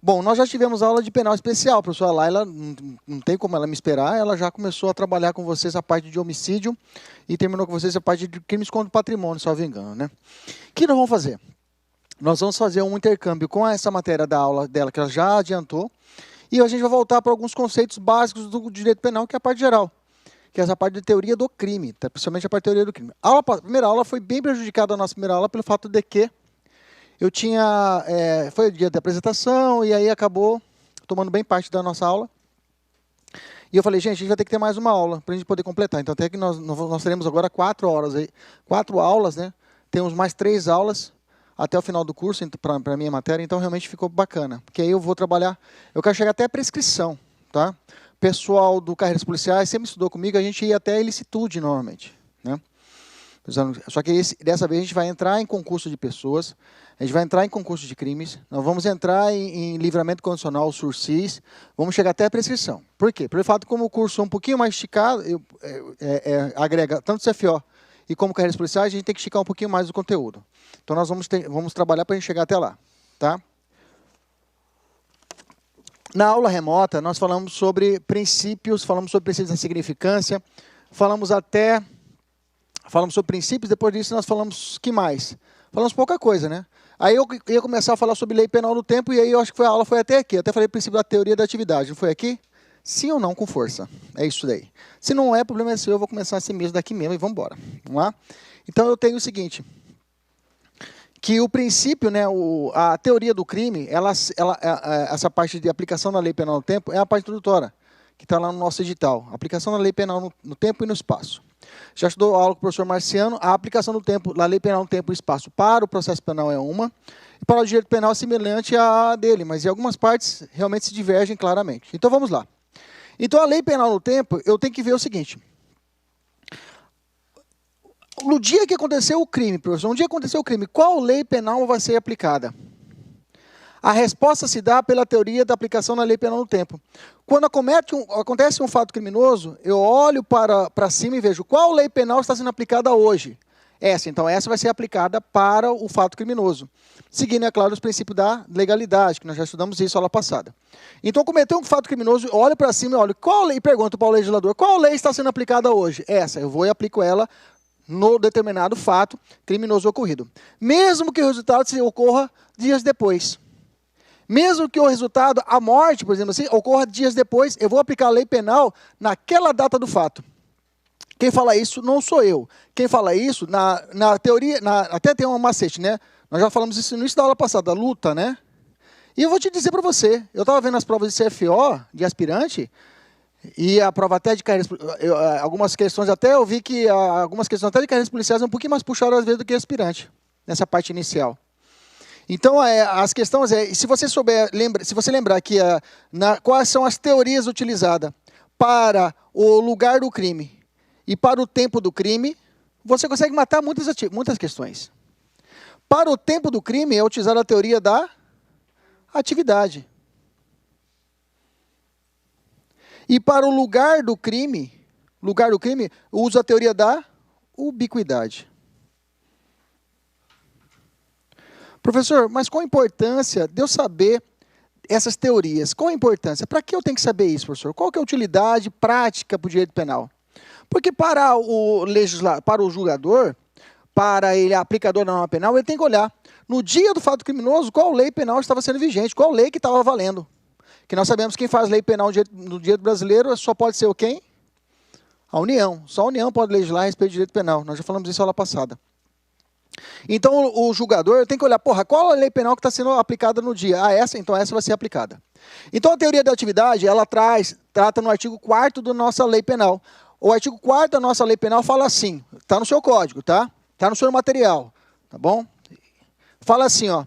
Bom, nós já tivemos aula de penal especial, a professora Laila, não tem como ela me esperar, ela já começou a trabalhar com vocês a parte de homicídio e terminou com vocês a parte de crimes contra o patrimônio, se eu não me engano, né? O que nós vamos fazer? Nós vamos fazer um intercâmbio com essa matéria da aula dela, que ela já adiantou, e a gente vai voltar para alguns conceitos básicos do direito penal, que é a parte geral, que é essa parte de teoria do crime, tá? Principalmente a parte de teoria do crime. A primeira aula foi bem prejudicada, a nossa primeira aula, pelo fato de que eu tinha, foi o dia da apresentação, e aí acabou tomando bem parte da nossa aula. E eu falei, gente, a gente vai ter que ter mais uma aula, para a gente poder completar. Então, até que nós teremos agora 4 horas, 4 aulas, né? Temos mais 3 aulas até o final do curso, para a minha matéria, então realmente ficou bacana. Porque aí eu vou trabalhar, eu quero chegar até a prescrição, tá? O pessoal do Carreiras Policiais sempre estudou comigo, a gente ia até a ilicitude normalmente, né? Só que dessa vez a gente vai entrar em concurso de pessoas, a gente vai entrar em concurso de crimes, nós vamos entrar em livramento condicional, SURSIS, vamos chegar até a prescrição. Por quê? Pelo fato como o curso é um pouquinho mais esticado, agrega tanto CFO e como Carreiras Policiais, a gente tem que esticar um pouquinho mais o conteúdo. Então nós vamos trabalhar para a gente chegar até lá, tá? Na aula remota, nós falamos sobre princípios da significância, falamos sobre princípios, depois disso nós falamos, que mais? Falamos pouca coisa, né? Aí eu ia começar a falar sobre lei penal do tempo, e aí eu acho que a aula foi até aqui. Eu até falei princípio da teoria da atividade, não foi aqui? Sim ou não, com força. É isso daí. Se não é, problema é seu, eu vou começar assim mesmo, daqui mesmo, e vamos embora. Vamos lá? Então eu tenho o seguinte, que o princípio, né, a teoria do crime, essa parte de aplicação da lei penal no tempo, é a parte introdutória, que está lá no nosso edital. Aplicação da lei penal no tempo e no espaço. Já estudou aula com o professor Marciano, a aplicação do tempo, da lei penal no tempo e espaço para o processo penal é uma, e para o direito penal é semelhante à dele, mas em algumas partes realmente se divergem claramente. Então vamos lá. Então a lei penal no tempo, eu tenho que ver o seguinte. No dia que aconteceu o crime, professor, qual lei penal vai ser aplicada? A resposta se dá pela teoria da aplicação da lei penal no tempo. Quando acontece um fato criminoso, eu olho para cima e vejo qual lei penal está sendo aplicada hoje. Então essa vai ser aplicada para o fato criminoso. Seguindo, é claro, os princípios da legalidade, que nós já estudamos isso na aula passada. Então, cometeu um fato criminoso, olho para cima e pergunto para o legislador, qual lei está sendo aplicada hoje? Eu vou e aplico ela no determinado fato criminoso ocorrido. Mesmo que o resultado ocorra dias depois. Mesmo que o resultado, a morte, por exemplo assim, ocorra dias depois, eu vou aplicar a lei penal naquela data do fato. Quem fala isso não sou eu. Quem fala isso, na teoria, até tem um macete, né? Nós já falamos isso no início da aula passada, luta, né? E eu vou te dizer para você, eu estava vendo as provas de CFO, de aspirante, e a prova até de carreiras, algumas questões até, eu vi que algumas questões até de carreiras policiais são um pouquinho mais puxadas às vezes do que aspirante, nessa parte inicial. Então, as questões se você lembrar que quais são as teorias utilizadas para o lugar do crime e para o tempo do crime, você consegue matar muitas questões. Para o tempo do crime é utilizada a teoria da atividade. E para o lugar do crime, usa a teoria da ubiquidade. Professor, mas qual a importância de eu saber essas teorias? Qual a importância? Para que eu tenho que saber isso, professor? Qual que é a utilidade prática para o direito penal? Porque para o julgador, para ele, aplicador da norma penal, ele tem que olhar, no dia do fato criminoso, qual lei penal estava sendo vigente, qual lei que estava valendo. Que nós sabemos que quem faz lei penal no direito brasileiro só pode ser o quem? A União. Só a União pode legislar a respeito do direito penal. Nós já falamos isso na aula passada. Então, o julgador tem que olhar, qual a lei penal que está sendo aplicada no dia? Então essa vai ser aplicada. Então, a teoria da atividade, ela trata no artigo 4º da nossa lei penal. O artigo 4º da nossa lei penal fala assim, está no seu código, tá? Está no seu material, tá bom? Fala assim, ó.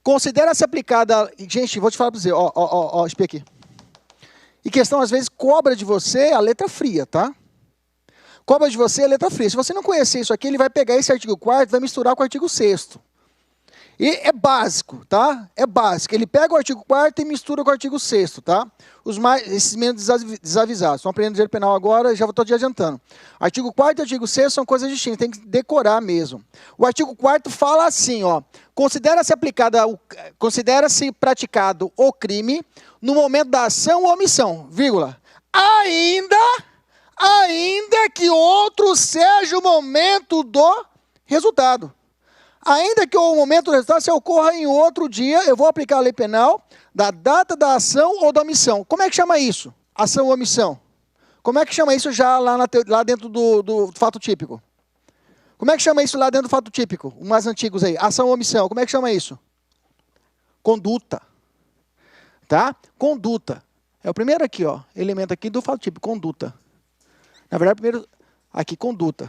Considera-se aplicada... Gente, vou te falar para você, espia aqui. E questão, às vezes, cobra de você a letra fria, tá? Cobra de você a letra fria. Se você não conhecer isso aqui, ele vai pegar esse artigo 4º e vai misturar com o artigo 6º. E é básico, tá? É básico. Ele pega o artigo 4º e mistura com o artigo 6º, tá? Esses menos desavisados. Estão aprendendo direito penal agora, já estou te adiantando. Artigo 4º e artigo 6º são coisas distintas, tem que decorar mesmo. O artigo 4º fala assim, ó. Considera-se praticado o crime no momento da ação ou omissão, vírgula. Ainda que outro seja o momento do resultado. Ainda que o momento do resultado se ocorra em outro dia, eu vou aplicar a lei penal da data da ação ou da omissão. Como é que chama isso? Ação ou omissão. Como é que chama isso já lá dentro do fato típico? Como é que chama isso lá dentro do fato típico? Os mais antigos aí. Ação ou omissão. Como é que chama isso? Conduta. Tá? Conduta. É o primeiro aqui, ó. Elemento aqui do fato típico. Conduta. Na verdade, primeiro aqui, conduta.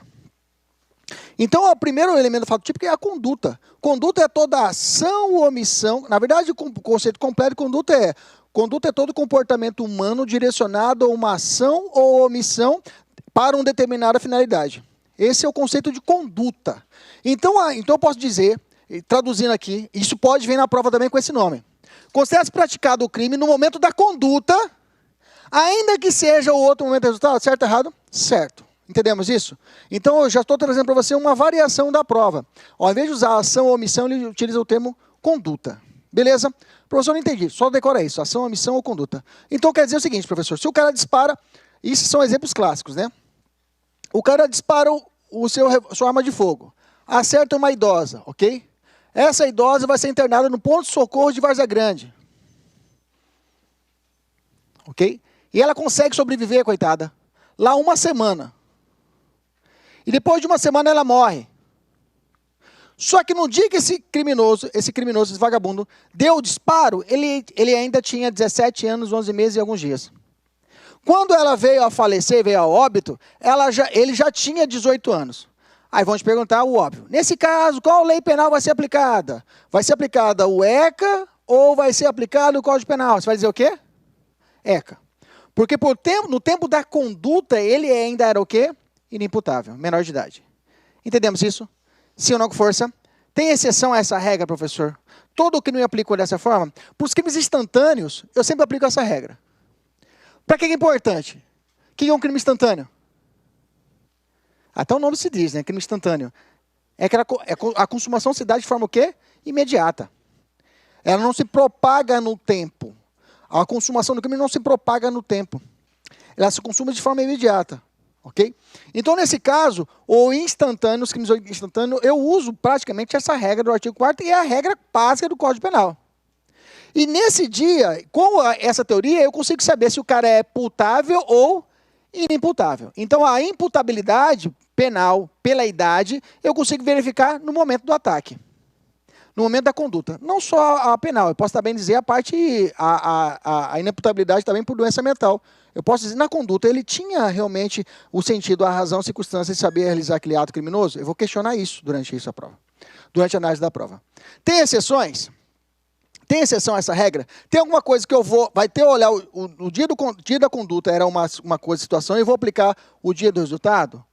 Então, o primeiro elemento do fato típico é a conduta. Conduta é toda ação ou omissão. Na verdade, o conceito completo de conduta é todo comportamento humano direcionado a uma ação ou omissão para uma determinada finalidade. Esse é o conceito de conduta. Então eu posso dizer, traduzindo aqui, isso pode vir na prova também com esse nome. Considera-se praticado o crime no momento da conduta, ainda que seja o outro momento do resultado. Certo ou errado? Certo. Entendemos isso? Então, eu já estou trazendo para você uma variação da prova. Ao invés de usar ação ou omissão, ele utiliza o termo conduta. Beleza? Professor, não entendi. Só decora isso. Ação, omissão ou conduta. Então, quer dizer o seguinte, professor. Se o cara dispara... Isso são exemplos clássicos, né? O cara dispara sua arma de fogo. Acerta uma idosa, ok? Essa idosa vai ser internada no ponto de socorro de Várzea Grande. Ok? E ela consegue sobreviver, coitada. Lá uma semana. E depois de uma semana ela morre. Só que no dia que esse vagabundo, deu o disparo, ele ainda tinha 17 anos, 11 meses e alguns dias. Quando ela veio a falecer, veio a óbito, ele já tinha 18 anos. Aí vão te perguntar o óbvio. Nesse caso, qual lei penal vai ser aplicada? Vai ser aplicada o ECA ou vai ser aplicado o Código Penal? Você vai dizer o quê? ECA. Porque no tempo da conduta, ele ainda era o quê? Inimputável, menor de idade. Entendemos isso? Sim ou não com força? Tem exceção a essa regra, professor? Todo crime eu aplico dessa forma? Para os crimes instantâneos, eu sempre aplico essa regra. Para que é importante? O que é um crime instantâneo? Até o nome se diz, né? Crime instantâneo. A consumação se dá de forma o quê? Imediata. Ela não se propaga no tempo. A consumação do crime não se propaga no tempo. Ela se consuma de forma imediata. Ok? Então, nesse caso, os crimes instantâneos, eu uso praticamente essa regra do artigo 4º e é a regra básica do Código Penal. E nesse dia, com essa teoria, eu consigo saber se o cara é putável ou inimputável. Então, a imputabilidade penal pela idade, eu consigo verificar no momento do ataque. No momento da conduta. Não só a penal, eu posso também dizer a inimputabilidade também por doença mental. Eu posso dizer, na conduta, ele tinha realmente o sentido, a razão, a circunstância de saber realizar aquele ato criminoso? Eu vou questionar isso durante a prova. Durante a análise da prova. Tem exceções? Tem exceção a essa regra? Tem alguma coisa que vai ter olhar o dia da conduta era uma coisa, situação, e eu vou aplicar o dia do resultado?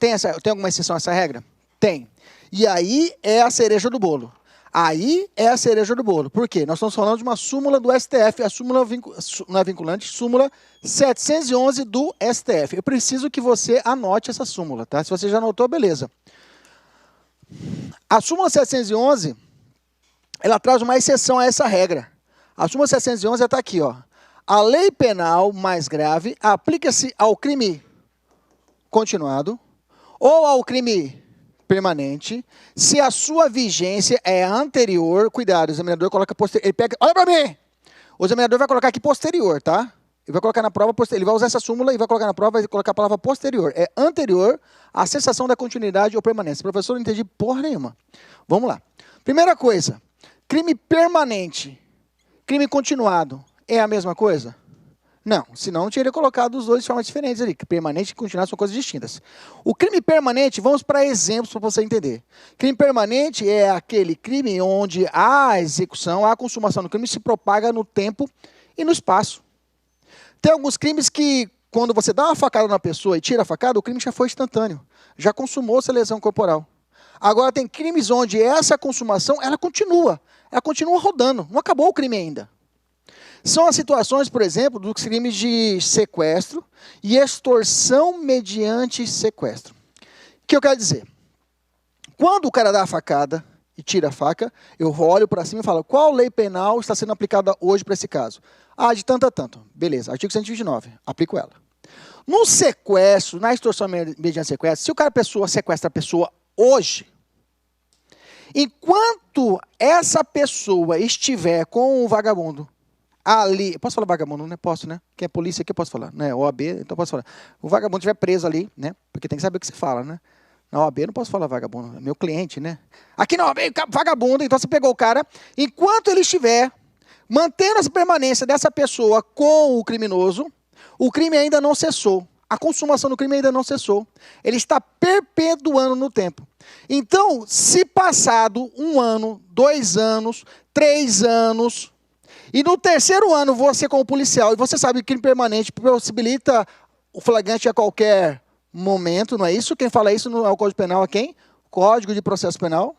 Tem alguma exceção a essa regra? Tem. E aí é a cereja do bolo. Aí é a cereja do bolo. Por quê? Nós estamos falando de uma súmula do STF, a súmula não é vinculante, súmula 711 do STF. Eu preciso que você anote essa súmula, tá? Se você já anotou, beleza. A súmula 711, ela traz uma exceção a essa regra. A súmula 711 está aqui, ó. A lei penal mais grave aplica-se ao crime continuado ou ao crime permanente, se a sua vigência é anterior, cuidado, o examinador coloca posterior, ele pega, olha para mim, o examinador vai colocar aqui posterior, tá? Ele vai colocar na prova, ele vai usar essa súmula e vai colocar na prova, vai colocar a palavra posterior, é anterior à cessação da continuidade ou permanência. Professor, não entendi porra nenhuma. Vamos lá. Primeira coisa, crime permanente, crime continuado, é a mesma coisa? Não, senão não teria colocado os dois de formas diferentes ali. Permanente e continuado são coisas distintas. O crime permanente, vamos para exemplos para você entender. Crime permanente é aquele crime onde a execução, a consumação do crime se propaga no tempo e no espaço. Tem alguns crimes que, quando você dá uma facada na pessoa e tira a facada, o crime já foi instantâneo. Já consumou-se a lesão corporal. Agora, tem crimes onde essa consumação, ela continua rodando, não acabou o crime ainda. São as situações, por exemplo, dos crimes de sequestro e extorsão mediante sequestro. O que eu quero dizer? Quando o cara dá a facada e tira a faca, eu olho para cima e falo, qual lei penal está sendo aplicada hoje para esse caso? Ah, de tanto a tanto. Beleza, artigo 129, aplico ela. No sequestro, na extorsão mediante sequestro, se o cara sequestra a pessoa hoje, enquanto essa pessoa estiver com o vagabundo ali, posso falar vagabundo, né? Posso, né? Quem é polícia aqui eu posso falar, né? OAB, então posso falar. O vagabundo estiver preso ali, né? Porque tem que saber o que você fala, né? Na OAB eu não posso falar vagabundo, é meu cliente, né? Aqui na OAB, vagabundo, então você pegou o cara, enquanto ele estiver mantendo a permanência dessa pessoa com o criminoso, o crime ainda não cessou. A consumação do crime ainda não cessou. Ele está perpetuando no tempo. Então, se passado 1 ano, 2 anos, 3 anos, e no 3º ano você como policial, e você sabe que crime permanente possibilita o flagrante a qualquer momento, não é isso? Quem fala isso no Código Penal é quem? Código de Processo Penal.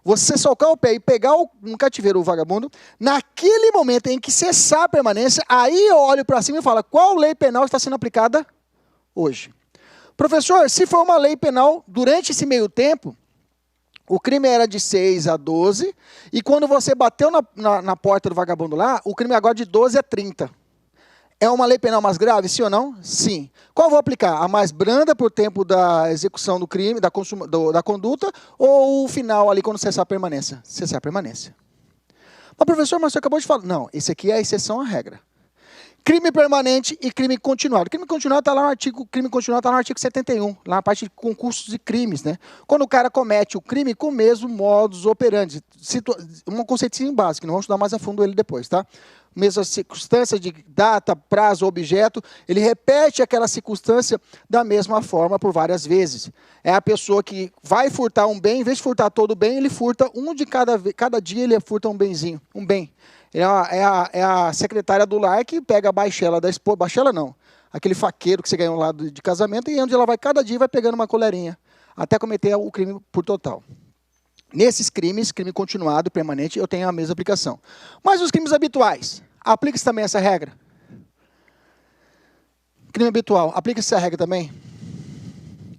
Você socar o pé e pegar no cativeiro o vagabundo, naquele momento em que cessar a permanência, aí eu olho para cima e falo, qual lei penal está sendo aplicada hoje? Professor, se for uma lei penal, durante esse meio tempo, o crime era de 6 a 12, e quando você bateu na porta do vagabundo lá, o crime agora de 12 a 30. É uma lei penal mais grave, sim ou não? Sim. Qual vou aplicar? A mais branda por tempo da execução do crime, da conduta, ou o final ali quando cessar a permanência? Cessar a permanência. Mas professor, mas você acabou de falar. Não, esse aqui é a exceção à regra. Crime permanente e crime continuado. Crime continuado está lá no artigo, crime continuado está no artigo 71, lá na parte de concursos de crimes, né? Quando o cara comete o crime com o mesmo modus operandi. Um conceitinho básico, não vamos estudar mais a fundo ele depois, tá? Mesma circunstância de data, prazo, objeto, ele repete aquela circunstância da mesma forma por várias vezes. É a pessoa que vai furtar um bem, em vez de furtar todo o bem, ele furta um de cada dia, ele furta um benzinho, um bem. É a secretária do lar que pega a baixela da esposa, baixela não, aquele faqueiro que você ganhou lá de casamento, e onde ela vai cada dia vai pegando uma colherinha, até cometer o crime por total. Nesses crimes, crime continuado e permanente, eu tenho a mesma aplicação. Mas os crimes habituais, aplica-se também essa regra? Crime habitual, aplica-se essa regra também?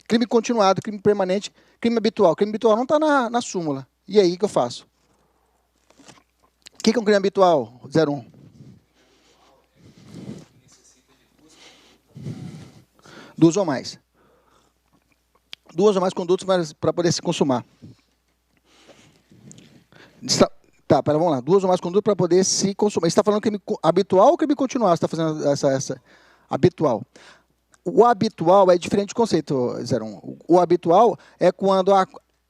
Crime continuado, crime permanente, crime habitual. Crime habitual não está na súmula. E aí, o que eu faço? O que é um crime habitual, 01? Duas ou mais. Duas ou mais condutas para poder se consumar. Tá, pera, vamos lá. Duas ou mais condutas para poder se consumar. Você está falando crime habitual ou crime continuado? Você está fazendo essa habitual. O habitual é diferente de conceito, 01. O habitual é quando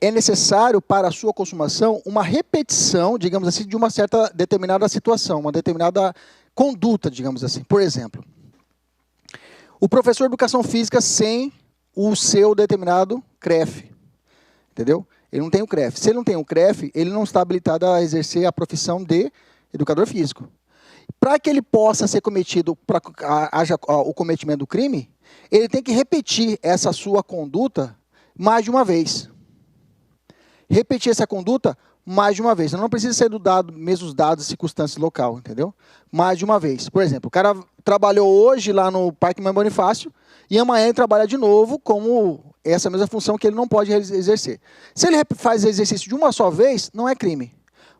é necessário para a sua consumação uma repetição, digamos assim, de uma certa determinada situação, uma determinada conduta, digamos assim. Por exemplo, o professor de educação física sem o seu determinado CREF, entendeu? Ele não tem o CREF. Se ele não tem o CREF, ele não está habilitado a exercer a profissão de educador físico. Para que ele possa ser cometido, para haja o cometimento do crime, ele tem que repetir essa sua conduta mais de uma vez. Repetir essa conduta mais de uma vez. Não precisa ser do mesmos dados e circunstâncias local, entendeu? Mais de uma vez. Por exemplo, o cara trabalhou hoje lá no Parque Mãe Bonifácio e amanhã ele trabalha de novo como essa mesma função que ele não pode exercer. Se ele faz exercício de uma só vez, não é crime.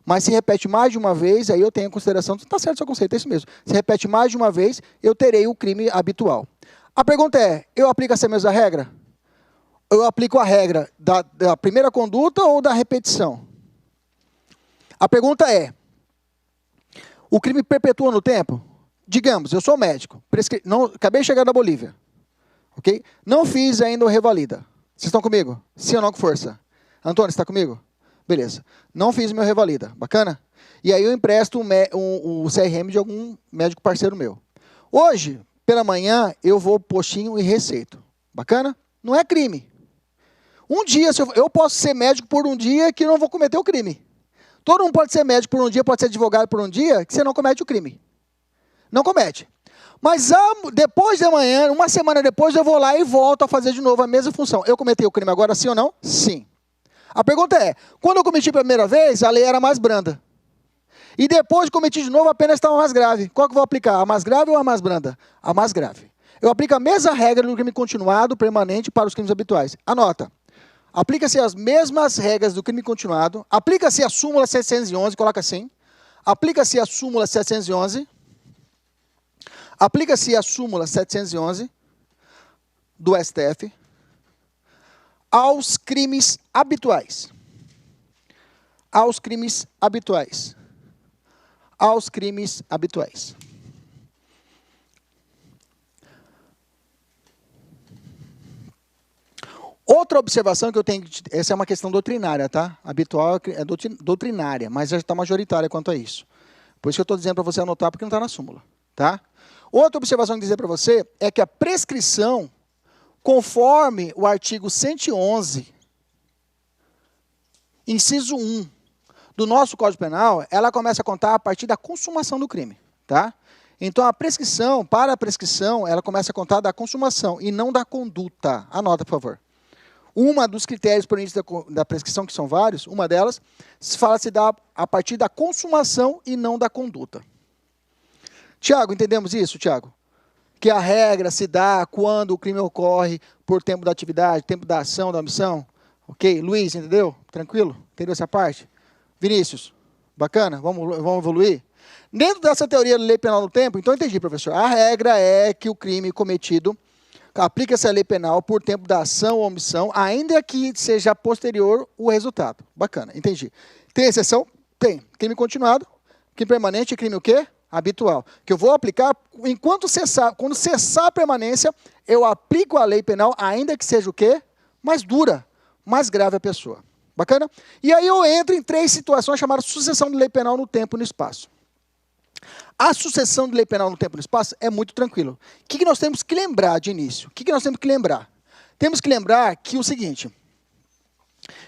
Mas se repete mais de uma vez, aí eu tenho a consideração, está certo o seu conceito, é isso mesmo. Se repete mais de uma vez, eu terei o crime habitual. A pergunta é, eu aplico essa mesma regra? Eu aplico a regra da primeira conduta ou da repetição? A pergunta é, o crime perpetua no tempo? Digamos, eu sou médico, acabei de chegar da Bolívia, ok? Não fiz ainda o revalida. Vocês estão comigo? Sim ou não com força? Antônio, você está comigo? Beleza. Não fiz o meu revalida. Bacana? E aí eu empresto o CRM de algum médico parceiro meu. Hoje, pela manhã, eu vou postinho e receito. Bacana? Não é crime. Um dia, eu posso ser médico por um dia que não vou cometer o crime. Todo mundo pode ser médico por um dia, pode ser advogado por um dia, que você não comete o crime. Não comete. Mas depois de amanhã, uma semana depois, eu vou lá e volto a fazer de novo a mesma função. Eu cometi o crime agora, sim ou não? Sim. A pergunta é, quando eu cometi a primeira vez, a lei era mais branda. E depois de cometi de novo, a pena estava mais grave. Qual que eu vou aplicar? A mais grave ou a mais branda? A mais grave. Eu aplico a mesma regra no crime continuado, permanente, para os crimes habituais. Anota. Aplica-se as mesmas regras do crime continuado. Aplica-se a súmula 711, coloca assim. Aplica-se a súmula 711. Aplica-se a súmula 711 do STF aos crimes habituais. Aos crimes habituais. Aos crimes habituais. Outra observação que eu tenho, essa é uma questão doutrinária, tá? Habitual é doutrinária, mas já está majoritária quanto a isso. Por isso que eu estou dizendo para você anotar, porque não está na súmula, tá? Outra observação que eu dizer para você é que a prescrição, conforme o artigo 111, inciso 1 do nosso Código Penal, ela começa a contar a partir da consumação do crime, tá? Então, a prescrição, para a prescrição, ela começa a contar da consumação e não da conduta. Anota, por favor. Uma dos critérios para o início da prescrição, que são vários, uma delas, fala-se a partir da consumação e não da conduta. Tiago, entendemos isso, Tiago? Que a regra se dá quando o crime ocorre por tempo da atividade, tempo da ação, da omissão. Ok? Luiz, entendeu? Tranquilo? Entendeu essa parte? Vinícius, bacana? Vamos evoluir? Dentro dessa teoria da lei penal do tempo, então eu entendi, professor. A regra é que o crime cometido aplica-se a lei penal por tempo da ação ou omissão, ainda que seja posterior o resultado. Bacana, entendi. Tem exceção? Tem. Crime continuado, crime permanente e crime o quê? Habitual. Que eu vou aplicar, enquanto cessar, quando cessar a permanência, eu aplico a lei penal, ainda que seja o quê? Mais dura, mais grave a pessoa. Bacana? E aí eu entro em 3 situações chamadas sucessão de lei penal no tempo e no espaço. A sucessão de lei penal no tempo e no espaço é muito tranquilo. O que nós temos que lembrar de início? O que nós temos que lembrar? Temos que lembrar que o seguinte,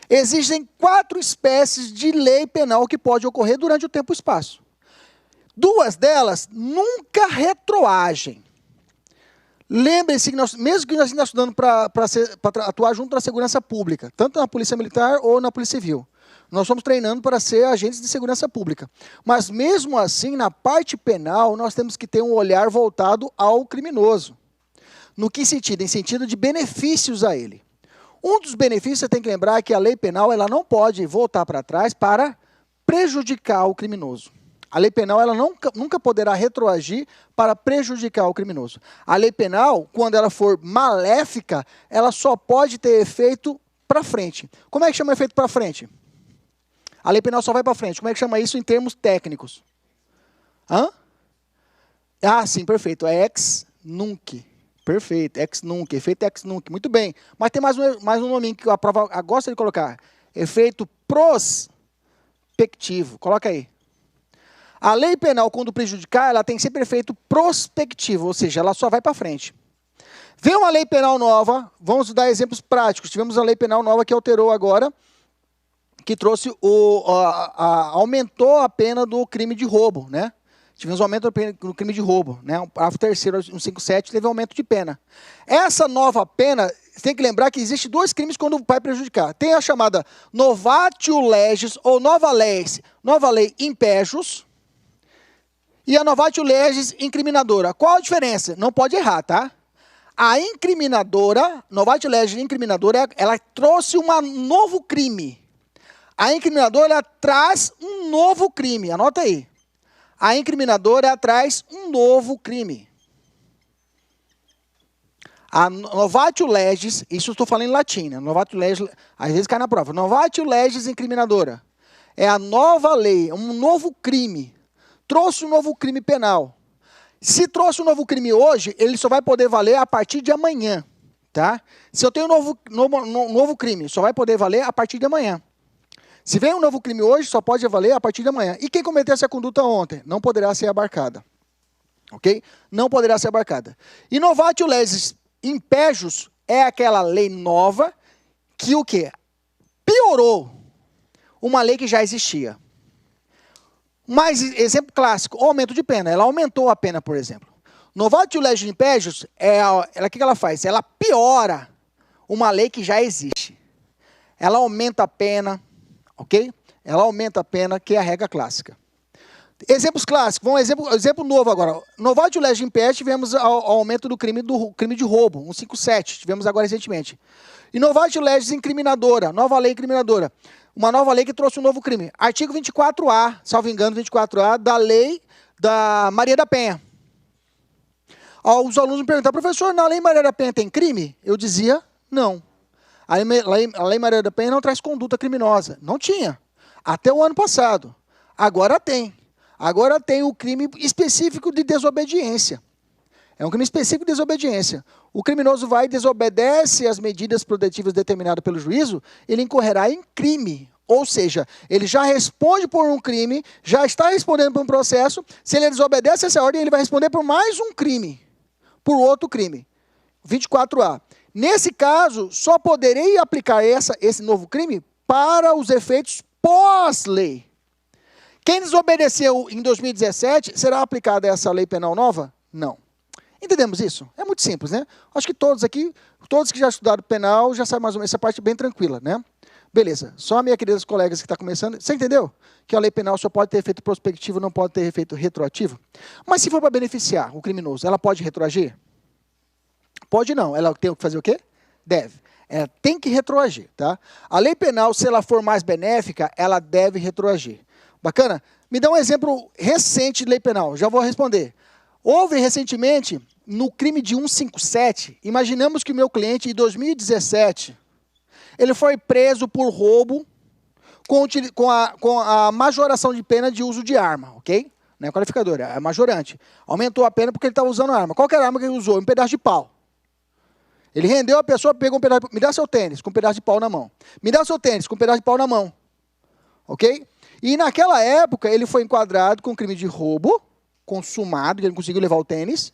existem 4 espécies de lei penal que pode ocorrer durante o tempo e o espaço. 2 delas nunca retroagem. Lembre-se que mesmo que nós estamos estudando para atuar junto à segurança pública, tanto na Polícia Militar ou na Polícia Civil, nós estamos treinando para ser agentes de segurança pública. Mas mesmo assim, na parte penal, nós temos que ter um olhar voltado ao criminoso. No que sentido? Em sentido de benefícios a ele. Um dos benefícios, você tem que lembrar que a lei penal ela não pode voltar para trás para prejudicar o criminoso. A lei penal ela nunca poderá retroagir para prejudicar o criminoso. A lei penal, quando ela for maléfica, ela só pode ter efeito para frente. Como é que chama efeito para frente? A lei penal só vai para frente. Como é que chama isso em termos técnicos? Hã? Ah, sim, perfeito. É ex nunc. Perfeito, ex nunc, efeito ex nunc. Muito bem. Mas tem mais um nome que a prova gosta de colocar. Efeito prospectivo. Coloca aí. A lei penal, quando prejudicar, ela tem sempre efeito prospectivo, ou seja, ela só vai para frente. Vem uma lei penal nova, vamos dar exemplos práticos. Tivemos uma lei penal nova que alterou agora, que trouxe aumentou a pena do crime de roubo, né? Tivemos um aumento da pena do crime de roubo, né? O parágrafo 3º, 157, teve aumento de pena. Essa nova pena, você tem que lembrar que existe 2 crimes quando vai prejudicar. Tem a chamada novatio legis, ou nova lei impejus, e a novatio legis incriminadora. Qual a diferença? Não pode errar, tá? A incriminadora, novatio legis incriminadora, ela trouxe um novo crime. A incriminadora ela traz um novo crime. Anota aí. A incriminadora ela traz um novo crime. A novatio legis, isso eu estou falando em latim, né? Novatio legis, às vezes cai na prova. Novatio legis incriminadora. É a nova lei, um novo crime. Trouxe um novo crime penal. Se trouxe um novo crime hoje, ele só vai poder valer a partir de amanhã. Tá? Se eu tenho um novo crime, só vai poder valer a partir de amanhã. Se vem um novo crime hoje, só pode valer a partir de amanhã. E quem cometeu essa conduta ontem? Não poderá ser abarcada. Ok? Não poderá ser abarcada. E novatio legis impejus é aquela lei nova que o quê? Piorou uma lei que já existia. Mais exemplo clássico, o aumento de pena. Ela aumentou a pena, por exemplo. Novatio legis impejus, o que ela faz? Ela piora uma lei que já existe. ela aumenta a pena, ok? Ela aumenta a pena, que é a regra clássica. Exemplos clássicos, exemplo novo agora. Novatio legis impet, tivemos o aumento do crime de roubo, 157, tivemos agora recentemente. E novatio legis incriminadora, nova lei incriminadora. Uma nova lei que trouxe um novo crime. Artigo 24A, salvo engano, 24A, da lei da Maria da Penha. Os alunos me perguntaram, professor, na lei Maria da Penha tem crime? Eu dizia, não. A lei Maria da Penha não traz conduta criminosa. Não tinha. Até o ano passado. Agora tem. Agora tem o crime específico de desobediência. É um crime específico de desobediência. O criminoso vai e desobedece às medidas protetivas determinadas pelo juízo, ele incorrerá em crime. Ou seja, ele já responde por um crime, já está respondendo por um processo. Se ele desobedece essa ordem, ele vai responder por mais um crime. Por outro crime. 24A. Nesse caso, só poderei aplicar esse novo crime para os efeitos pós-lei. Quem desobedeceu em 2017, será aplicada essa lei penal nova? Não. Entendemos isso? É muito simples, né? Acho que todos aqui, todos que já estudaram penal, já sabem mais ou menos essa parte bem tranquila, né? Beleza. Só minha queridas colegas que está começando, você entendeu? Que a lei penal só pode ter efeito prospectivo, não pode ter efeito retroativo? Mas se for para beneficiar o criminoso, ela pode retroagir? Pode não. Ela tem que fazer o quê? Deve. Ela tem que retroagir, tá? A lei penal, se ela for mais benéfica, ela deve retroagir. Bacana? Me dá um exemplo recente de lei penal. Já vou responder. Houve recentemente, no crime de 157, imaginamos que o meu cliente, em 2017, ele foi preso por roubo com a majoração de pena de uso de arma, ok? Não é qualificadora, é majorante. Aumentou a pena porque ele estava usando arma. Qual que era a arma que ele usou? Um pedaço de pau. Ele rendeu a pessoa, pegou um pedaço de pau. Me dá seu tênis, com um pedaço de pau na mão. Me dá seu tênis, com um pedaço de pau na mão. Ok? E naquela época, ele foi enquadrado com crime de roubo, consumado, ele não conseguiu levar o tênis,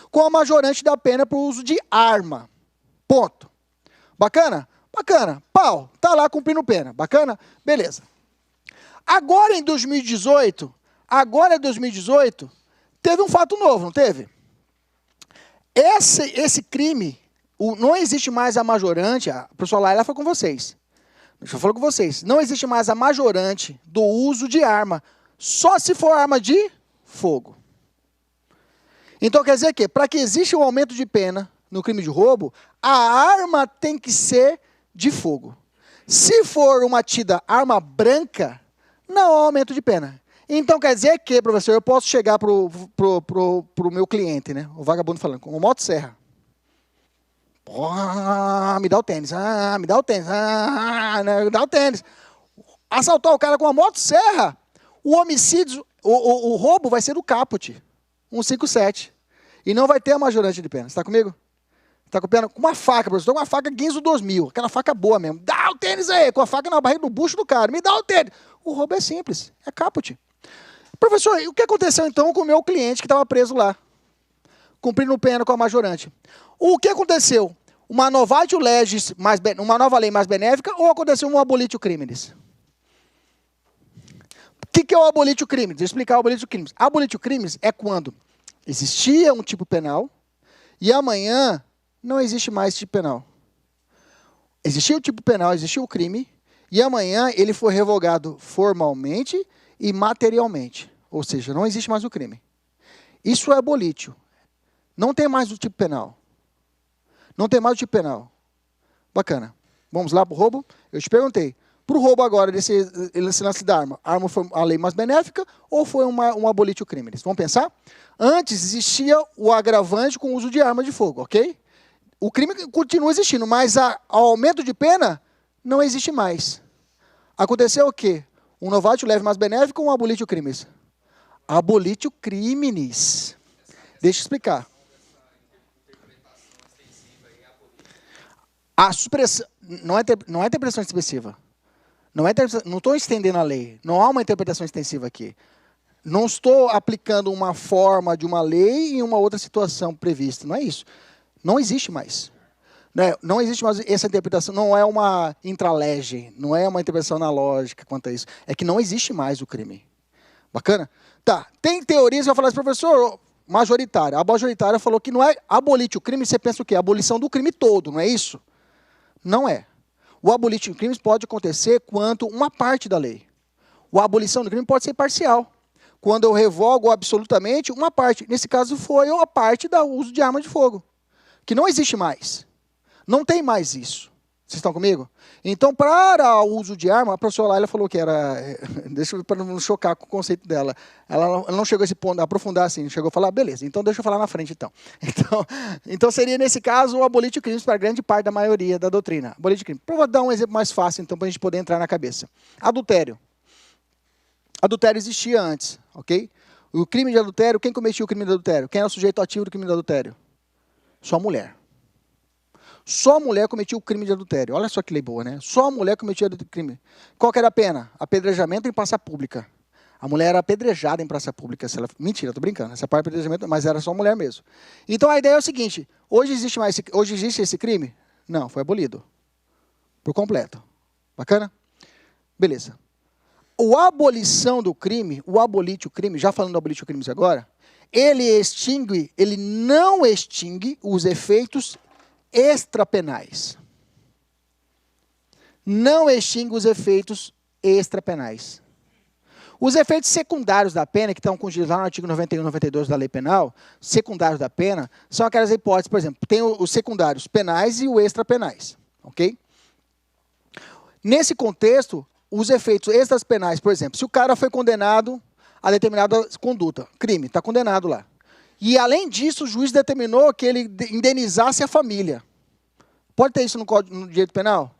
com a majorante da pena por uso de arma. Ponto. Bacana? Bacana. Pau, tá lá cumprindo pena. Bacana? Beleza. Agora em 2018, teve um fato novo, não teve? Esse crime, não existe mais a majorante, a professora Laila foi com vocês. Deixa eu falar com vocês. Não existe mais a majorante do uso de arma, só se for arma de fogo. Então quer dizer que, para que exista um aumento de pena no crime de roubo, a arma tem que ser de fogo. Se for uma tida arma branca, não há aumento de pena. Então quer dizer que, professor, eu posso chegar pro meu cliente, né? O vagabundo falando, com uma motosserra. Me dá o tênis, me dá o tênis, me dá o tênis. Assaltar o cara com uma motosserra, o homicídio, o roubo vai ser do caput, 157. E não vai ter a majorante de pena. Você está comigo? Está com pena? Com uma faca, professor, com uma faca Ginzo 2000, aquela faca boa mesmo. Dá o tênis aí, com a faca na barriga do bucho do cara, me dá o tênis. O roubo é simples, é caput. Professor, e o que aconteceu então com o meu cliente que estava preso lá? Cumprindo pena com a majorante. O que aconteceu? Uma novatio legis, uma nova lei mais benéfica, ou aconteceu um abolitio criminis? O que é o abolitio criminis? Deixa eu explicar o abolitio criminis. Abolitio criminis é quando existia um tipo penal e amanhã não existe mais tipo penal. Existia o tipo penal, existia o crime, e amanhã ele foi revogado formalmente e materialmente. Ou seja, não existe mais o crime. Isso é abolitio. Não tem mais o tipo penal. Não tem mais o tipo penal. Bacana. Vamos lá para o roubo? Eu te perguntei. Para o roubo agora, esse lance da arma, a arma foi a lei mais benéfica ou foi um abolitio criminis? Vamos pensar? Antes existia o agravante com o uso de arma de fogo, ok? O crime continua existindo, mas o aumento de pena não existe mais. Aconteceu o quê? Um novatio leve mais benéfico ou um abolitio criminis? Abolitio criminis. Deixa eu explicar. A supressão não é interpretação expressiva. Não estou estendendo a lei. Não há uma interpretação extensiva aqui. Não estou aplicando uma forma de uma lei em uma outra situação prevista. Não é isso. Não existe mais. Não existe mais essa interpretação. Não é uma intralege. Não é uma interpretação analógica quanto a isso. É que não existe mais o crime. Bacana? Tá. Tem teorias que vão falar assim, professor, majoritária. A majoritária falou que não é abolite o crime, você pensa o quê? Abolição do crime todo, não é isso? Não é. O abolimento de crimes pode acontecer quanto uma parte da lei. A abolição do crime pode ser parcial. Quando eu revogo absolutamente uma parte. Nesse caso foi a parte do uso de arma de fogo. Que não existe mais. Não tem mais isso. Vocês estão comigo? Então, para o uso de arma, a professora Laila falou que era... Deixa eu para não chocar com o conceito dela. Ela não chegou a esse ponto, a aprofundar assim. Chegou a falar, beleza, então deixa eu falar na frente, então. Então seria, nesse caso, o abolir de crimes para grande parte da maioria da doutrina. Abolir de crime. Vou dar um exemplo mais fácil, então, para a gente poder entrar na cabeça. Adultério. Adultério existia antes, ok? O crime de adultério, quem cometia o crime de adultério? Quem era o sujeito ativo do crime de adultério? Só a mulher. Só a mulher cometia o crime de adultério. Olha só que lei boa, né? Só a mulher cometia o crime. Qual que era a pena? Apedrejamento em praça pública. A mulher era apedrejada em praça pública. Se ela... Mentira, estou brincando. Essa parte é apedrejamento, mas era só a mulher mesmo. Então a ideia é o seguinte, hoje existe esse crime? Não, foi abolido. Por completo. Bacana? Beleza. A abolição do crime, o abolite o crime, já falando do abolite o crime agora, ele não extingue os efeitos extrapenais. Não extingue os efeitos extrapenais. Os efeitos secundários da pena, que estão contidos lá no artigo 91 e 92 da Lei Penal, secundários da pena, são aquelas hipóteses, por exemplo, tem os secundários penais e os extrapenais. Ok? Nesse contexto, os efeitos extrapenais, por exemplo, se o cara foi condenado a determinada conduta, crime, está condenado lá. E, além disso, o juiz determinou que ele indenizasse a família. Pode ter isso no direito penal?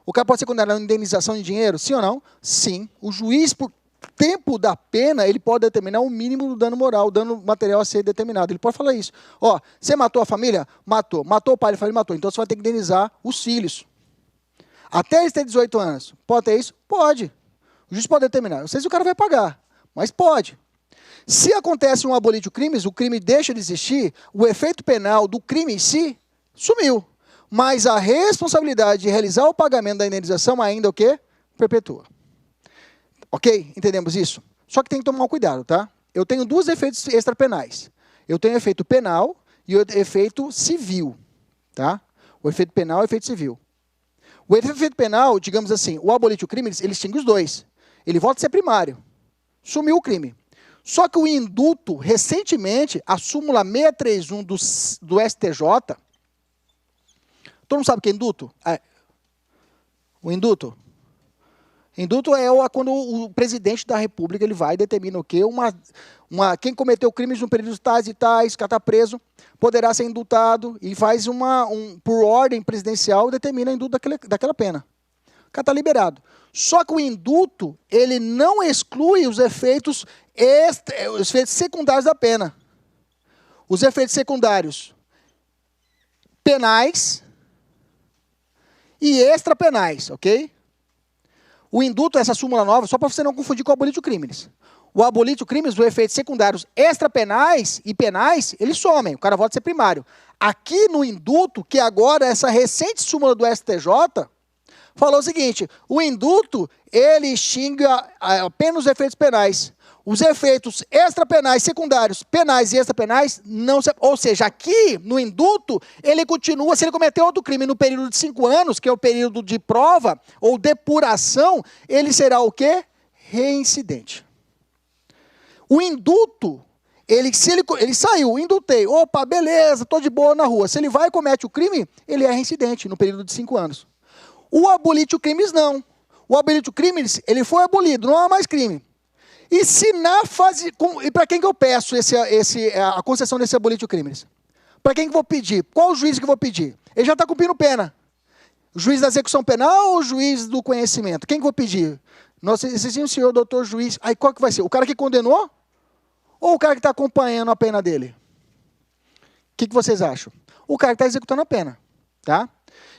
O cara pode ser condenado a indenização de dinheiro? Sim ou não? Sim. O juiz, por tempo da pena, ele pode determinar o mínimo do dano moral, o dano material a ser determinado. Ele pode falar isso. Ó, você matou a família? Matou. Matou o pai da família? Matou. Então, você vai ter que indenizar os filhos. Até eles terem 18 anos. Pode ter isso? Pode. O juiz pode determinar. Não sei se o cara vai pagar, mas pode. Se acontece um abolite crimes, o crime deixa de existir, o efeito penal do crime em si sumiu. Mas a responsabilidade de realizar o pagamento da indenização ainda o quê? Perpetua. Ok? Entendemos isso? Só que tem que tomar um cuidado, tá? Eu tenho dois efeitos extrapenais. Eu tenho o efeito penal e o efeito civil. Tá? O efeito penal e o efeito civil. O efeito penal, digamos assim, o abolite crimes, ele extingue os dois. Ele volta a ser primário. Sumiu o crime. Só que o indulto, recentemente, a súmula 631 do STJ, todo mundo sabe o que é indulto? O indulto? Indulto é quando o presidente da República ele vai e determina o quê? Quem cometeu crimes no período tais e tais, que está preso, poderá ser indultado e faz por ordem presidencial, determina o indulto daquela pena. O cara está liberado. Só que o indulto, ele não exclui os efeitos secundários da pena. Os efeitos secundários penais e extrapenais, ok? O indulto, essa súmula nova, só para você não confundir com o abolite crimes. O abolite crimes, os efeitos secundários extrapenais e penais, eles somem, o cara volta a ser primário. Aqui no indulto, que agora essa recente súmula do STJ, falou o seguinte, o indulto, ele extingue apenas os efeitos penais. Os efeitos extrapenais, secundários, penais e extrapenais, não se... Ou seja, aqui, no indulto, ele continua, se ele cometer outro crime no período de 5 anos, que é o período de prova ou depuração, ele será o quê? Reincidente. O indulto, se ele saiu, indultei, opa, beleza, estou de boa na rua. Se ele vai e comete o crime, ele é reincidente no período de 5 anos. O abolite crimes, não. O abolite crimes, ele foi abolido, não há mais crime. E se na fase... E para quem que eu peço a concessão desse abolite crimes? Para quem que eu vou pedir? Qual o juiz que eu vou pedir? Ele já está cumprindo pena. O juiz da execução penal ou o juiz do conhecimento? Quem que eu vou pedir? Nossa, esse senhor doutor juiz... Aí qual que vai ser? O cara que condenou? Ou o cara que está acompanhando a pena dele? O que vocês acham? O cara que está executando a pena. Tá?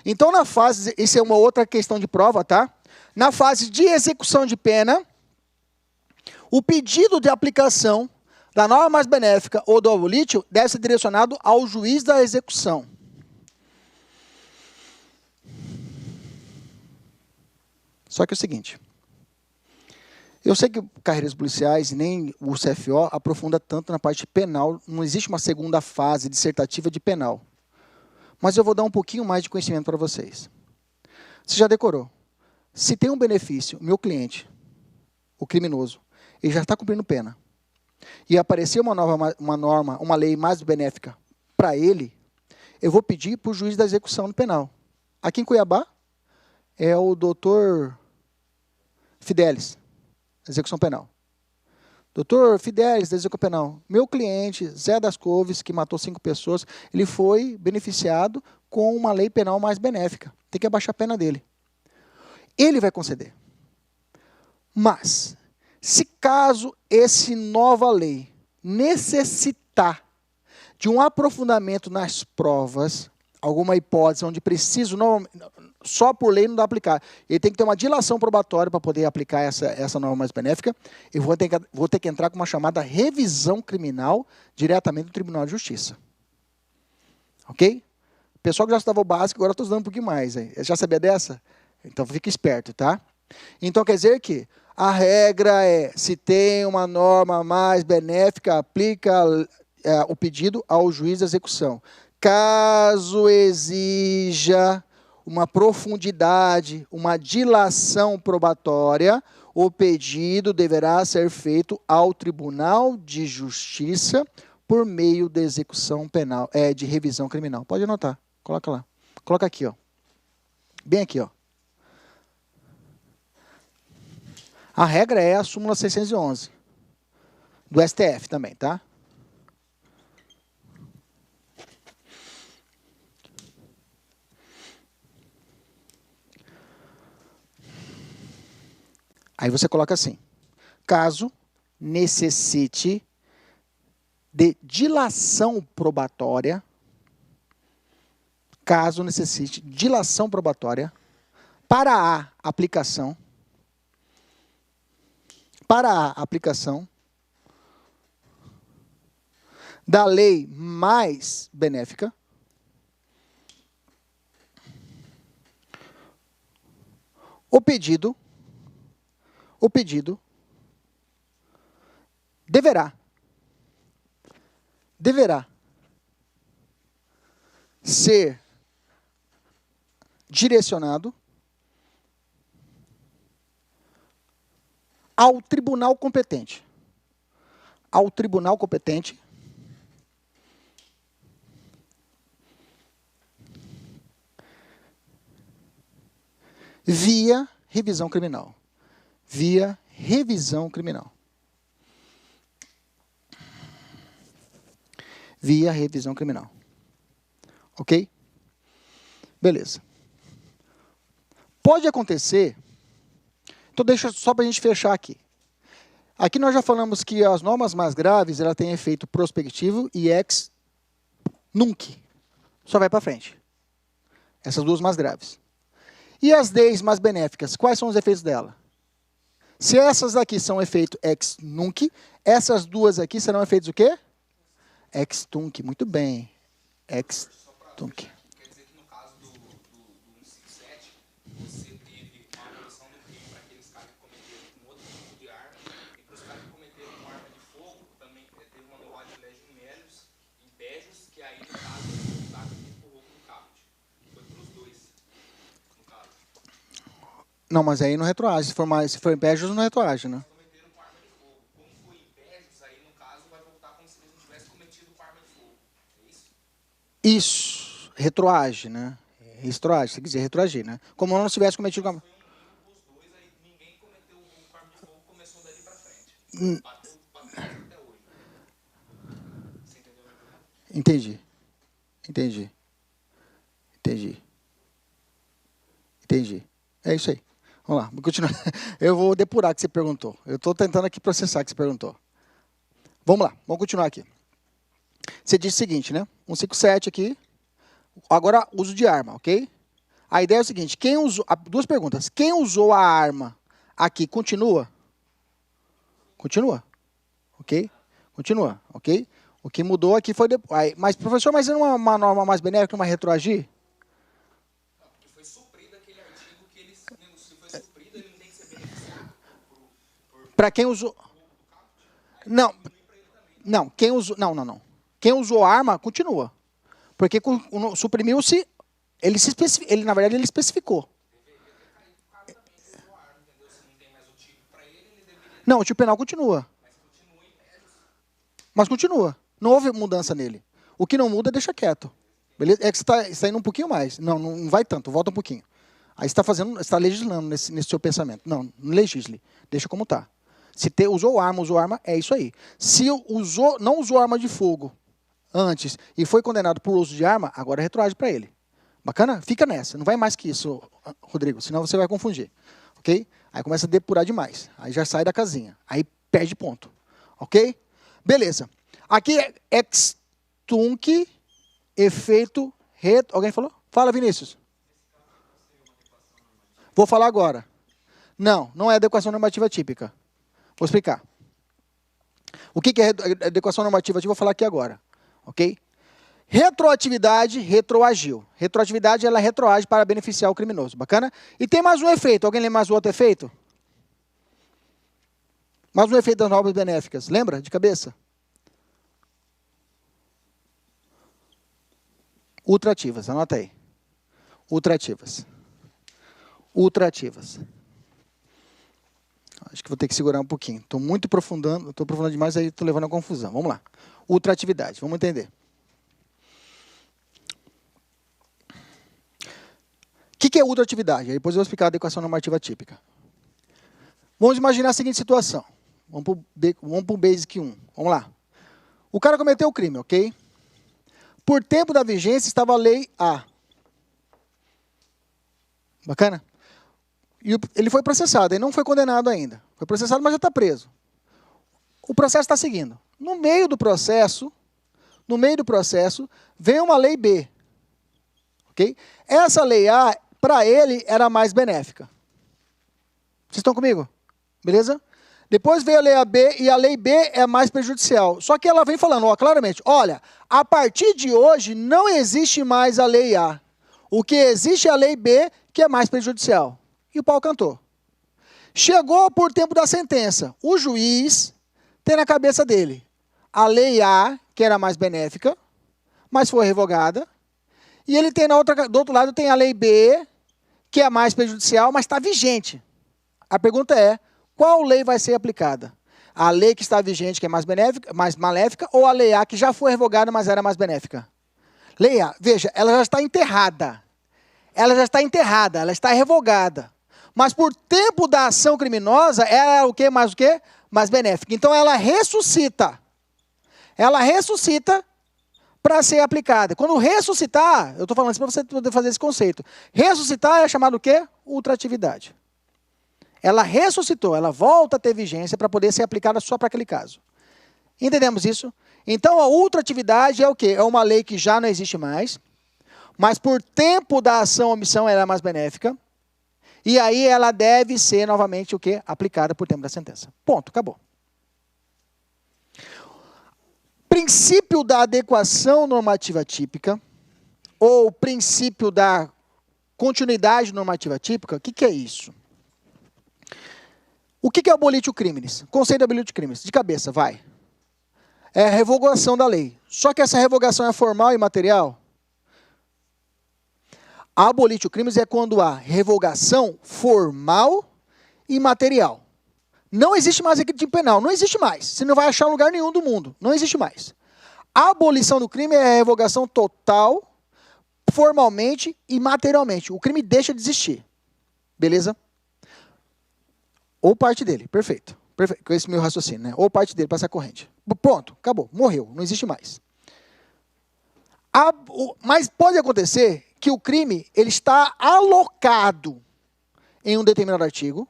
Então, na fase... Isso é uma outra questão de prova, tá? Na fase de execução de pena... O pedido de aplicação da norma mais benéfica ou do abolite deve ser direcionado ao juiz da execução. Só que é o seguinte, eu sei que carreiras policiais, nem o CFO, aprofunda tanto na parte penal, não existe uma segunda fase dissertativa de penal. Mas eu vou dar um pouquinho mais de conhecimento para vocês. Você já decorou. Se tem um benefício, meu cliente, o criminoso, ele já está cumprindo pena, e aparecer uma norma, uma lei mais benéfica para ele, eu vou pedir para o juiz da execução penal. Aqui em Cuiabá, é o doutor Fidelis, execução penal. Doutor Fidelis, da execução penal. Meu cliente, Zé das Couves, que matou 5 pessoas, ele foi beneficiado com uma lei penal mais benéfica. Tem que abaixar a pena dele. Ele vai conceder. Mas, se caso essa nova lei necessitar de um aprofundamento nas provas, alguma hipótese onde preciso, só por lei não dá para aplicar, ele tem que ter uma dilação probatória para poder aplicar essa norma mais benéfica, eu vou ter que entrar com uma chamada revisão criminal diretamente do Tribunal de Justiça. Ok? O pessoal que já estudava o básico, agora estou estudando um pouquinho mais. Hein? Já sabia dessa? Então fica esperto, tá? Então quer dizer que a regra é, se tem uma norma mais benéfica, aplica o pedido ao juiz de execução. Caso exija uma profundidade, uma dilação probatória, o pedido deverá ser feito ao Tribunal de Justiça por meio da execução penal, de revisão criminal. Pode anotar, coloca lá. Coloca aqui, ó. Bem aqui, ó. A regra é a súmula 611, do STF também, tá? Aí você coloca assim, caso necessite de dilação probatória, para a aplicação da lei mais benéfica, o pedido deverá ser direcionado ao tribunal competente. Via revisão criminal. Ok? Beleza. Pode acontecer, então deixa só para a gente fechar aqui. Aqui nós já falamos que as normas mais graves, ela tem efeito prospectivo e ex nunc. Só vai para frente. Essas duas mais graves. E as leis mais benéficas, quais são os efeitos dela? Se essas aqui são efeito ex nunc, essas duas aqui serão efeitos o quê? Ex tunc, muito bem. Ex tunc. Quer dizer que no caso do 157, você teve uma abolição do crime para aqueles caras que cometeram com outro tipo de arma, e para os caras que cometeram com arma de fogo, também teve uma novada de legem melius, em Pejos, que aí no caso o taco empurrou com o caput. Foi para os dois, no caso. Não, mas aí não retroage. Se for em Pejos, não retroage, né? Cometeram com arma de fogo. Como foi em Pejos, aí no caso vai voltar como se eles não tivessem cometido com arma de fogo. É isso? Isso, retroage, né? Retroage, se quiser retroagir, né? Como eu não tivesse cometido com a... Foi um dos dois, aí ninguém cometeu o arma de fogo, começou dali para frente. Bateu até hoje. Você entendeu? Entendi. É isso aí. Vamos lá, vou continuar. Eu vou depurar o que você perguntou. Eu estou tentando aqui processar o que você perguntou. Vamos lá, vamos continuar aqui. Você disse o seguinte, né? 157 aqui. Agora, uso de arma, ok? A ideia é o seguinte, quem usou... Duas perguntas. Quem usou a arma aqui, continua? Continua. Ok? Continua, ok? O que mudou aqui foi... Mas, professor, mas não é uma norma mais benéfica, uma retroagir? Não, porque foi suprido aquele artigo que eles... Se foi suprido, ele não tem que ser beneficiado Para quem usou... Não, não, quem usou... Não. Quem usou a arma, continua. Porque suprimiu-se... Na verdade, ele especificou. Não, o tipo penal continua. Mas continua. Não houve mudança nele. O que não muda, deixa quieto. Beleza? É que você está indo um pouquinho mais. Não, não vai tanto, volta um pouquinho. Aí você está legislando nesse seu pensamento. Não, não legisle. Deixa como está. Se usou arma, é isso aí. Se não usou arma de fogo antes e foi condenado por uso de arma, agora retroage para ele. Bacana? Fica nessa. Não vai mais que isso, Rodrigo, senão você vai confundir. Ok? Aí começa a depurar demais. Aí já sai da casinha. Aí perde ponto. Ok? Beleza. Aqui é ex tunc, efeito retro. Alguém falou? Fala, Vinícius. Vou falar agora. Não, não é adequação normativa típica. Vou explicar. O que é adequação normativa típica? Vou falar aqui agora. Ok? Retroatividade, retroagiu. Retroatividade, ela retroage para beneficiar o criminoso. Bacana? E tem mais um efeito. Alguém lembra mais um outro efeito? Mais um efeito das normas benéficas. Lembra? De cabeça? Ultrativas. Anota aí. Ultrativas. Ultrativas. Acho que vou ter que segurar um pouquinho. Estou muito aprofundando. Estou aprofundando demais, aí estou levando a confusão. Vamos lá. Ultraatividade. Vamos entender. O que é ultraatividade? Aí depois eu vou explicar a adequação normativa típica. Vamos imaginar a seguinte situação. Vamos para o Basic 1. Vamos lá. O cara cometeu o crime, ok? Por tempo da vigência estava a lei A. Bacana? E ele foi processado, ele não foi condenado ainda. Foi processado, mas já está preso. O processo está seguindo. No meio do processo, vem uma lei B. Ok? Essa lei A, para ele, era mais benéfica. Vocês estão comigo? Beleza? Depois veio a lei B, e a lei B é mais prejudicial. Só que ela vem falando, ó, claramente, olha, a partir de hoje não existe mais a lei A. O que existe é a lei B, que é mais prejudicial. E o pau cantou. Chegou por tempo da sentença. O juiz tem na cabeça dele a lei A, que era mais benéfica, mas foi revogada. E ele tem do outro lado tem a lei B, que é mais prejudicial, mas está vigente. A pergunta é, qual lei vai ser aplicada? A lei que está vigente, que é mais benéfica, mais maléfica, ou a lei A, que já foi revogada, mas era mais benéfica? Lei A, veja, ela já está enterrada. Ela está revogada. Mas por tempo da ação criminosa, ela é o quê? Mais o quê? Mais benéfica. Então ela ressuscita. Ela ressuscita para ser aplicada. Quando ressuscitar, eu estou falando isso para você poder fazer esse conceito. Ressuscitar é chamado o quê? Ultraatividade. Ela ressuscitou, ela volta a ter vigência para poder ser aplicada só para aquele caso. Entendemos isso? Então a ultraatividade é o quê? É uma lei que já não existe mais, mas por tempo da ação ou omissão ela é mais benéfica, e aí ela deve ser novamente o quê? Aplicada por tempo da sentença. Ponto, acabou. Princípio da adequação normativa típica, ou princípio da continuidade normativa típica, o que é isso? O que é abolitio criminis? Conceito de abolitio criminis. De cabeça, vai. É a revogação da lei. Só que essa revogação é formal e material? A abolitio criminis é quando há revogação formal e material. Não existe mais aqui tipo penal. Não existe mais. Você não vai achar em lugar nenhum do mundo. Não existe mais. A abolição do crime é a revogação total, formalmente e materialmente. O crime deixa de existir. Beleza? Ou parte dele. Perfeito. Perfeito. Com esse meu raciocínio, né? Ou parte dele, passa a corrente. Pronto. Acabou. Morreu. Não existe mais. Mas pode acontecer que o crime ele está alocado em um determinado artigo.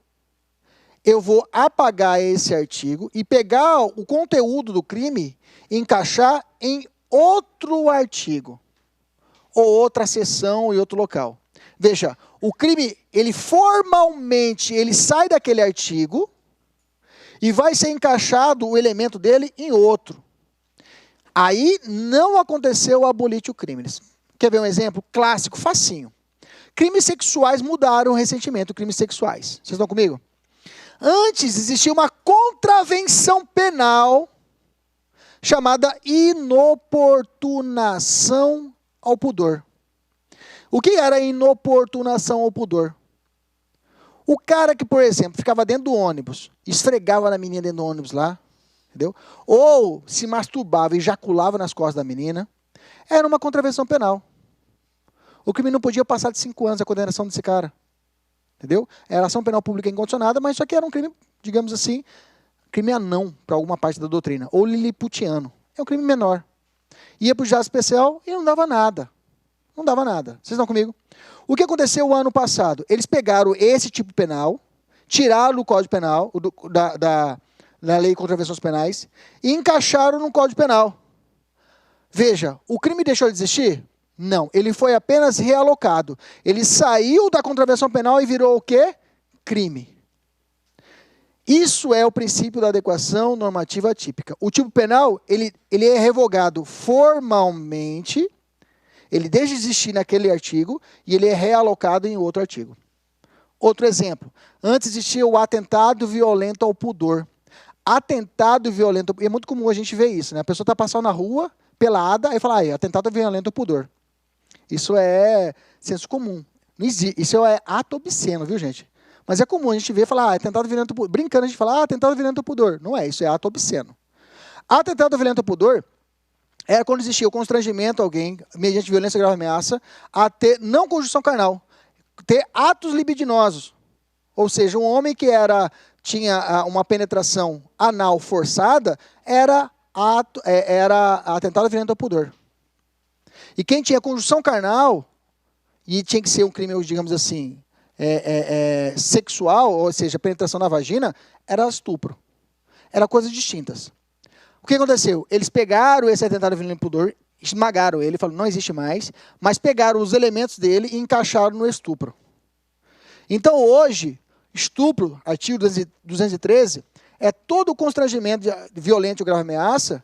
Eu vou apagar esse artigo e pegar o conteúdo do crime e encaixar em outro artigo, ou outra seção e outro local. Veja, o crime, ele formalmente, ele sai daquele artigo e vai ser encaixado o elemento dele em outro. Aí não aconteceu o abolitio criminis. Quer ver um exemplo clássico, facinho? Crimes sexuais mudaram recentemente, crimes sexuais. Vocês estão comigo? Antes existia uma contravenção penal chamada inoportunação ao pudor. O que era inoportunação ao pudor? O cara que, por exemplo, ficava dentro do ônibus, esfregava na menina dentro do ônibus lá, entendeu? Ou se masturbava e ejaculava nas costas da menina, era uma contravenção penal. O crime não podia passar de 5 anos a condenação desse cara. Entendeu? Era ação penal pública incondicionada, mas isso aqui era um crime, digamos assim, crime anão para alguma parte da doutrina. Ou liliputiano. É um crime menor. Ia para o juizado especial e não dava nada. Não dava nada. Vocês estão comigo? O que aconteceu o ano passado? Eles pegaram esse tipo penal, tiraram do Código Penal, da Lei de Contravenções Penais, e encaixaram no Código Penal. Veja, o crime deixou de existir? Não, ele foi apenas realocado. Ele saiu da contravenção penal e virou o quê? Crime. Isso é o princípio da adequação normativa típica. O tipo penal, ele é revogado formalmente, ele deixa de existir naquele artigo e ele é realocado em outro artigo. Outro exemplo, antes existia o atentado violento ao pudor. Atentado violento, é muito comum a gente ver isso, né? A pessoa está passando na rua, pelada, aí fala, atentado violento ao pudor. Isso é senso comum. Não existe. Isso é ato obsceno, viu, gente? Mas é comum a gente ver e falar, atentado violento ao pudor. Brincando, a gente fala, atentado violento ao pudor. Não é, isso é ato obsceno. Atentado violento ao pudor era quando existia o constrangimento a alguém, mediante violência, grave ameaça, a ter, não conjunção carnal, ter atos libidinosos. Ou seja, um homem que tinha uma penetração anal forçada era atentado violento ao pudor. E quem tinha conjunção carnal, e tinha que ser um crime, digamos assim, sexual, ou seja, penetração na vagina, era estupro. Eram coisas distintas. O que aconteceu? Eles pegaram esse atentado violento ao pudor, esmagaram ele, falaram, não existe mais, mas pegaram os elementos dele e encaixaram no estupro. Então, hoje, estupro, artigo 213, é todo o constrangimento violento ou grave ameaça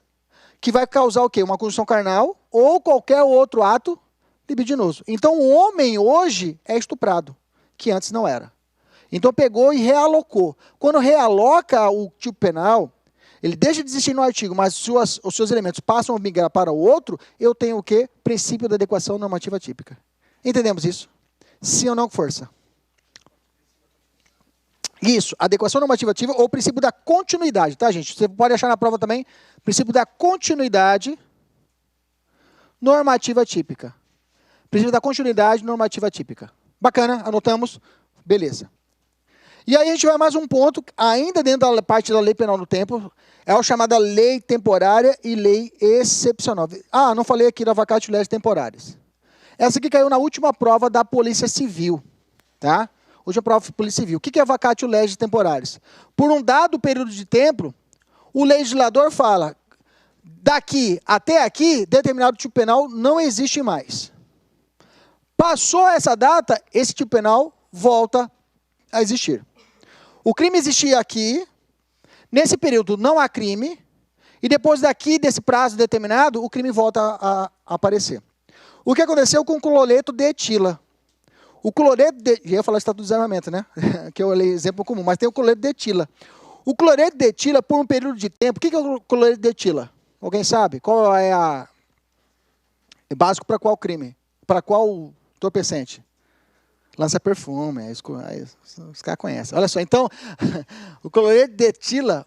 que vai causar o quê? Uma conjunção carnal ou qualquer outro ato libidinoso. Então, o homem hoje é estuprado, que antes não era. Então, pegou e realocou. Quando realoca o tipo penal, ele deixa de existir no artigo, mas os seus elementos passam a migrar para o outro, eu tenho o quê? Princípio da adequação normativa típica. Entendemos isso? Sim ou não, força? Isso, adequação normativa típica ou princípio da continuidade, tá, gente? Você pode achar na prova também, princípio da continuidade normativa típica. Princípio da continuidade normativa típica. Bacana, anotamos? Beleza. E aí a gente vai mais um ponto, ainda dentro da parte da lei penal do tempo, é a chamada lei temporária e lei excepcional. Ah, não falei aqui da vacatio legis temporárias. Essa aqui caiu na última prova da Polícia Civil, tá? Hoje é a prova da Polícia Civil. O que é vacatio legis temporários? Por um dado período de tempo, o legislador fala, daqui até aqui, determinado tipo penal não existe mais. Passou essa data, esse tipo penal volta a existir. O crime existia aqui, nesse período não há crime, e depois daqui, desse prazo determinado, o crime volta a aparecer. O que aconteceu com o cloreto de etila? O cloreto de... Já ia falar estado de desarmamento, né? Que é o exemplo comum, mas tem o cloreto de etila. O cloreto de etila, por um período de tempo... O que é o cloreto de etila? Alguém sabe? Qual é é básico para qual crime? Para qual entorpecente? Lança perfume, os caras conhecem. Olha só, então, o cloreto de etila,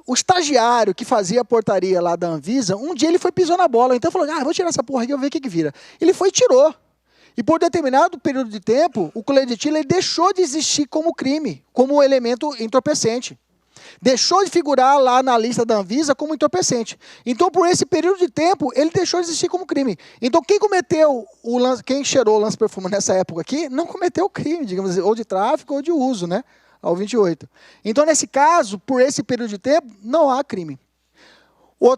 o estagiário que fazia a portaria lá da Anvisa, um dia ele pisou na bola, então falou, vou tirar essa porra aqui, eu vou ver o que vira. Ele foi e tirou. E por determinado período de tempo, o cloreto de etila ele deixou de existir como crime, como elemento entorpecente. Deixou de figurar lá na lista da Anvisa como entorpecente. Então, por esse período de tempo, ele deixou de existir como crime. Então, quem cheirou o lance-perfume nessa época aqui, não cometeu o crime, digamos assim, ou de tráfico ou de uso, né? Ao 28. Então, nesse caso, por esse período de tempo, não há crime.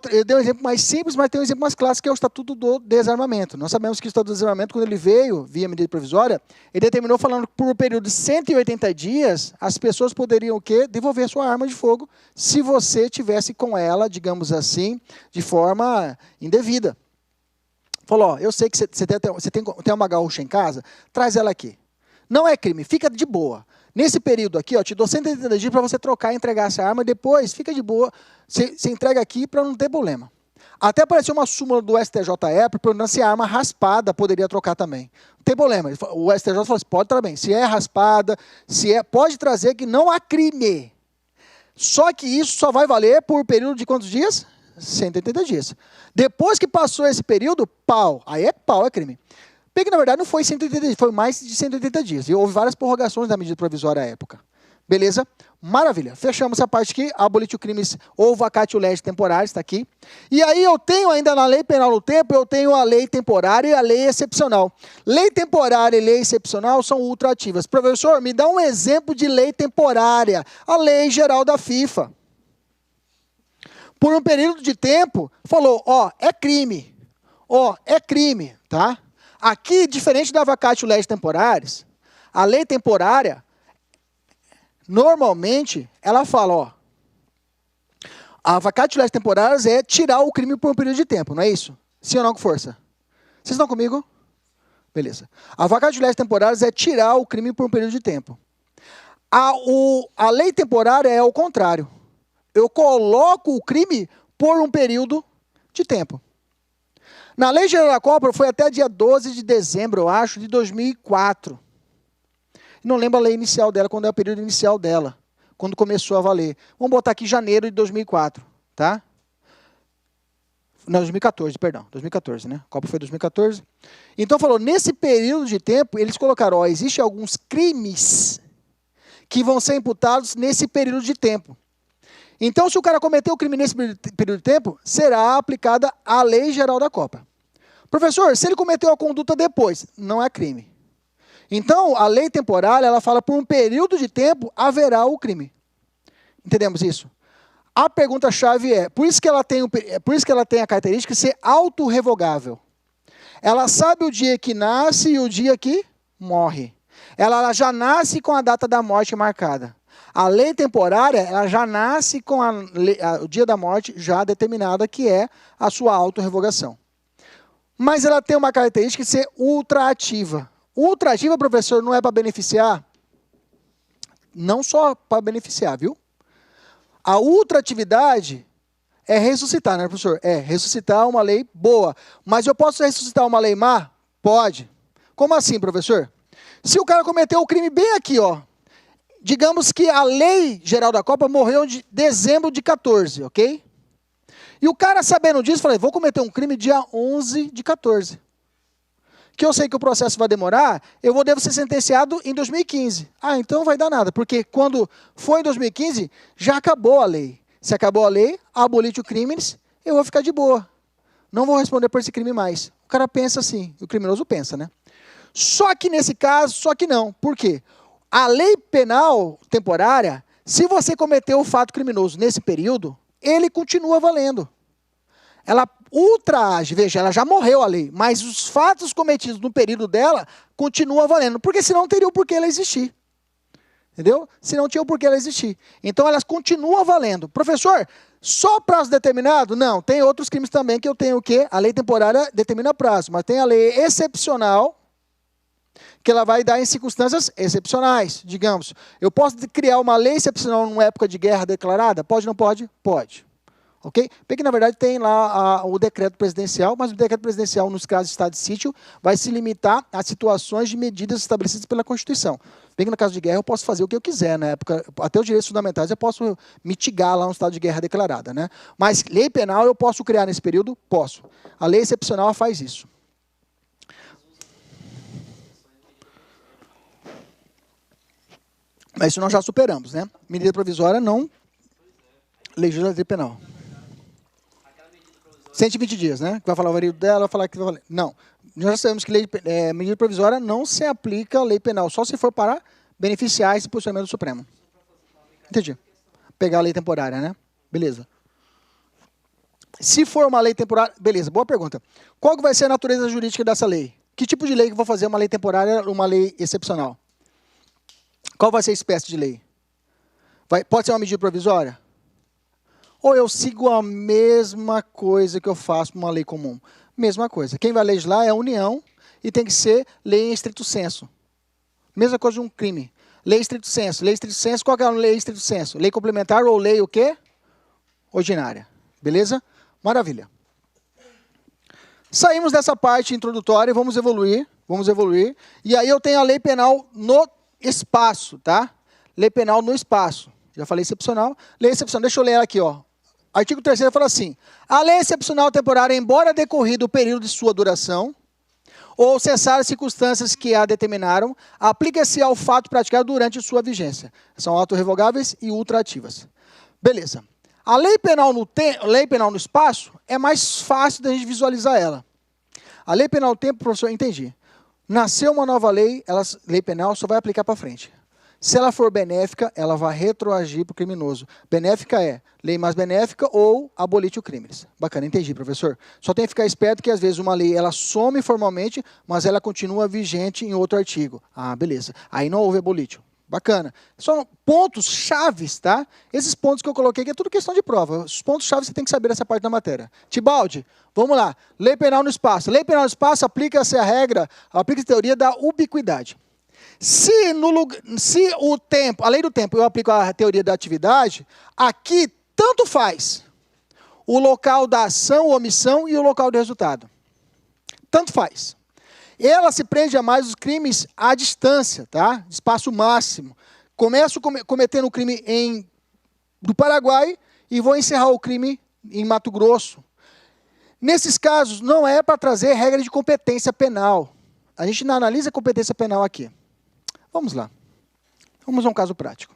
Eu dei um exemplo mais simples, mas tem um exemplo mais clássico, que é o Estatuto do Desarmamento. Nós sabemos que o Estatuto do Desarmamento, quando ele veio, via medida provisória, ele determinou falando que por um período de 180 dias, as pessoas poderiam o quê? Devolver sua arma de fogo, se você tivesse com ela, digamos assim, de forma indevida. Falou, eu sei que você tem uma gaúcha em casa, traz ela aqui. Não é crime, fica de boa. Nesse período aqui, te dou 180 dias para você trocar e entregar essa arma, e depois fica de boa, você entrega aqui para não ter problema. Até apareceu uma súmula do STJE perguntando se a arma raspada poderia trocar também. Não tem problema. O STJ falou assim, pode também. Se é raspada, pode trazer que não há crime. Só que isso só vai valer por período de quantos dias? 180 dias. Depois que passou esse período, pau. Aí é pau, é crime. Bem que, na verdade, não foi 180 dias, foi mais de 180 dias. E houve várias prorrogações da medida provisória à época. Beleza? Maravilha. Fechamos essa parte aqui. Abolitio crimes ou vacatio legis temporários, está aqui. E aí eu tenho ainda na lei penal no tempo, eu tenho a lei temporária e a lei excepcional. Lei temporária e lei excepcional são ultraativas. Professor, me dá um exemplo de lei temporária. A lei geral da FIFA. Por um período de tempo, falou, ó, é crime. Ó, é crime, tá? Aqui, diferente da vacatio legis temporários, a lei temporária, normalmente, ela fala, ó, a vacatio legis temporárias é tirar o crime por um período de tempo, não é isso? Sim ou não, com força? Vocês estão comigo? Beleza. A vacatio legis temporárias é tirar o crime por um período de tempo. A lei temporária é o contrário. Eu coloco o crime por um período de tempo. Na Lei Geral da Copa foi até dia 12 de dezembro, eu acho, de 2004. Não lembro a lei inicial dela, quando é o período inicial dela, quando começou a valer. Vamos botar aqui janeiro de 2004, tá? Não, 2014, perdão, 2014, né? A Copa foi 2014. Então falou, nesse período de tempo, eles colocaram, ó, existem alguns crimes que vão ser imputados nesse período de tempo. Então, se o cara cometeu o crime nesse período de tempo, será aplicada a Lei Geral da Copa. Professor, se ele cometeu a conduta depois, não é crime. Então, a lei temporária, ela fala por um período de tempo haverá o crime. Entendemos isso? A pergunta-chave é, por isso que ela tem a característica de ser autorrevogável. Ela sabe o dia que nasce e o dia que morre. Ela já nasce com a data da morte marcada. A lei temporária, ela já nasce com o dia da morte já determinada, que é a sua autorrevogação. Mas ela tem uma característica de ser ultraativa. Ultraativa, professor, não é para beneficiar? Não só para beneficiar, viu? A ultraatividade é ressuscitar, né, professor? É ressuscitar uma lei boa. Mas eu posso ressuscitar uma lei má? Pode. Como assim, professor? Se o cara cometeu o crime bem aqui, ó. Digamos que a Lei Geral da Copa morreu em dezembro de 14, ok? E o cara, sabendo disso, falou, vou cometer um crime dia 11 de 14. Que eu sei que o processo vai demorar, devo ser sentenciado em 2015. Ah, então não vai dar nada, porque quando foi em 2015, já acabou a lei. Se acabou a lei, abolitio crimes, eu vou ficar de boa. Não vou responder por esse crime mais. O cara pensa assim, o criminoso pensa, né? Só que nesse caso, só que não. Por quê? A lei penal temporária, se você cometeu o fato criminoso nesse período, ele continua valendo. Ela ultraage, veja, ela já morreu a lei, mas os fatos cometidos no período dela continuam valendo, porque senão teria o porquê ela existir. Entendeu? Senão tinha o porquê ela existir. Então elas continuam valendo. Professor, só prazo determinado? Não, tem outros crimes também que eu tenho o quê? A lei temporária determina prazo, mas tem a lei excepcional, que ela vai dar em circunstâncias excepcionais, digamos. Eu posso criar uma lei excepcional numa época de guerra declarada? Pode, não pode? Pode. Ok? Bem que, na verdade, tem lá o decreto presidencial, mas o decreto presidencial, nos casos de estado de sítio, vai se limitar a situações de medidas estabelecidas pela Constituição. Bem que, no caso de guerra, eu posso fazer o que eu quiser, na época, até os direitos fundamentais eu posso mitigar lá um estado de guerra declarada, né? Mas lei penal eu posso criar nesse período? Posso. A lei excepcional faz isso. Mas isso nós já superamos, né? Medida provisória não legislativa penal. 120 dias, né? Que vai falar o marido dela, vai falar que vai valer. Não. Nós já sabemos que medida provisória não se aplica à lei penal, só se for para beneficiar esse posicionamento do Supremo. Entendi. Pegar a lei temporária, né? Beleza. Se for uma lei temporária... Beleza, boa pergunta. Qual que vai ser a natureza jurídica dessa lei? Que tipo de lei que eu vou fazer uma lei temporária ou uma lei excepcional? Qual vai ser a espécie de lei? Pode ser uma medida provisória? Ou eu sigo a mesma coisa que eu faço uma lei comum? Mesma coisa. Quem vai legislar é a União e tem que ser lei em estrito sensu. Mesma coisa de um crime. Lei em estrito sensu. Lei em estrito sensu, qual que é a lei em estrito sensu? Lei complementar ou lei o quê? Ordinária. Beleza? Maravilha. Saímos dessa parte introdutória e vamos evoluir. E aí eu tenho a lei penal no espaço, tá? Lei penal no espaço. Já falei excepcional. Lei excepcional, deixa eu ler ela aqui, ó. Artigo 3º fala assim: a lei excepcional temporária, embora decorrido o período de sua duração, ou cessar as circunstâncias que a determinaram, aplica-se ao fato praticado durante sua vigência. São autorrevogáveis e ultraativas. Beleza. A lei penal no espaço é mais fácil da gente visualizar ela. A lei penal no tempo, professor, entendi. Nasceu uma nova lei, lei penal só vai aplicar para frente. Se ela for benéfica, ela vai retroagir para o criminoso. Benéfica é lei mais benéfica ou abolite o crime. Bacana, entendi, professor. Só tem que ficar esperto que, às vezes, uma lei ela some formalmente, mas ela continua vigente em outro artigo. Ah, beleza. Aí não houve abolite. Bacana. São pontos chaves, tá? Esses pontos que eu coloquei aqui é tudo questão de prova. Os pontos chaves você tem que saber dessa parte da matéria. Tibaldi, vamos lá. Lei penal no espaço. Lei penal no espaço aplica-se a regra, aplica-se a teoria da ubiquidade. Se o tempo, a lei do tempo, eu aplico a teoria da atividade, aqui tanto faz o local da ação, omissão e o local do resultado. Tanto faz. Ela se prende a mais os crimes à distância, tá? Espaço máximo. Começo cometendo o crime do Paraguai e vou encerrar o crime em Mato Grosso. Nesses casos, não é para trazer regra de competência penal. A gente não analisa a competência penal aqui. Vamos lá. Vamos a um caso prático.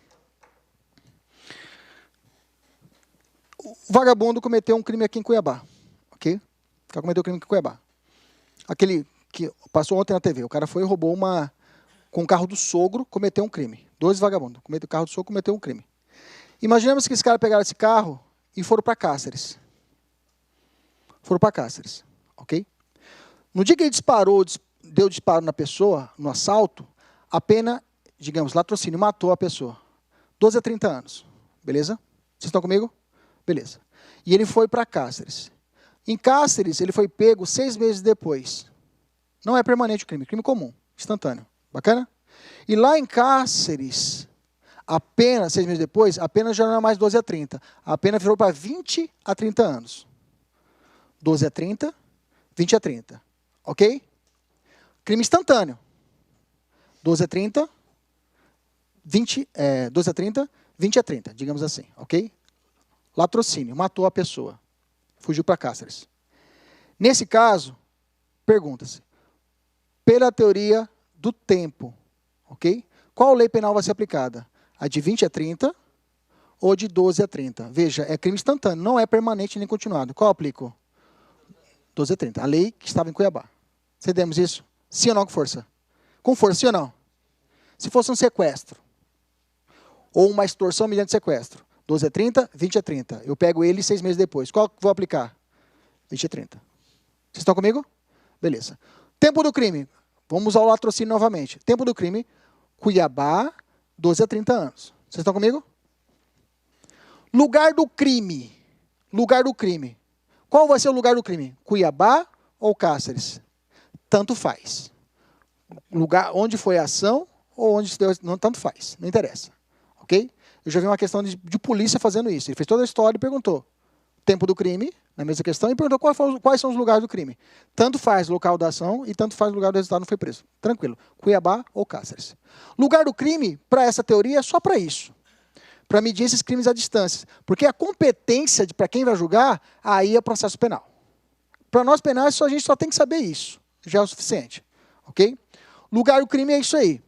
O vagabundo cometeu um crime aqui em Cuiabá. Ok? O cara cometeu um crime aqui em Cuiabá. Aquele que passou ontem na TV. O cara foi e roubou com o carro do sogro, cometeu um crime. 2 vagabundos. Cometeu o carro do sogro, cometeu um crime. Imaginemos que esse cara pegaram esse carro e foram para Cáceres. Ok? No dia que ele deu disparo na pessoa, no assalto, a pena, digamos, latrocínio, matou a pessoa. 12 a 30 anos. Beleza? Vocês estão comigo? Beleza. E ele foi para Cáceres. Em Cáceres, ele foi pego 6 meses depois. Não é permanente o crime, crime comum, instantâneo. Bacana? E lá em Cáceres, a pena, 6 meses depois, a pena já não é mais 12 a 30. A pena virou para 20 a 30 anos. 12 a 30, 20 a 30. Ok? Crime instantâneo. 12 a 30, 12 a 30, 20 a 30, digamos assim, ok? Latrocínio, matou a pessoa, fugiu para Cáceres. Nesse caso, pergunta-se, pela teoria do tempo, ok? Qual lei penal vai ser aplicada? A de 20 a 30 ou de 12 a 30? Veja, é crime instantâneo, não é permanente nem continuado. Qual eu aplico? 12 a 30, a lei que estava em Cuiabá. Cedemos isso? Sim ou não com força? Com força, sim ou não? Se fosse um sequestro, ou uma extorsão mediante sequestro, 12 a 30, 20 a 30. Eu pego ele 6 meses depois. Qual que vou aplicar? 20 a 30. Vocês estão comigo? Beleza. Tempo do crime. Vamos usar o latrocínio novamente. Tempo do crime, Cuiabá, 12 a 30 anos. Vocês estão comigo? Lugar do crime. Lugar do crime. Qual vai ser o lugar do crime? Cuiabá ou Cáceres? Tanto faz. Lugar onde foi a ação ou onde se deu, não, tanto faz, não interessa. Ok? Eu já vi uma questão de polícia fazendo isso. Ele fez toda a história e perguntou tempo do crime, na mesma questão, e perguntou quais são os lugares do crime. Tanto faz o local da ação e tanto faz o lugar do resultado, não foi preso. Tranquilo. Cuiabá ou Cáceres. Lugar do crime, para essa teoria, é só para isso. Para medir esses crimes à distância. Porque a competência para quem vai julgar, aí é processo penal. Para nós penais, a gente só tem que saber isso. Já é o suficiente. Ok? Lugar do crime é isso aí.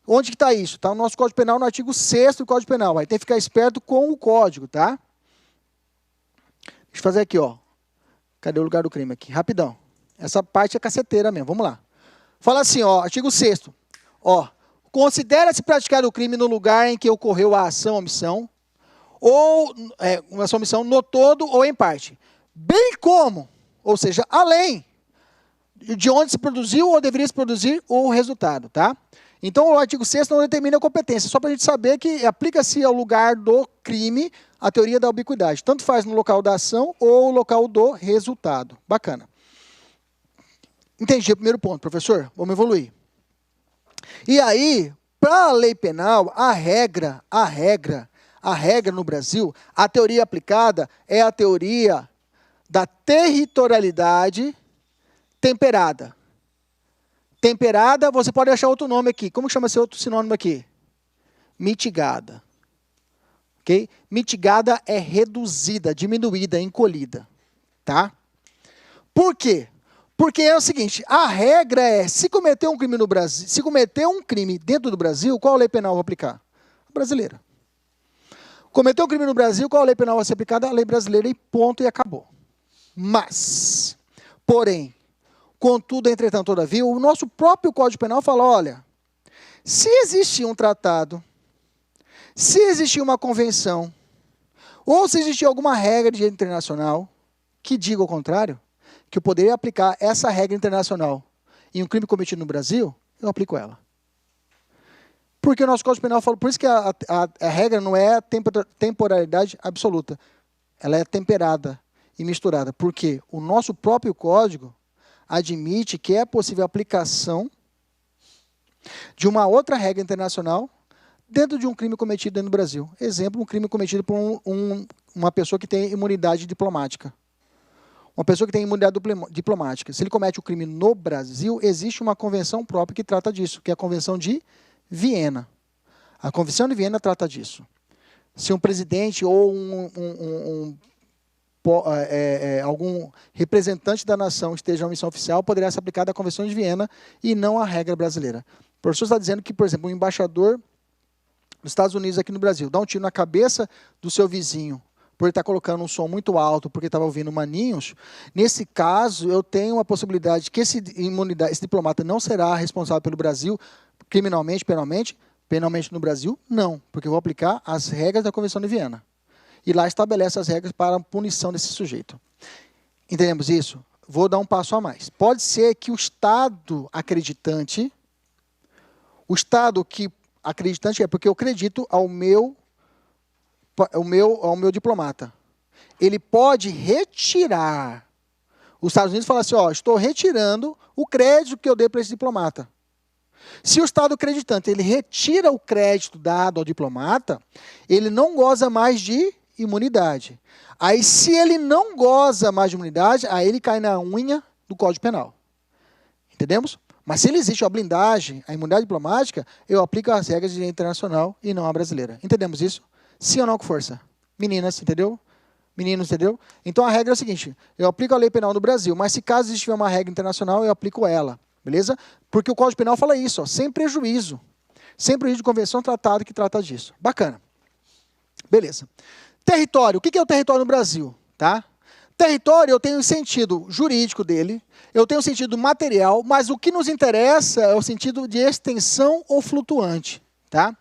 Onde que está isso? Está no nosso Código Penal, no artigo 6º do Código Penal. Aí tem que ficar esperto com o código, tá? Deixa eu fazer aqui, ó. Cadê o lugar do crime aqui? Rapidão. Essa parte é caceteira mesmo. Vamos lá. Fala assim, ó, artigo 6º. Ó, considera-se praticado o crime no lugar em que ocorreu a ação ou omissão, ou uma ação ou omissão no todo ou em parte. Bem como, ou seja, além de onde se produziu ou deveria se produzir o resultado, tá? Então, o artigo 6º não determina a competência, só para a gente saber que aplica-se ao lugar do crime a teoria da ubiquidade. Tanto faz no local da ação ou no local do resultado. Bacana. Entendi o primeiro ponto, professor. Vamos evoluir. E aí, para a lei penal, a regra no Brasil, a teoria aplicada é a teoria da territorialidade temperada. Temperada, você pode achar outro nome aqui. Como chama esse outro sinônimo aqui? Mitigada. Ok? Mitigada é reduzida, diminuída, encolhida. Tá? Por quê? Porque é o seguinte, a regra é, se cometer um crime no Brasil, se cometer um crime dentro do Brasil, qual lei penal vai aplicar? A brasileira. Cometeu um crime no Brasil, qual lei penal vai ser aplicada? A lei brasileira e ponto, e acabou. Mas, porém, contudo, entretanto, todavia, o nosso próprio Código Penal fala, olha, se existir um tratado, se existir uma convenção, ou se existir alguma regra de direito internacional que diga o contrário, que eu poderia aplicar essa regra internacional em um crime cometido no Brasil, eu aplico ela. Porque o nosso Código Penal fala, por isso que a regra não é temporalidade absoluta, ela é temperada e misturada, porque o nosso próprio Código admite que é possível a aplicação de uma outra regra internacional dentro de um crime cometido dentro do Brasil. Exemplo, um crime cometido por uma pessoa que tem imunidade diplomática. Uma pessoa que tem imunidade diplomática. Se ele comete o crime no Brasil, existe uma convenção própria que trata disso, que é a Convenção de Viena. A Convenção de Viena trata disso. Se um presidente ou algum representante da nação esteja em uma missão oficial, poderá ser aplicada a Convenção de Viena e não a regra brasileira. O professor está dizendo que, por exemplo, um embaixador dos Estados Unidos aqui no Brasil dá um tiro na cabeça do seu vizinho por ele estar colocando um som muito alto, porque estava ouvindo maninhos. Nesse caso, eu tenho a possibilidade que esse diplomata não será responsável pelo Brasil criminalmente, penalmente. Penalmente no Brasil, não, porque eu vou aplicar as regras da Convenção de Viena. E lá estabelece as regras para a punição desse sujeito. Entendemos isso? Vou dar um passo a mais. Pode ser que o Estado acreditante, é porque eu acredito ao meu diplomata. Ele pode retirar. Os Estados Unidos falam assim, ó, estou retirando o crédito que eu dei para esse diplomata. Se o Estado acreditante ele retira o crédito dado ao diplomata, ele não goza mais de imunidade. Aí, se ele não goza mais de imunidade, aí ele cai na unha do Código Penal. Entendemos? Mas se ele existe a blindagem, a imunidade diplomática, eu aplico as regras de direito internacional e não a brasileira. Entendemos isso? Sim ou não com força? Meninas, entendeu? Meninos, entendeu? Então a regra é a seguinte, eu aplico a lei penal no Brasil, mas se caso existir uma regra internacional, eu aplico ela. Beleza? Porque o Código Penal fala isso, ó, sem prejuízo. Sem prejuízo de convenção, tratado que trata disso. Bacana. Beleza. Território. O que é o território no Brasil? Tá? Território, eu tenho o sentido jurídico dele, eu tenho o sentido material, mas o que nos interessa é o sentido de extensão ou flutuante. Tá?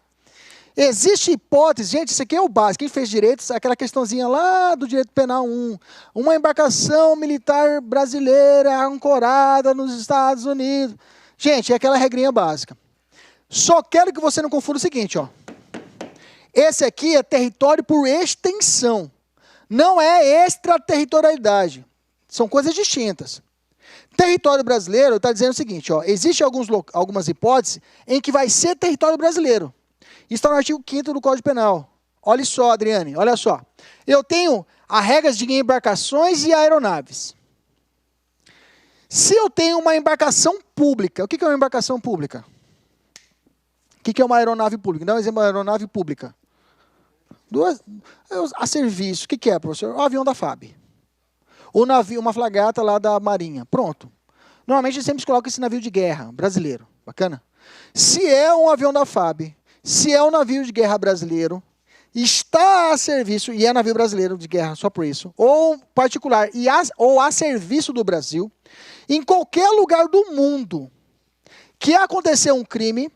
Existe hipótese, gente, isso aqui é o básico, quem fez direitos, aquela questãozinha lá do direito penal 1, uma embarcação militar brasileira ancorada nos Estados Unidos. Gente, é aquela regrinha básica. Só quero que você não confunda o seguinte, ó. Esse aqui é território por extensão, não é extraterritorialidade, são coisas distintas. Território brasileiro está dizendo o seguinte, ó, existe algumas hipóteses em que vai ser território brasileiro. Isso está no artigo 5º do Código Penal. Olha só, Adriane, olha só. Eu tenho as regras de embarcações e aeronaves. Se eu tenho uma embarcação pública, o que é uma embarcação pública? O que é uma aeronave pública? Dá um exemplo de uma aeronave pública. A serviço. O que é, professor? O avião da FAB. O navio, uma fragata lá da Marinha. Pronto. Normalmente, a gente sempre coloca esse navio de guerra brasileiro. Bacana? Se é um avião da FAB, se é um navio de guerra brasileiro, está a serviço, e é navio brasileiro de guerra só por isso, ou particular, ou a serviço do Brasil, em qualquer lugar do mundo que acontecer um crime,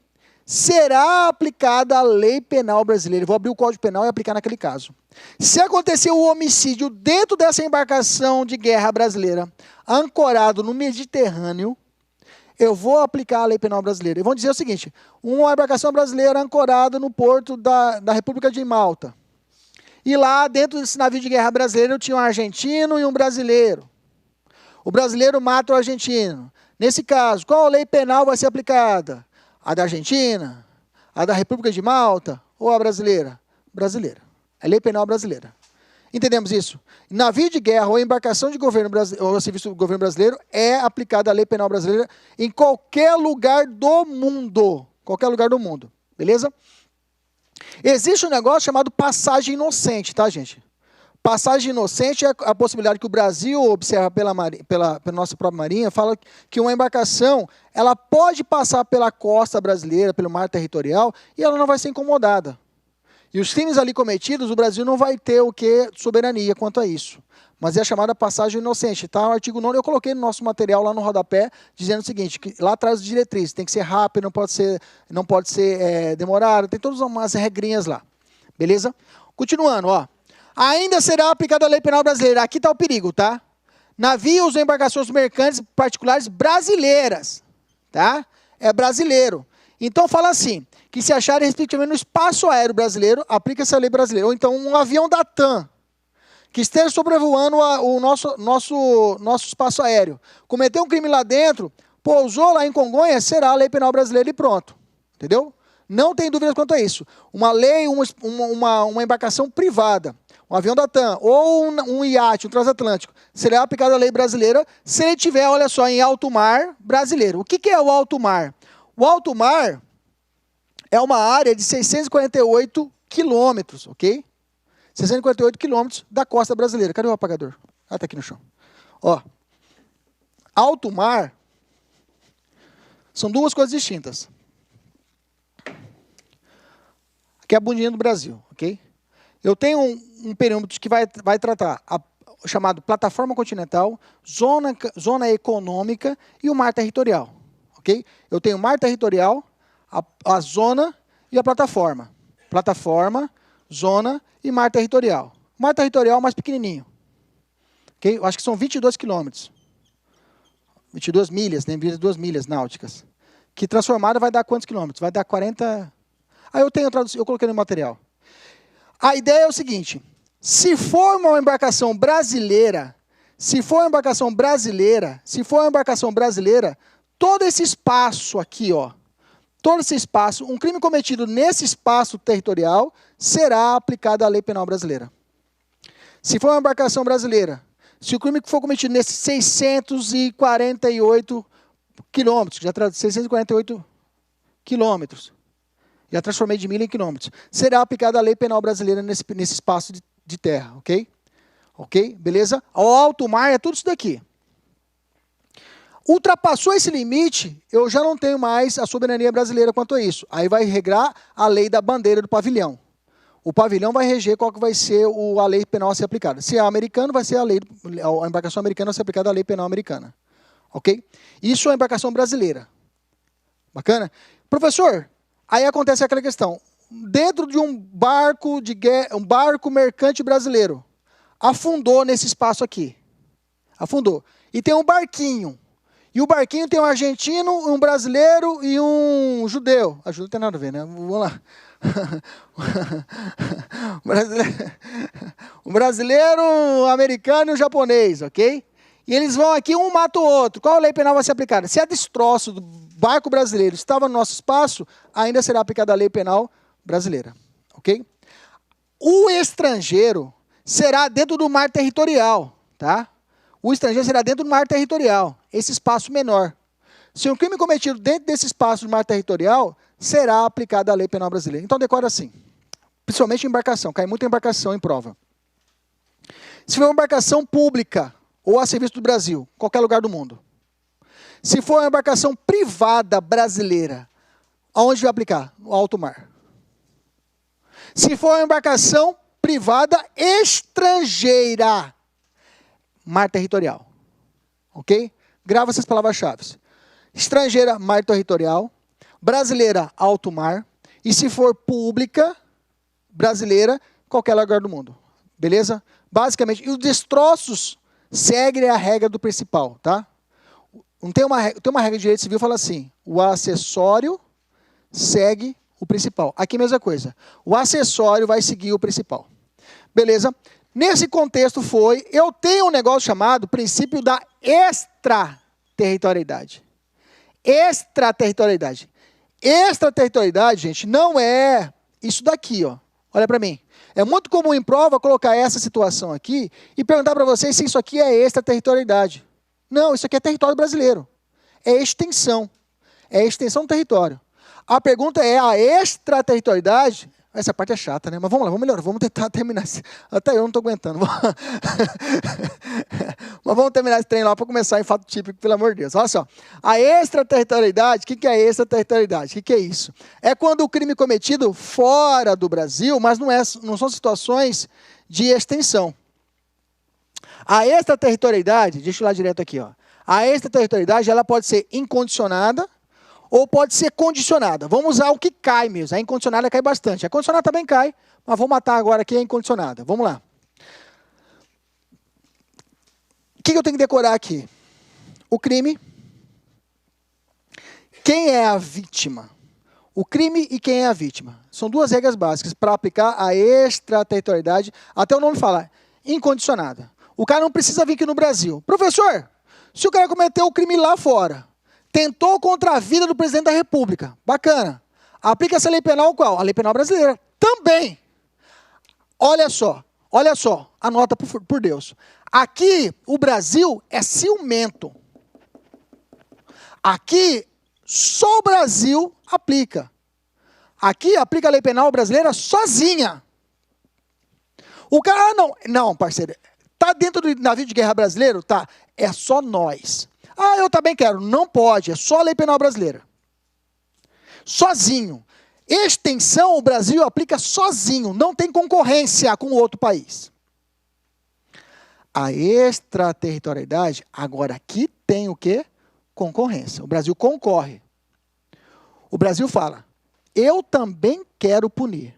será aplicada a lei penal brasileira. Eu vou abrir o Código Penal e aplicar naquele caso. Se acontecer o homicídio dentro dessa embarcação de guerra brasileira, ancorado no Mediterrâneo, eu vou aplicar a lei penal brasileira. E vão dizer o seguinte, uma embarcação brasileira ancorada no porto da República de Malta. E lá, dentro desse navio de guerra brasileiro, tinha um argentino e um brasileiro. O brasileiro mata o argentino. Nesse caso, qual a lei penal vai ser aplicada? A da Argentina? A da República de Malta? Ou a brasileira? Brasileira. É lei penal brasileira. Entendemos isso? Navio de guerra ou embarcação de governo brasileiro, ou serviço do governo brasileiro, é aplicada a lei penal brasileira em qualquer lugar do mundo. Qualquer lugar do mundo. Beleza? Existe um negócio chamado passagem inocente, tá, gente? Passagem inocente é a possibilidade que o Brasil observa pela nossa própria marinha, fala que uma embarcação, ela pode passar pela costa brasileira, pelo mar territorial, e ela não vai ser incomodada. E os crimes ali cometidos, o Brasil não vai ter o que soberania quanto a isso. Mas é a chamada passagem inocente. Tá? O artigo 9 eu coloquei no nosso material lá no rodapé, dizendo o seguinte, que lá atrás de diretrizes, tem que ser rápido, não pode ser demorado, tem todas umas regrinhas lá. Beleza? Continuando, ó. Ainda será aplicada a lei penal brasileira. Aqui está o perigo, tá? Navios ou embarcações mercantes particulares brasileiras. Tá? É brasileiro. Então fala assim, que se acharem respectivamente no espaço aéreo brasileiro, aplica-se a lei brasileira. Ou então um avião da TAM, que esteja sobrevoando o nosso espaço aéreo, cometeu um crime lá dentro, pousou lá em Congonhas, será a lei penal brasileira e pronto. Entendeu? Não tem dúvidas quanto a isso. Uma lei, uma embarcação privada, um avião da TAM, ou um iate, um transatlântico, será aplicada a lei brasileira se ele estiver, olha só, em alto mar brasileiro. O que é o alto mar? O alto mar é uma área de 648 quilômetros, ok? 648 quilômetros da costa brasileira. Cadê o apagador? Ah, está aqui no chão. Ó, alto mar são duas coisas distintas. Aqui é a bundinha do Brasil, ok? Eu tenho um perímetro que vai tratar chamado plataforma continental, zona econômica e o mar territorial, ok? Eu tenho o mar territorial, a zona e a plataforma. Plataforma, zona e mar territorial. O mar territorial é mais pequenininho. Okay? Eu acho que são 22 quilômetros. 22 milhas, né? 22 milhas náuticas. Que transformada vai dar quantos quilômetros? Vai dar 40... Ah, eu coloquei no material. A ideia é o seguinte, se for uma embarcação brasileira, todo esse espaço aqui, ó, todo esse espaço, um crime cometido nesse espaço territorial será aplicado à lei penal brasileira. Se for uma embarcação brasileira, se o crime for cometido nesses 648 quilômetros, 648 quilômetros, já transformei de milha em quilômetros, será aplicada a lei penal brasileira nesse espaço de terra, ok? Ok? Beleza? Ao alto mar é tudo isso daqui. Ultrapassou esse limite, eu já não tenho mais a soberania brasileira quanto a isso. Aí vai regrar a lei da bandeira do pavilhão. O pavilhão vai reger qual que vai ser a lei penal a ser aplicada. Se é americano, vai ser a embarcação americana vai ser aplicada a lei penal americana. Ok? Isso é a embarcação brasileira. Bacana? Professor, aí acontece aquela questão. Dentro de um barco mercante brasileiro, afundou nesse espaço aqui. Afundou. E tem um barquinho. E o barquinho tem um argentino, um brasileiro e um judeu. A judeu não tem nada a ver, né? Vamos lá. Um brasileiro, um americano e um japonês, ok? E eles vão aqui, um mata o outro. Qual lei penal vai ser aplicada? Se a destroço do barco brasileiro estava no nosso espaço, ainda será aplicada a lei penal brasileira, ok? O estrangeiro será dentro do mar territorial, tá? O estrangeiro será dentro do mar territorial, esse espaço menor. Se um crime cometido dentro desse espaço do mar territorial, será aplicada a lei penal brasileira. Então, decora assim, principalmente em embarcação, cai muita embarcação em prova. Se for uma embarcação pública ou a serviço do Brasil, qualquer lugar do mundo. Se for uma embarcação privada brasileira, aonde vai aplicar? No alto mar. Se for uma embarcação privada estrangeira, mar territorial. Ok? Grava essas palavras-chave. Estrangeira, mar territorial. Brasileira, alto mar. E se for pública, brasileira, qualquer lugar do mundo. Beleza? Basicamente, e os destroços seguem a regra do principal, tá? Tem uma regra de direito civil que fala assim, o acessório segue o principal. Aqui a mesma coisa. O acessório vai seguir o principal. Beleza? Nesse contexto eu tenho um negócio chamado princípio da extraterritorialidade. Extraterritorialidade. Extraterritorialidade, gente, não é isso daqui, ó. Olha para mim. É muito comum em prova colocar essa situação aqui e perguntar para vocês se isso aqui é extraterritorialidade. Não, isso aqui é território brasileiro. É extensão. É extensão do território. A pergunta é a extraterritorialidade. Essa parte é chata, né? Mas vamos lá, vamos melhorar. Vamos tentar terminar. Até eu não estou aguentando. Mas vamos terminar esse treino lá para começar em fato típico, pelo amor de Deus. Olha só. A extraterritorialidade, o que é extraterritorialidade? O que é isso? É quando o crime é cometido fora do Brasil, mas não são situações de extensão. A extraterritorialidade, deixa eu ir lá direto aqui, ó. A extraterritorialidade, ela pode ser incondicionada ou pode ser condicionada. Vamos usar o que cai mesmo. A incondicionada cai bastante. A condicionada também cai, mas vou matar agora aqui a incondicionada. Vamos lá. O que eu tenho que decorar aqui? O crime. Quem é a vítima? O crime e quem é a vítima. São duas regras básicas para aplicar a extraterritorialidade. Até o nome fala, incondicionada. O cara não precisa vir aqui no Brasil. Professor, se o cara cometeu o crime lá fora, tentou contra a vida do presidente da República. Bacana. Aplica essa lei penal qual? A lei penal brasileira. Também. Olha só, anota por Deus. Aqui, o Brasil é ciumento. Aqui, só o Brasil aplica. Aqui, aplica a lei penal brasileira sozinha. O cara, não, parceiro. Tá dentro do navio de guerra brasileiro? Tá. É só nós. Ah, eu também quero. Não pode, é só a lei penal brasileira. Sozinho. Extensão, o Brasil aplica sozinho, não tem concorrência com outro país. A extraterritorialidade, agora aqui tem o quê? Concorrência. O Brasil concorre. O Brasil fala, eu também quero punir.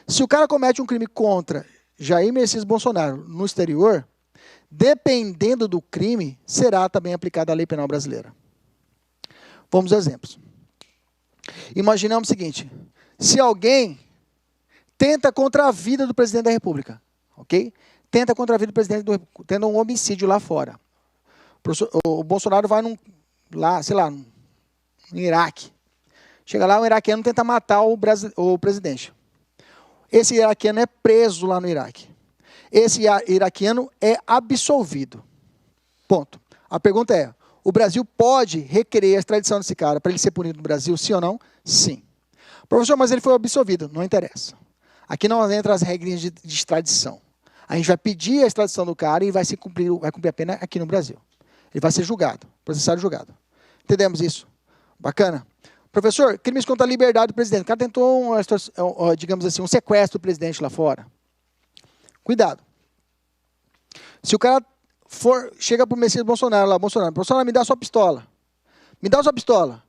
Se o cara comete um crime contra Jair Messias Bolsonaro no exterior, dependendo do crime, será também aplicada a lei penal brasileira. Vamos aos exemplos. Imaginamos o seguinte, se alguém tenta contra a vida do presidente da República, ok? Tenta contra a vida do presidente, tendo um homicídio lá fora. O Bolsonaro vai lá, sei lá, no Iraque. Chega lá, um iraquiano tenta matar o presidente. Esse iraquiano é preso lá no Iraque. Esse iraquiano é absolvido. Ponto. A pergunta é, o Brasil pode requerer a extradição desse cara para ele ser punido no Brasil, sim ou não? Sim. Professor, mas ele foi absolvido. Não interessa. Aqui não entra as regras de extradição. A gente vai pedir a extradição do cara e vai cumprir a pena aqui no Brasil. Ele vai ser julgado, processado e julgado. Entendemos isso? Bacana? Professor, crimes contra a liberdade do presidente. O cara tentou, digamos assim, um sequestro do presidente lá fora. Cuidado. Se o cara chega para o Messias Bolsonaro lá, Bolsonaro, me dá sua pistola. Me dá sua pistola.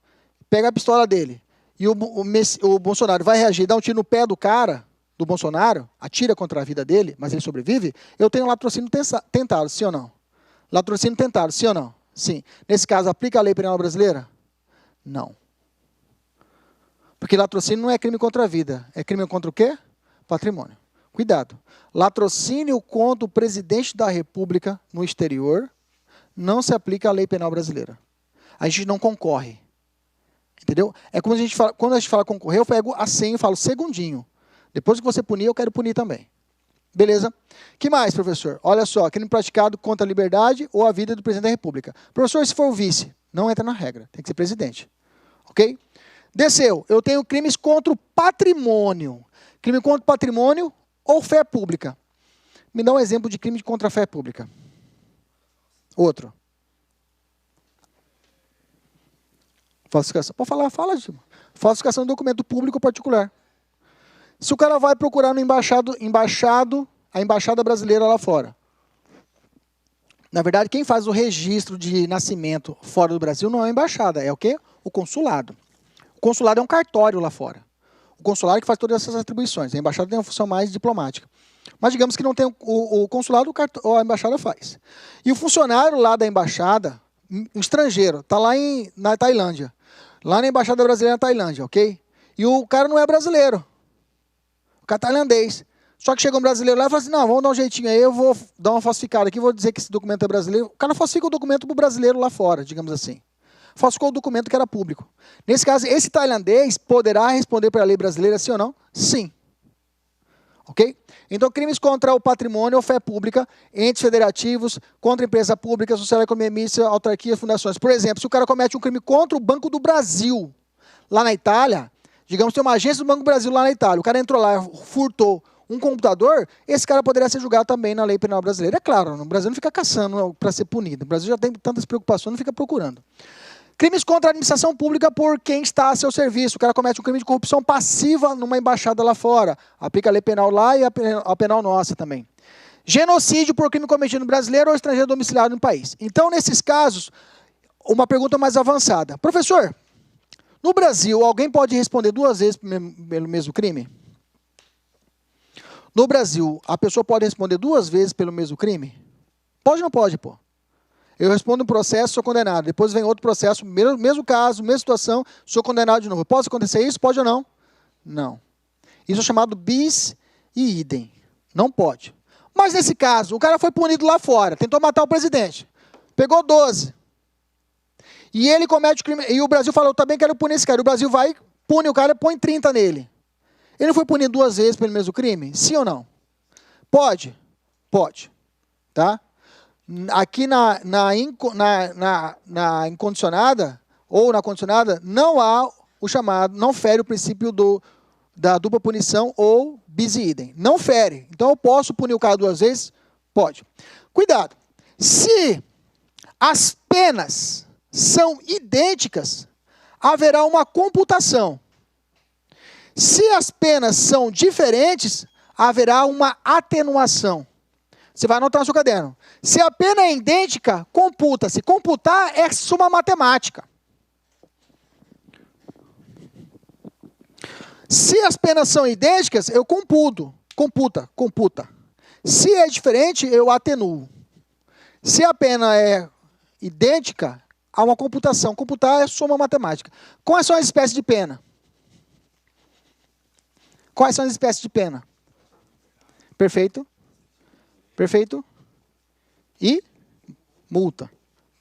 Pega a pistola dele. E o Bolsonaro vai reagir, dá um tiro no pé do cara, do Bolsonaro, atira contra a vida dele, mas ele sobrevive, eu tenho latrocínio tentado, sim ou não? Latrocínio tentado, sim ou não? Sim. Nesse caso, aplica a lei penal brasileira? Não. Porque latrocínio não é crime contra a vida. É crime contra o quê? Patrimônio. Cuidado. Latrocínio contra o presidente da República no exterior não se aplica à lei penal brasileira. A gente não concorre. Entendeu? É como a gente fala, quando a gente fala concorrer, eu pego a senha e falo segundinho. Depois que você punir, eu quero punir também. Beleza? Que mais, professor? Olha só, crime praticado contra a liberdade ou a vida do presidente da República. Professor, se for o vice, não entra na regra. Tem que ser presidente. Ok? Desceu. Eu tenho crimes contra o patrimônio. Crime contra o patrimônio ou fé pública. Me dá um exemplo de crime contra a fé pública. Outro. Falsificação. Pode falar, fala. Falsificação de documento público ou particular. Se o cara vai procurar no a embaixada brasileira lá fora. Na verdade, quem faz o registro de nascimento fora do Brasil não é a embaixada, é o quê? O consulado. O consulado é um cartório lá fora. O consulado que faz todas essas atribuições. A embaixada tem uma função mais diplomática. Mas digamos que não tem o consulado, a embaixada faz. E o funcionário lá da embaixada, um estrangeiro, está lá na Tailândia. Lá na embaixada brasileira na Tailândia, ok? E o cara não é brasileiro. O cara é tailandês. Só que chega um brasileiro lá e fala assim, não, vamos dar um jeitinho aí, eu vou dar uma falsificada aqui, vou dizer que esse documento é brasileiro. O cara falsifica o documento para o brasileiro lá fora, digamos assim. Falsificou o documento que era público. Nesse caso, esse tailandês poderá responder pela lei brasileira, sim ou não? Sim. Ok? Então, crimes contra o patrimônio ou fé pública, entes federativos, contra empresa pública, social, economia mista, autarquia, fundações. Por exemplo, se o cara comete um crime contra o Banco do Brasil, lá na Itália, digamos que tem uma agência do Banco do Brasil lá na Itália, o cara entrou lá, furtou um computador, esse cara poderia ser julgado também na lei penal brasileira. É claro, no Brasil não fica caçando para ser punido. O Brasil já tem tantas preocupações, não fica procurando. Crimes contra a administração pública por quem está a seu serviço. O cara comete um crime de corrupção passiva numa embaixada lá fora. Aplica a lei penal lá e a penal nossa também. Genocídio por crime cometido no brasileiro ou estrangeiro domiciliado no país. Então, nesses casos, uma pergunta mais avançada. Professor, no Brasil, alguém pode responder 2 vezes pelo mesmo crime? No Brasil, a pessoa pode responder 2 vezes pelo mesmo crime? Pode ou não pode, pô? Eu respondo um processo, sou condenado. Depois vem outro processo, mesmo caso, mesma situação, sou condenado de novo. Pode acontecer isso? Pode ou não? Não. Isso é chamado bis e idem. Não pode. Mas nesse caso, o cara foi punido lá fora, tentou matar o presidente. Pegou 12. E ele comete o crime. E o Brasil falou, eu também quero punir esse cara. O Brasil vai, pune o cara e põe 30 nele. Ele foi punido 2 vezes pelo mesmo crime? Sim ou não? Pode? Pode. Tá? Aqui na incondicionada, ou na condicionada, não há o chamado, não fere o princípio da dupla punição ou bis e idem. Não fere. Então eu posso punir o cara 2 vezes? Pode. Cuidado. Se as penas são idênticas, haverá uma computação. Se as penas são diferentes, haverá uma atenuação. Você vai anotar no seu caderno. Se a pena é idêntica, computa-se. Computar é suma matemática. Se as penas são idênticas, eu computo. Computa. Se é diferente, eu atenuo. Se a pena é idêntica, há uma computação. Computar é soma matemática. Quais são as espécies de pena? Quais são as espécies de pena? Perfeito. Perfeito? E multa.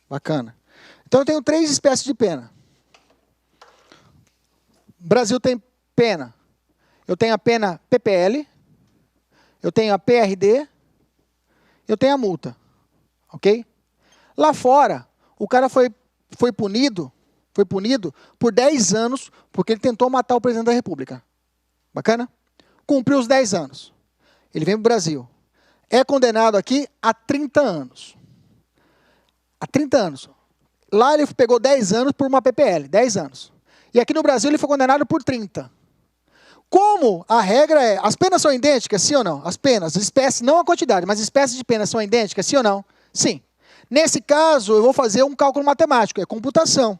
Bacana. Então eu tenho 3 espécies de pena. O Brasil tem pena. Eu tenho a pena PPL, eu tenho a PRD, eu tenho a multa. Ok? Lá fora, o cara foi punido por 10 anos porque ele tentou matar o presidente da República. Bacana? Cumpriu os 10 anos. Ele vem para o Brasil. É condenado aqui a 30 anos. A 30 anos. Lá ele pegou 10 anos por uma PPL, 10 anos. E aqui no Brasil ele foi condenado por 30. Como a regra é, as penas são idênticas, sim ou não? As penas, espécies, não a quantidade, mas espécies de penas são idênticas, sim ou não? Sim. Nesse caso, eu vou fazer um cálculo matemático, é computação.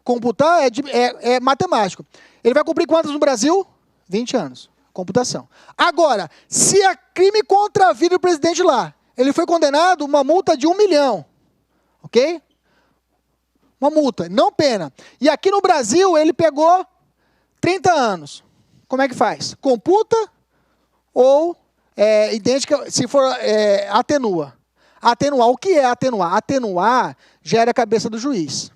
Computar é matemático. Ele vai cumprir quantos no Brasil? 20 anos. Computação. Agora, se é crime contra a vida do presidente lá, ele foi condenado a uma multa de 1 milhão. Ok? Uma multa, não pena. E aqui no Brasil, ele pegou 30 anos. Como é que faz? Computa ou idêntica, se for atenua. Atenuar, o que é atenuar? Atenuar gera a cabeça do juiz.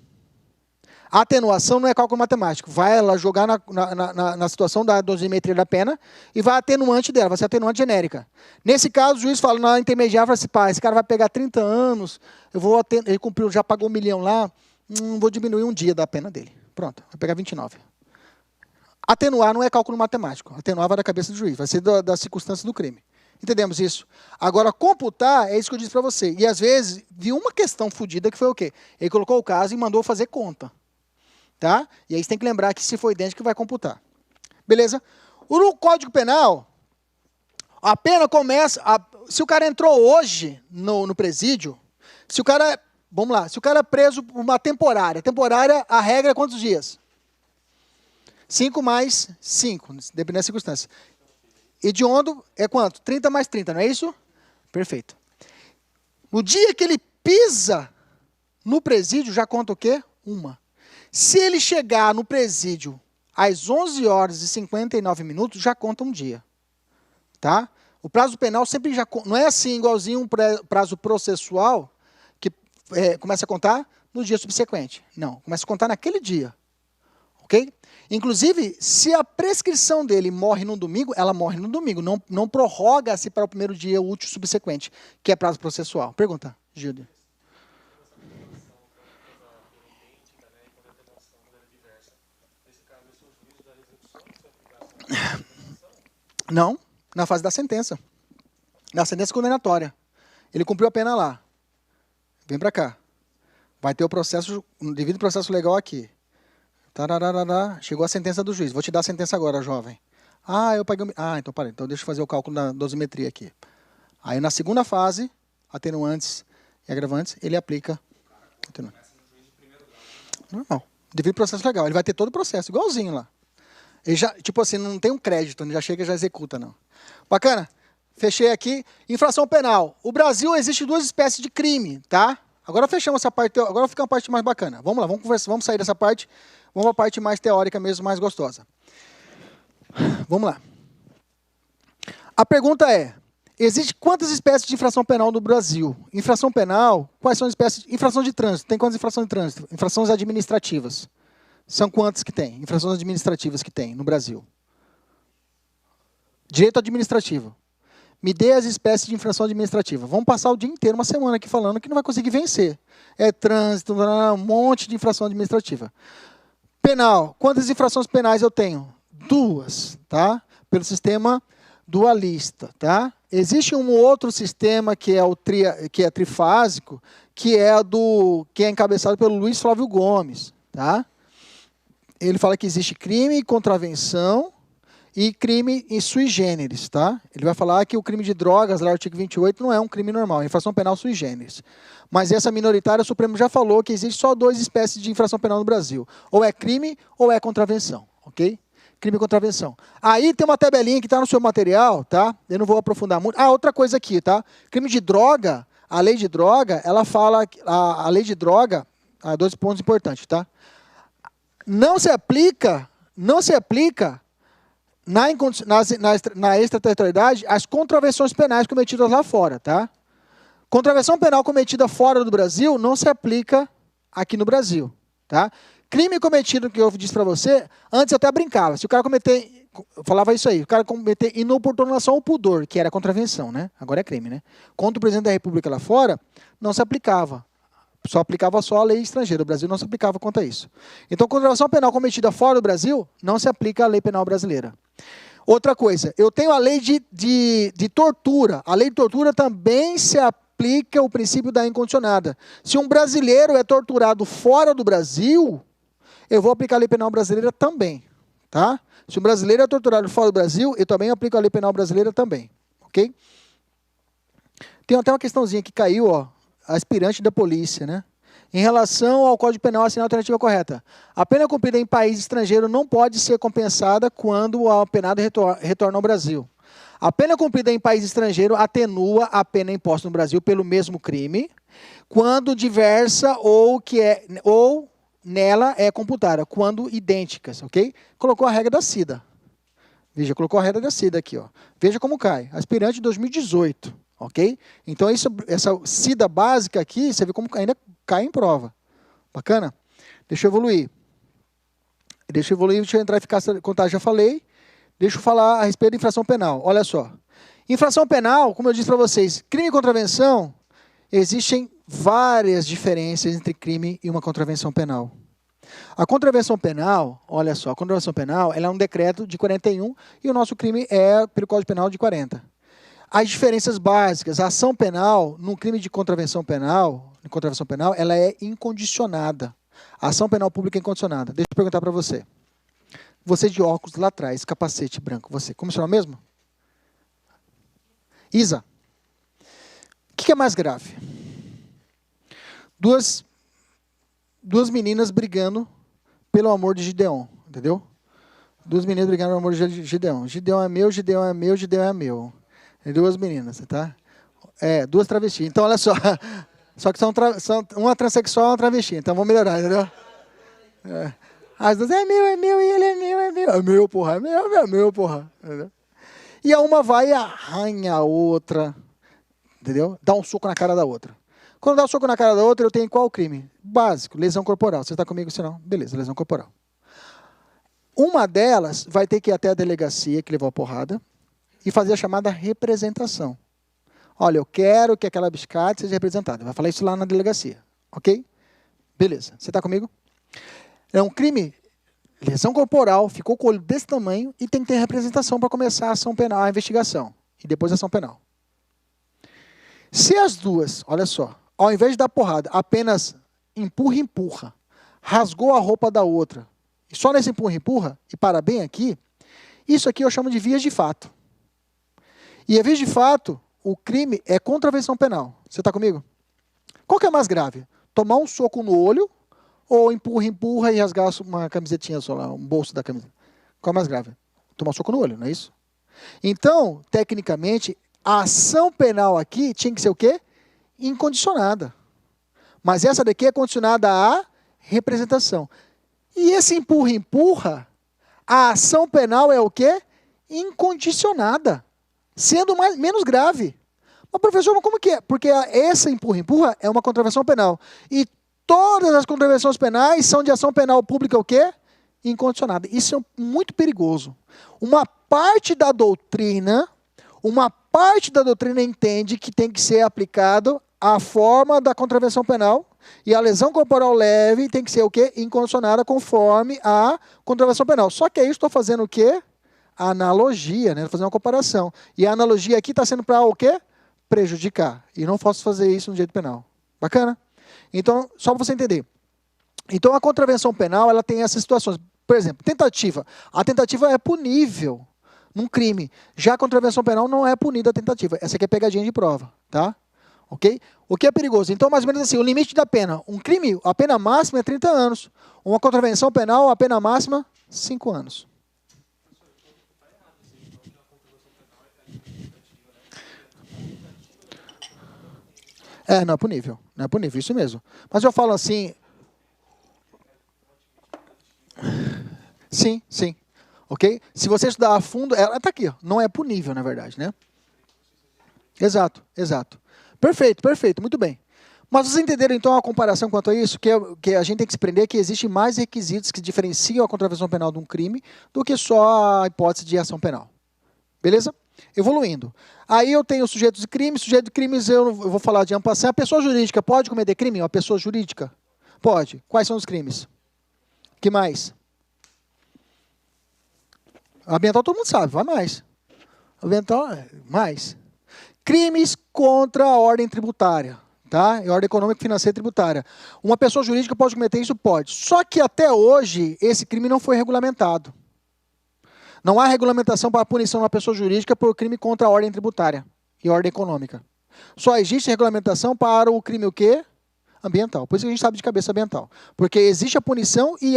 A atenuação não é cálculo matemático. Vai ela jogar na situação da dosimetria da pena e vai atenuante dela, vai ser atenuante genérica. Nesse caso, o juiz fala, na intermediária, fala assim, pá, esse cara vai pegar 30 anos, ele cumpriu, já pagou 1 milhão lá, vou diminuir 1 dia da pena dele. Pronto, vai pegar 29. Atenuar não é cálculo matemático. Atenuar vai da cabeça do juiz, vai ser da circunstância do crime. Entendemos isso? Agora, computar, é isso que eu disse para você. E às vezes, vi uma questão fodida que foi o quê? Ele colocou o caso e mandou fazer conta. Tá? E aí você tem que lembrar que se for idêntico, vai computar. Beleza? No Código Penal, a pena começa... se o cara entrou hoje no presídio, se o cara... Vamos lá. Se o cara é preso por uma temporária. Temporária, a regra é quantos dias? 5 mais 5, dependendo da circunstância. Hediondo é quanto? 30 mais 30, não é isso? Perfeito. No dia que ele pisa no presídio, já conta o quê? 1. Se ele chegar no presídio às 11 horas e 59 minutos, já conta 1 dia. Tá? O prazo penal sempre já... Não é assim, igualzinho um prazo processual, que começa a contar no dia subsequente. Não, começa a contar naquele dia. ok? Inclusive, se a prescrição dele morre no domingo, ela morre no domingo. Não prorroga-se para o primeiro dia útil subsequente, que é prazo processual. Pergunta, Gilde. Não, na fase da sentença. Na sentença condenatória. Ele cumpriu a pena lá. Vem para cá. Vai ter o processo, o devido processo legal aqui. Tarararara, chegou a sentença do juiz. Vou te dar a sentença agora, jovem. Eu paguei... então parei. Então deixa eu fazer o cálculo da dosimetria aqui. Aí na segunda fase, atenuantes e agravantes, ele aplica... Normal. Devido processo legal. Ele vai ter todo o processo, igualzinho lá. Ele já, tipo assim, não tem um crédito, ele já chega e já executa, não. Bacana? Fechei aqui. Infração penal. O Brasil existe duas espécies de crime, tá? Agora fechamos essa parte, agora fica uma parte mais bacana. Vamos lá, vamos conversar, vamos sair dessa parte, vamos para a parte mais teórica mesmo, mais gostosa. Vamos lá. A pergunta é, existe quantas espécies de infração penal no Brasil? Infração penal, quais são as espécies? Infração de trânsito, tem quantas infrações de trânsito? Infrações administrativas. São quantas que tem? Infrações administrativas que tem no Brasil. Direito administrativo. Me dê as espécies de infração administrativa. Vamos passar o dia inteiro, uma semana aqui falando que não vai conseguir vencer. É trânsito, um monte de infração administrativa. Penal. Quantas infrações penais eu tenho? 2, tá? Pelo sistema dualista, tá? Existe um outro sistema que é trifásico, que é encabeçado pelo Luiz Flávio Gomes, tá? Ele fala que existe crime e contravenção e crime em sui generis, tá? Ele vai falar que o crime de drogas, lá no artigo 28, não é um crime normal, é infração penal sui generis. Mas essa minoritária, o Supremo já falou que existe só 2 espécies de infração penal no Brasil. Ou é crime ou é contravenção, ok? Crime e contravenção. Aí tem uma tabelinha que está no seu material, tá? Eu não vou aprofundar muito. Outra coisa aqui, tá? Crime de droga, a lei de droga, ela fala... A lei de droga, 2 pontos importantes, tá? Não se aplica na extraterritorialidade as contravenções penais cometidas lá fora, tá? Contravenção penal cometida fora do Brasil não se aplica aqui no Brasil, tá? Crime cometido, que eu disse para você, antes eu até brincava, se o cara cometer, eu falava isso aí, o cara cometer inoportunação ao pudor, que era contravenção, né? Agora é crime, né? Contra o presidente da República lá fora, não se aplicava. Só aplicava só a lei estrangeira. O Brasil não se aplicava quanto a isso. Então, contravenção penal cometida fora do Brasil, não se aplica a lei penal brasileira. Outra coisa, eu tenho a lei de tortura. A lei de tortura também se aplica o princípio da incondicionada. Se um brasileiro é torturado fora do Brasil, eu vou aplicar a lei penal brasileira também. Tá? Se um brasileiro é torturado fora do Brasil, eu também aplico a lei penal brasileira também. Ok? Tem até uma questãozinha que caiu, ó. Aspirante da polícia, né? Em relação ao Código Penal, assinale a alternativa correta. A pena cumprida em país estrangeiro não pode ser compensada quando o penado retorna ao Brasil. A pena cumprida em país estrangeiro atenua a pena imposta no Brasil pelo mesmo crime, quando diversa ou nela é computada, quando idênticas, ok? Colocou a regra da CIDA. Veja, colocou a regra da CIDA aqui, ó. Veja como cai. Aspirante de 2018. Ok? Então, essa CIDA básica aqui, você vê como ainda cai em prova. Bacana? Deixa eu evoluir. Deixa eu entrar em eficácia da contagem, já falei. Deixa eu falar a respeito da infração penal. Olha só. Infração penal, como eu disse para vocês, crime e contravenção, existem várias diferenças entre crime e uma contravenção penal. A contravenção penal, olha só, a contravenção penal, ela é um decreto de 41 e o nosso crime é pelo Código Penal de 40. As diferenças básicas, a ação penal, num crime de contravenção penal, ela é incondicionada. A ação penal pública é incondicionada. Deixa eu perguntar para você. Você de óculos lá atrás, capacete branco, você, como é o seu nome mesmo? Isa. O que é mais grave? Duas meninas brigando pelo amor de Gideon, entendeu? 2 meninas brigando pelo amor de Gideon. Gideon é meu, Gideon é meu, Gideon é meu. 2 meninas, tá? 2 travestis. Então, olha só. Só que são uma transexual e uma travesti. Então, vamos melhorar, entendeu? As 2 é meu, e ele é meu, é meu. É meu, porra. É meu, porra. Entendeu? E a uma vai e arranha a outra. Entendeu? Dá um soco na cara da outra. Quando dá um soco na cara da outra, eu tenho qual crime? Básico, lesão corporal. Você está comigo, senão? Beleza, lesão corporal. Uma delas vai ter que ir até a delegacia que levou a porrada e fazer a chamada representação. Olha, eu quero que aquela biscate seja representada. Vai falar isso lá na delegacia, ok? Beleza, você está comigo? É um crime, lesão corporal, ficou com o olho desse tamanho e tem que ter representação para começar a ação penal, a investigação. E depois a ação penal. Se as duas, olha só, ao invés de dar porrada, apenas empurra, rasgou a roupa da outra, e só nesse empurra, e para bem aqui, isso aqui eu chamo de vias de fato. E a vias de fato, o crime é contravenção penal. Você está comigo? Qual que é mais grave? Tomar um soco no olho ou empurra e rasgar uma camisetinha só lá, um bolso da camiseta? Qual é mais grave? Tomar um soco no olho, não é isso? Então, tecnicamente, a ação penal aqui tinha que ser o quê? Incondicionada. Mas essa daqui é condicionada à representação. E esse empurra, a ação penal é o quê? Incondicionada. Sendo menos grave. Mas, professor, como que é? Porque essa empurra é uma contravenção penal. E todas as contravenções penais são de ação penal pública o quê? Incondicionada. Isso é muito perigoso. Uma parte da doutrina entende que tem que ser aplicado a forma da contravenção penal e a lesão corporal leve tem que ser o quê? Incondicionada conforme a contravenção penal. Só que aí estou fazendo o quê? Analogia, né? Fazendo uma comparação. E a analogia aqui está sendo para o quê? Prejudicar. E não posso fazer isso no direito penal. Bacana? Então, só para você entender. Então, a contravenção penal, ela tem essas situações. Por exemplo, tentativa. A tentativa é punível num crime. Já a contravenção penal não é punida a tentativa. Essa aqui é pegadinha de prova, tá? Ok? O que é perigoso? Então, mais ou menos assim, o limite da pena. Um crime, a pena máxima é 30 anos. Uma contravenção penal, a pena máxima, 5 anos. Não é punível. Não é punível, isso mesmo. Mas eu falo assim... Sim, sim. Ok? Se você estudar a fundo, ela está aqui, ó. Não é punível, na verdade, né? Exato, exato. Perfeito, perfeito, muito bem. Mas vocês entenderam, então, a comparação quanto a isso? Que a gente tem que se prender que existem mais requisitos que diferenciam a contravenção penal de um crime do que só a hipótese de ação penal. Beleza? Evoluindo. Aí eu tenho sujeitos de crimes. Sujeito de crimes, eu vou falar de amplo. A pessoa jurídica pode cometer crime? Uma pessoa jurídica? Pode. Quais são os crimes? Que mais? Ambiental todo mundo sabe, vai mais. Ambiental, mais. Crimes contra a ordem tributária, tá? E ordem econômica, financeira e tributária. Uma pessoa jurídica pode cometer isso? Pode. Só que até hoje, esse crime não foi regulamentado. Não há regulamentação para a punição de uma pessoa jurídica por crime contra a ordem tributária e ordem econômica. Só existe regulamentação para o crime o quê? Ambiental. Por isso que a gente sabe de cabeça ambiental. Porque existe a punição e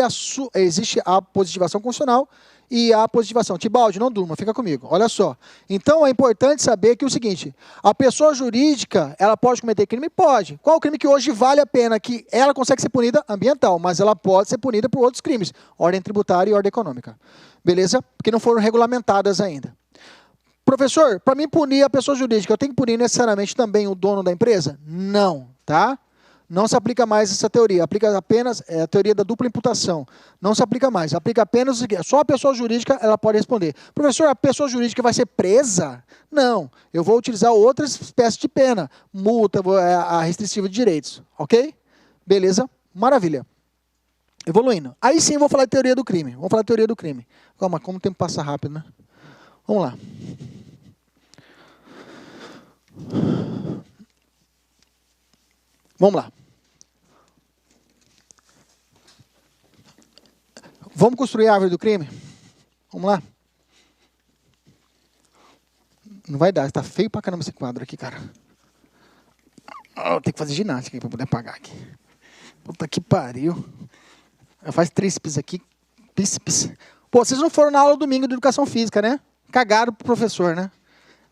existe a positivação constitucional e a positivação. Tibaldi, não durma, fica comigo. Olha só. Então, é importante saber que é o seguinte, a pessoa jurídica, ela pode cometer crime? Pode. Qual o crime que hoje vale a pena? Que ela consegue ser punida? Ambiental, mas ela pode ser punida por outros crimes. Ordem tributária e ordem econômica. Beleza? Porque não foram regulamentadas ainda. Professor, para mim punir a pessoa jurídica, eu tenho que punir necessariamente também o dono da empresa? Não, tá? Não se aplica mais essa teoria, aplica apenas a teoria da dupla imputação. Não se aplica mais, aplica apenas só a pessoa jurídica ela pode responder. Professor, a pessoa jurídica vai ser presa? Não, eu vou utilizar outra espécie de pena, multa, a restritiva de direitos, ok? Beleza? Maravilha. Evoluindo. Aí sim eu vou falar de teoria do crime. Vamos falar de teoria do crime. Calma, como o tempo passa rápido, né? Vamos lá. Vamos lá. Vamos construir a árvore do crime? Vamos lá? Não vai dar, está feio pra caramba esse quadro aqui, cara. Tem que fazer ginástica para poder apagar aqui. Puta que pariu. Faz tríceps aqui. Bíceps. Pô, vocês não foram na aula domingo de educação física, né? Cagaram pro professor, né?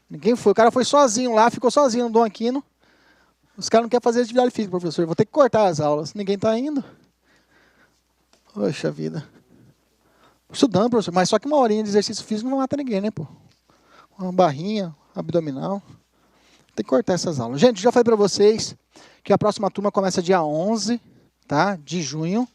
Ninguém foi. O cara foi sozinho lá, ficou sozinho no Dom Aquino. Os caras não querem fazer atividade física, professor. Vou ter que cortar as aulas. Ninguém está indo. Poxa vida. Estudando, professor. Mas só que uma horinha de exercício físico não mata ninguém, né, pô? Uma barrinha, abdominal. Tem que cortar essas aulas. Gente, já falei para vocês que a próxima turma começa dia 11, tá? De junho.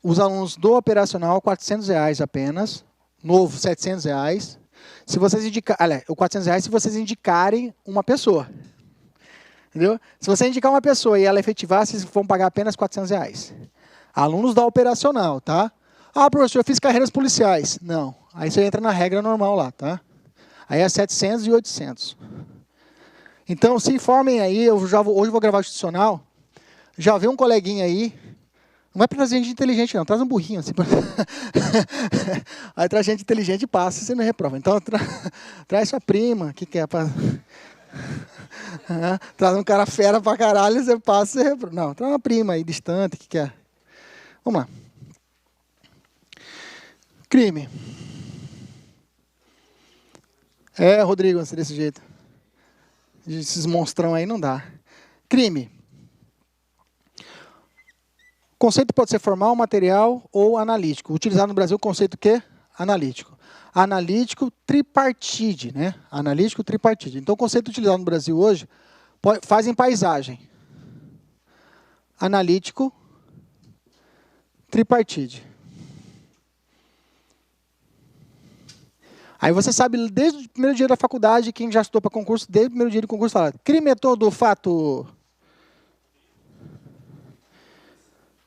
Os alunos do operacional, R$ 400 apenas. Novo, R$ 700. Se vocês indicarem, o R$ 400 se vocês indicarem uma pessoa. Entendeu? Se você indicar uma pessoa e ela efetivar, vocês vão pagar apenas R$ 400. Alunos da operacional, tá? Ah, professor, eu fiz carreiras policiais. Não. Aí você entra na regra normal lá, tá? Aí é 700 e 800. Então, se informem aí. Hoje eu vou gravar o institucional. Já vê um coleguinha aí. Não vai trazer gente inteligente, não. Traz um burrinho assim. Aí traz gente inteligente e passa, você não reprova. Então, traz sua prima, que quer. Traz um cara fera pra caralho, você passa, você reprova. Não, traz uma prima aí, distante, que quer. Vamos lá. Crime. Rodrigo, desse jeito. Esses monstrão aí não dá. Crime. O conceito pode ser formal, material ou analítico. Utilizado no Brasil o conceito o quê? Analítico. Analítico tripartite, né? Analítico tripartite. Então o conceito utilizado no Brasil hoje faz em paisagem. Analítico tripartite. Aí você sabe, desde o primeiro dia da faculdade, quem já estudou para concurso, desde o primeiro dia do concurso, fala, crime é todo fato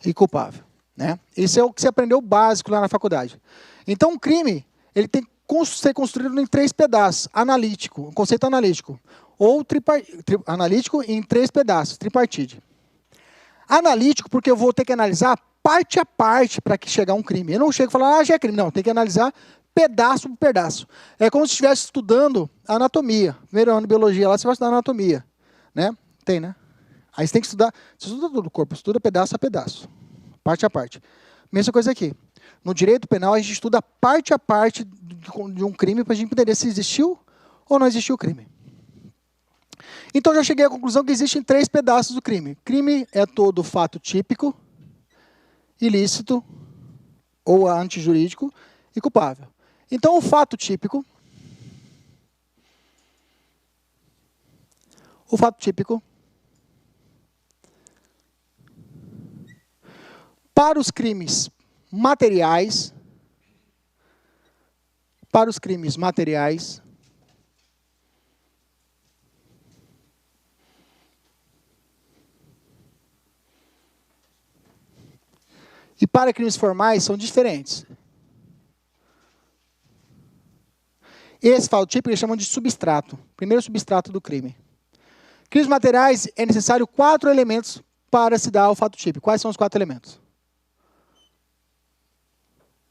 e culpável. Né? Isso é o que você aprendeu básico lá na faculdade. Então, um crime, ele tem que ser construído em 3 pedaços. Analítico, um conceito analítico. Ou analítico em 3 pedaços, tripartite. Analítico, porque eu vou ter que analisar parte a parte para que chegar a um crime. Eu não chego e falo, já é crime. Não, tem que analisar pedaço por pedaço. É como se estivesse estudando anatomia. Primeiro ano de biologia, lá você vai estudar anatomia. Né? Tem, né? Aí você tem que estudar, você estuda todo o corpo, estuda pedaço a pedaço, parte a parte. Mesma coisa aqui. No direito penal, a gente estuda parte a parte de um crime para a gente entender se existiu ou não existiu o crime. Então, já cheguei à conclusão que existem 3 pedaços do crime. Crime é todo fato típico, ilícito, ou antijurídico, e culpável. Então, o fato típico... Para os crimes materiais, e para crimes formais são diferentes. Esse fato típico eles chamam de substrato, primeiro substrato do crime. Crimes materiais é necessário 4 elementos para se dar o fato típico. Quais são os 4 elementos?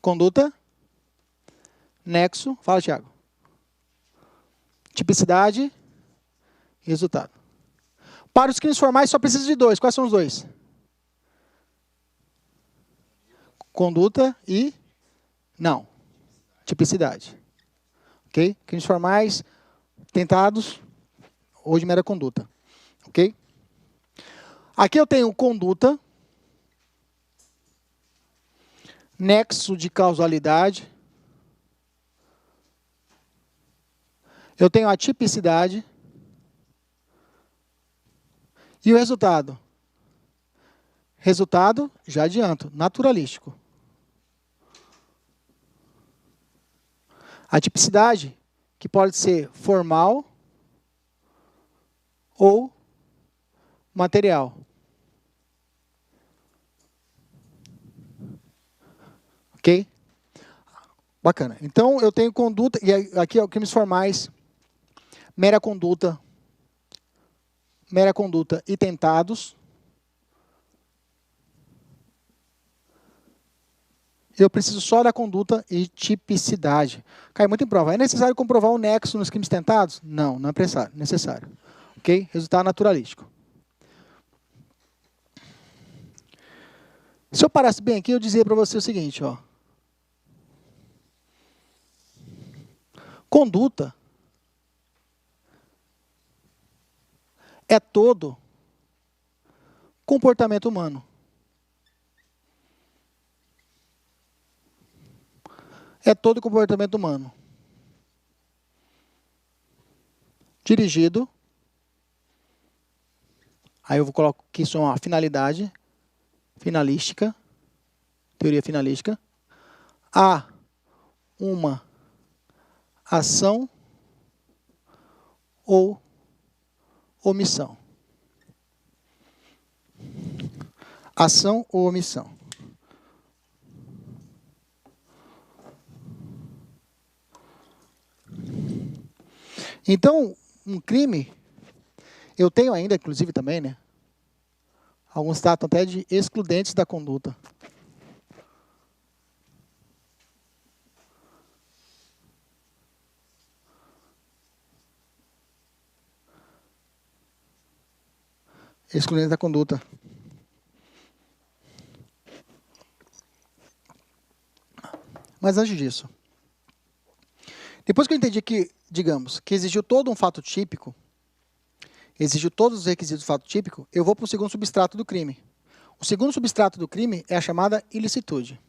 Conduta, nexo, fala, Thiago. Tipicidade e resultado. Para os crimes formais só precisa de 2. Quais são os 2? Conduta e... Não. Tipicidade. Ok? Crimes formais, tentados, hoje mera conduta. Ok? Aqui eu tenho conduta, nexo de causalidade, eu tenho a tipicidade e o resultado. Resultado, já adianto, naturalístico. A tipicidade, que pode ser formal ou material. Ok? Bacana. Então, eu tenho conduta, e aqui, crimes formais, mera conduta e tentados. Eu preciso só da conduta e tipicidade. Cai muito em prova. É necessário comprovar o nexo nos crimes tentados? Não, não é necessário. Ok? Resultado naturalístico. Se eu parasse bem aqui, eu dizia para você o seguinte, ó. Conduta é todo comportamento humano. É todo comportamento humano. Dirigido. Aí eu coloco que isso é uma finalidade finalística, teoria finalística, há uma ação ou omissão. Ação ou omissão. Então, um crime, eu tenho ainda, inclusive também, né? Alguns tratam até de excludentes da conduta. Excludentes da conduta. Mas antes disso, depois que eu entendi que, digamos, que exigiu todo um fato típico, exigiu todos os requisitos do fato típico, eu vou para o segundo substrato do crime. O segundo substrato do crime é a chamada ilicitude.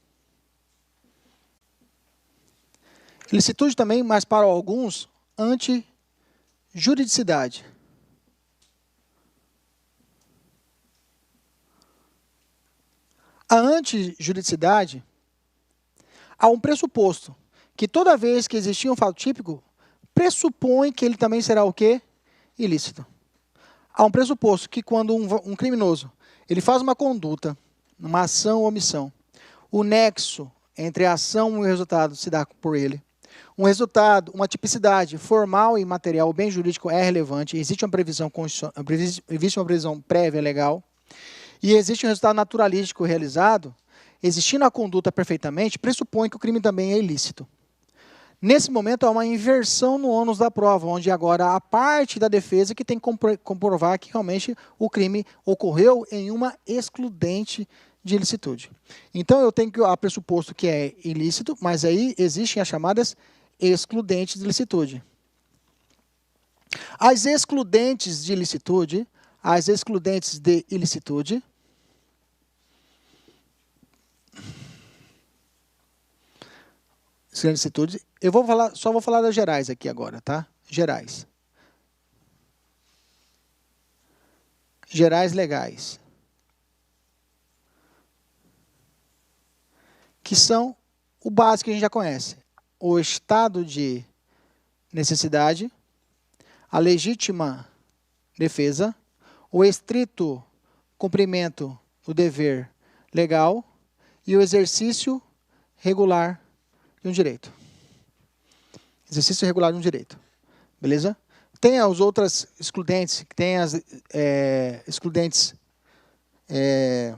Ilicitude também, mas para alguns, antijuridicidade. A antijuridicidade, há um pressuposto, que toda vez que existir um fato típico, pressupõe que ele também será o quê? Ilícito. Há um pressuposto que quando um criminoso ele faz uma conduta, uma ação ou omissão, o nexo entre a ação e o resultado se dá por ele. Um resultado, uma tipicidade formal e material, o bem jurídico é relevante, existe uma previsão prévia legal, e existe um resultado naturalístico realizado, existindo a conduta perfeitamente, pressupõe que o crime também é ilícito. Nesse momento, há uma inversão no ônus da prova, onde agora a parte da defesa que tem que comprovar que realmente o crime ocorreu em uma excludente de ilicitude. Então, eu tenho que há pressuposto que é ilícito, mas aí existem as chamadas excludentes de ilicitude. As excludentes de ilicitude, as excludentes de ilicitude, eu só vou falar das gerais aqui agora, tá? Gerais. Gerais legais. Que são o básico que a gente já conhece. O estado de necessidade, a legítima defesa, o estrito cumprimento do dever legal e o exercício regular de um direito. Exercício regular de um direito. Beleza? Tem as outras excludentes, tem as excludentes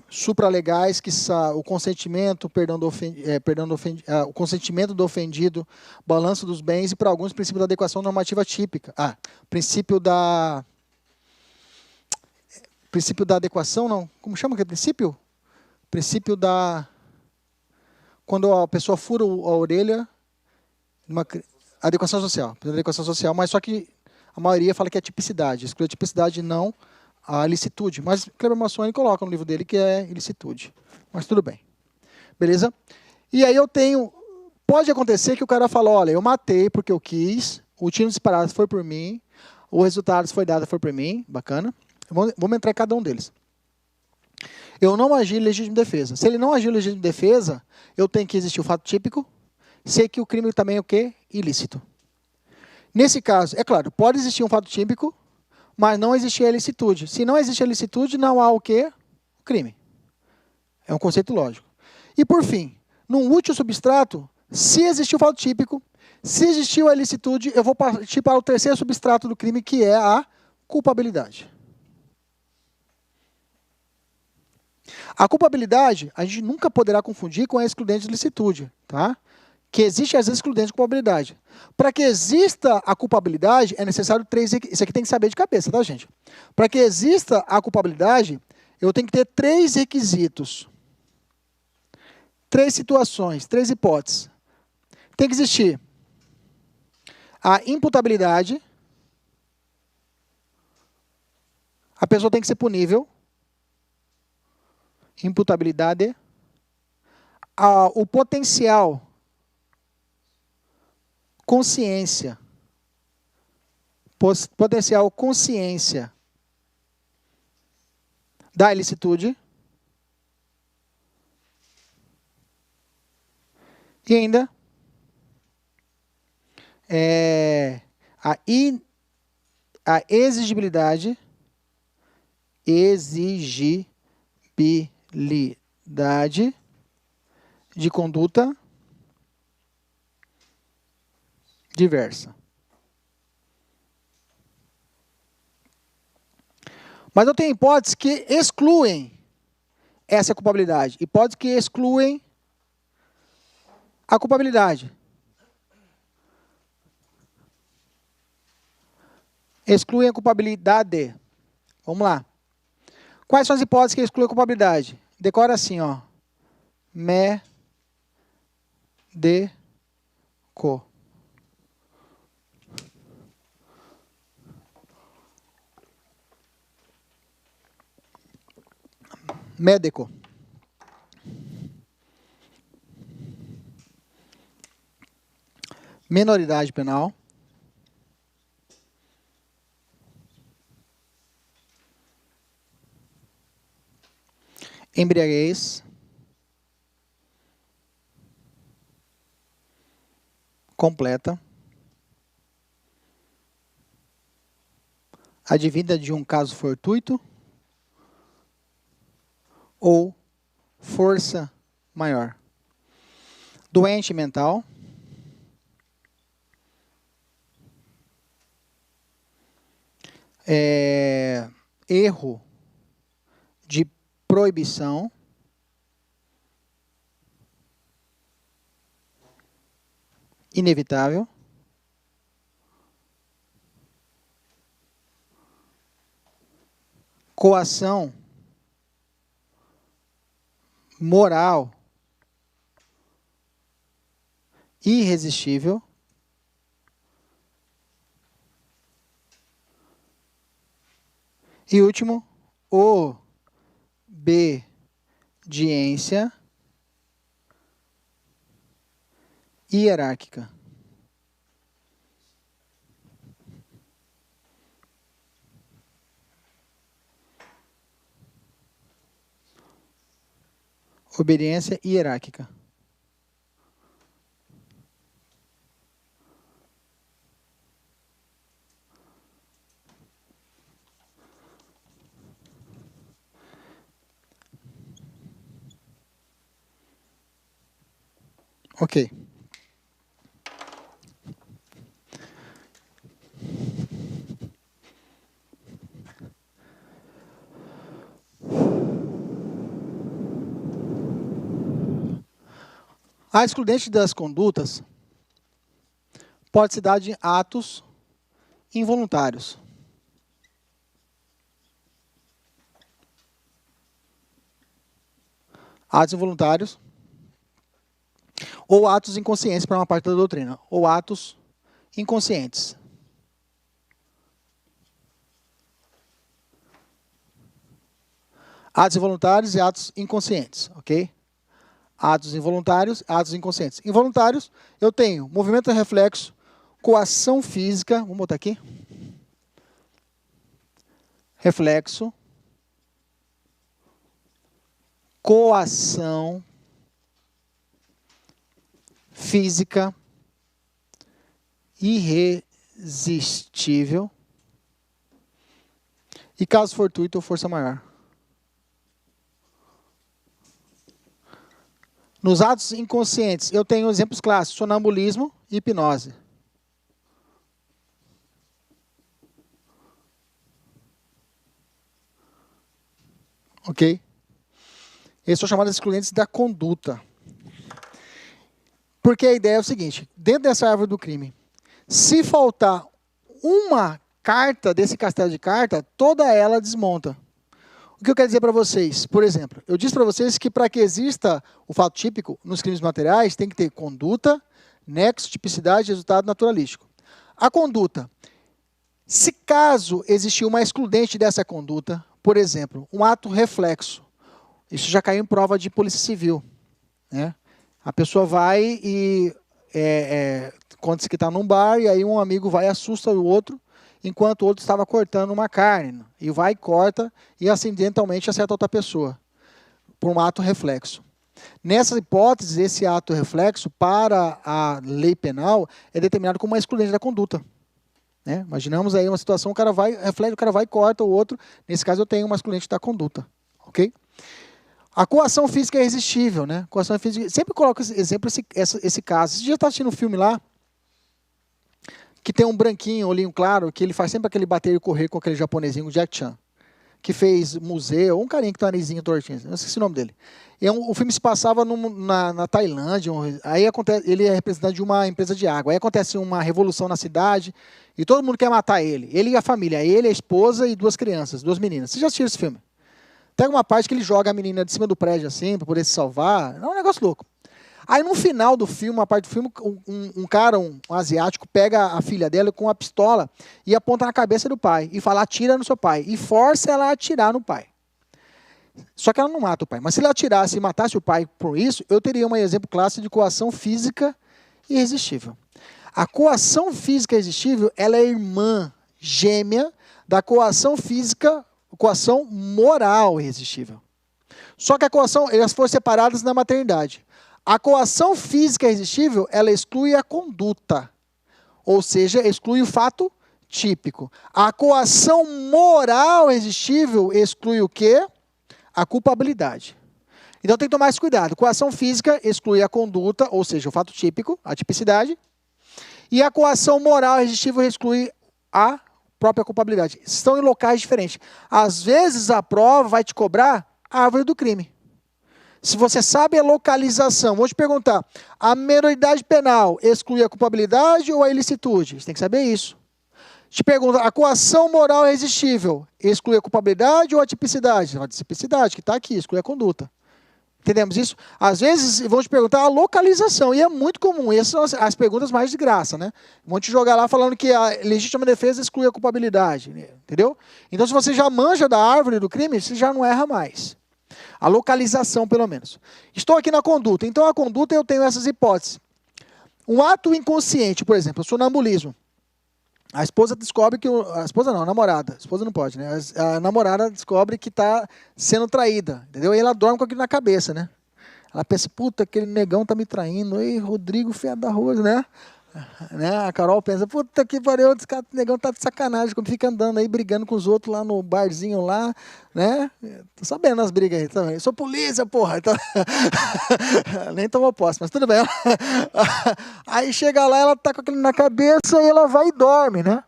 supralegais, que são o consentimento, o consentimento do ofendido, balanço dos bens e, para alguns, princípio da adequação normativa típica. Princípio da adequação, não. Como chama aquele princípio? Princípio da... Quando a pessoa fura a orelha, adequação social, mas só que a maioria fala que é tipicidade. Exclui a tipicidade, não a ilicitude. Mas Kleber Massoni coloca no livro dele que é ilicitude. Mas tudo bem. Beleza? E aí pode acontecer que o cara fala, olha, eu matei porque eu quis, o tiro disparado foi por mim, o resultado foi dado foi por mim, bacana. Vamos entrar em cada um deles. Eu não agi em legítima defesa. Se ele não agiu em legítima defesa, eu tenho que existir o fato típico, sei que o crime também é o quê? Ilícito. Nesse caso, é claro, pode existir um fato típico, mas não existir a ilicitude. Se não existe a ilicitude, não há o quê? O crime. É um conceito lógico. E por fim, num útil substrato, se existiu o fato típico, se existiu a ilicitude, eu vou partir para o terceiro substrato do crime, que é a culpabilidade. A culpabilidade, a gente nunca poderá confundir com a excludente de ilicitude, tá? Que existe as excludentes de culpabilidade. Para que exista a culpabilidade, é necessário isso aqui tem que saber de cabeça, tá, gente? Para que exista a culpabilidade, eu tenho que ter 3 requisitos. 3 situações, 3 hipóteses. Tem que existir a imputabilidade, a pessoa tem que ser punível, imputabilidade, o potencial consciência da ilicitude E ainda a exigibilidade de conduta diversa. Mas eu tenho hipóteses que excluem essa culpabilidade, hipóteses que excluem a culpabilidade. Excluem a culpabilidade. Vamos lá. Quais são as hipóteses que excluem a culpabilidade? Decora assim, ó. Médico. Médico. Menoridade penal. Embriaguez. Completa. Advinda de um caso fortuito. Ou força maior. Doente mental. Erro de proibição. Inevitável. Coação moral irresistível. E último, obediência hierárquica. Obediência hierárquica. Ok. A excludente das condutas pode se dar de atos involuntários. Atos involuntários ou atos inconscientes para uma parte da doutrina, ou atos inconscientes. Atos involuntários e atos inconscientes, ok? Atos involuntários, atos inconscientes. Involuntários, eu tenho movimento reflexo, coação física, vamos botar aqui. Reflexo, coação física irresistível e caso fortuito ou força maior. Nos atos inconscientes, eu tenho exemplos clássicos, sonambulismo e hipnose. Ok? Esses são chamados excludentes da conduta. Porque a ideia é o seguinte, dentro dessa árvore do crime, se faltar uma carta desse castelo de carta, toda ela desmonta. O que eu quero dizer para vocês? Por exemplo, eu disse para vocês que para que exista o fato típico nos crimes materiais, tem que ter conduta, nexo, tipicidade, resultado naturalístico. A conduta, se caso existir uma excludente dessa conduta, por exemplo, um ato reflexo, isso já caiu em prova de polícia civil, né? A pessoa vai e conta-se que está num bar e aí um amigo vai e assusta o outro, enquanto o outro estava cortando uma carne. E vai e corta e acidentalmente acerta outra pessoa, por um ato reflexo. Nessas hipóteses, esse ato reflexo para a lei penal é determinado como uma excludente da conduta. Né? Imaginamos aí uma situação, o cara vai, reflete, o cara vai e corta o outro. Nesse caso, eu tenho uma excludente da conduta. Ok? A coação física é irresistível. Né? Coação física, sempre coloco exemplo esse caso. Você já está assistindo um filme lá, que tem um branquinho, olhinho claro, que ele faz sempre aquele bater e correr com aquele japonesinho, o Jack Chan, que fez museu, um carinha que tem o narizinho tortinho, não sei se é o nome dele. O filme se passava na Tailândia, aí acontece, ele é representante de uma empresa de água, aí acontece uma revolução na cidade, e todo mundo quer matar ele e a família, ele, a esposa e 2 crianças, 2 meninas. Vocês já assistiram esse filme? Tem uma parte que ele joga a menina de cima do prédio assim, para poder se salvar, é um negócio louco. Aí no final do filme, uma parte do filme, um cara, um asiático, pega a filha dela com uma pistola e aponta na cabeça do pai e fala, atira no seu pai, e força ela a atirar no pai. Só que ela não mata o pai. Mas se ela atirasse e matasse o pai por isso, eu teria um exemplo clássico de coação física irresistível. A coação física irresistível, ela é irmã gêmea da coação física, coação moral irresistível. Só que a coação, elas foram separadas na maternidade. A coação física irresistível, ela exclui a conduta, ou seja, exclui o fato típico. A coação moral irresistível exclui o quê? A culpabilidade. Então tem que tomar esse cuidado. Coação física exclui a conduta, ou seja, o fato típico, a tipicidade. E a coação moral irresistível exclui a própria culpabilidade. Estão em locais diferentes. Às vezes a prova vai te cobrar a árvore do crime. Se você sabe a localização, vou te perguntar, a minoridade penal exclui a culpabilidade ou a ilicitude? Você tem que saber isso. Te pergunto, a coação moral irresistível exclui a culpabilidade ou a tipicidade? A tipicidade, que está aqui, exclui a conduta. Entendemos isso? Às vezes vão te perguntar a localização, e é muito comum, essas são as perguntas mais de graça, né? Vão te jogar lá falando que a legítima defesa exclui a culpabilidade, entendeu? Então se você já manja da árvore do crime, você já não erra mais. A localização, pelo menos. Estou aqui na conduta. Então, a conduta eu tenho essas hipóteses. Um ato inconsciente, por exemplo, o sonambulismo. A esposa descobre que... A esposa não, a namorada. A esposa não pode, né? A namorada descobre que está sendo traída, entendeu? E ela dorme com aquilo na cabeça, né? Ela pensa, puta, aquele negão tá me traindo. Ei, Rodrigo, fiado da rosa, né? A Carol pensa, puta que pariu, esse negão tá de sacanagem, como fica andando aí, brigando com os outros lá no barzinho lá, né? Tô sabendo as brigas aí também. Sou polícia, porra. Então... Nem tomou posse, mas tudo bem. Aí chega lá, ela tá com aquilo na cabeça e ela vai e dorme, né?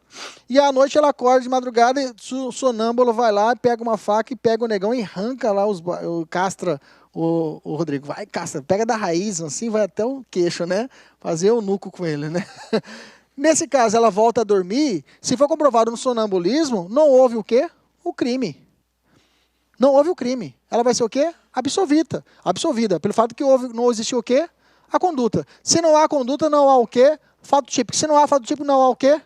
E à noite ela acorda de madrugada e o sonâmbulo vai lá, pega uma faca e pega o negão e arranca lá, castra o Rodrigo. Vai, castra, pega da raiz, assim, vai até o queixo, né? Fazer o nuco com ele, né? Nesse caso, ela volta a dormir. Se for comprovado no sonambulismo, não houve o quê? O crime. Não houve o crime. Ela vai ser o quê? Absolvida. Absolvida. Pelo fato que não existiu o quê? A conduta. Se não há conduta, não há o quê? Fato típico. Se não há fato típico, não há o quê?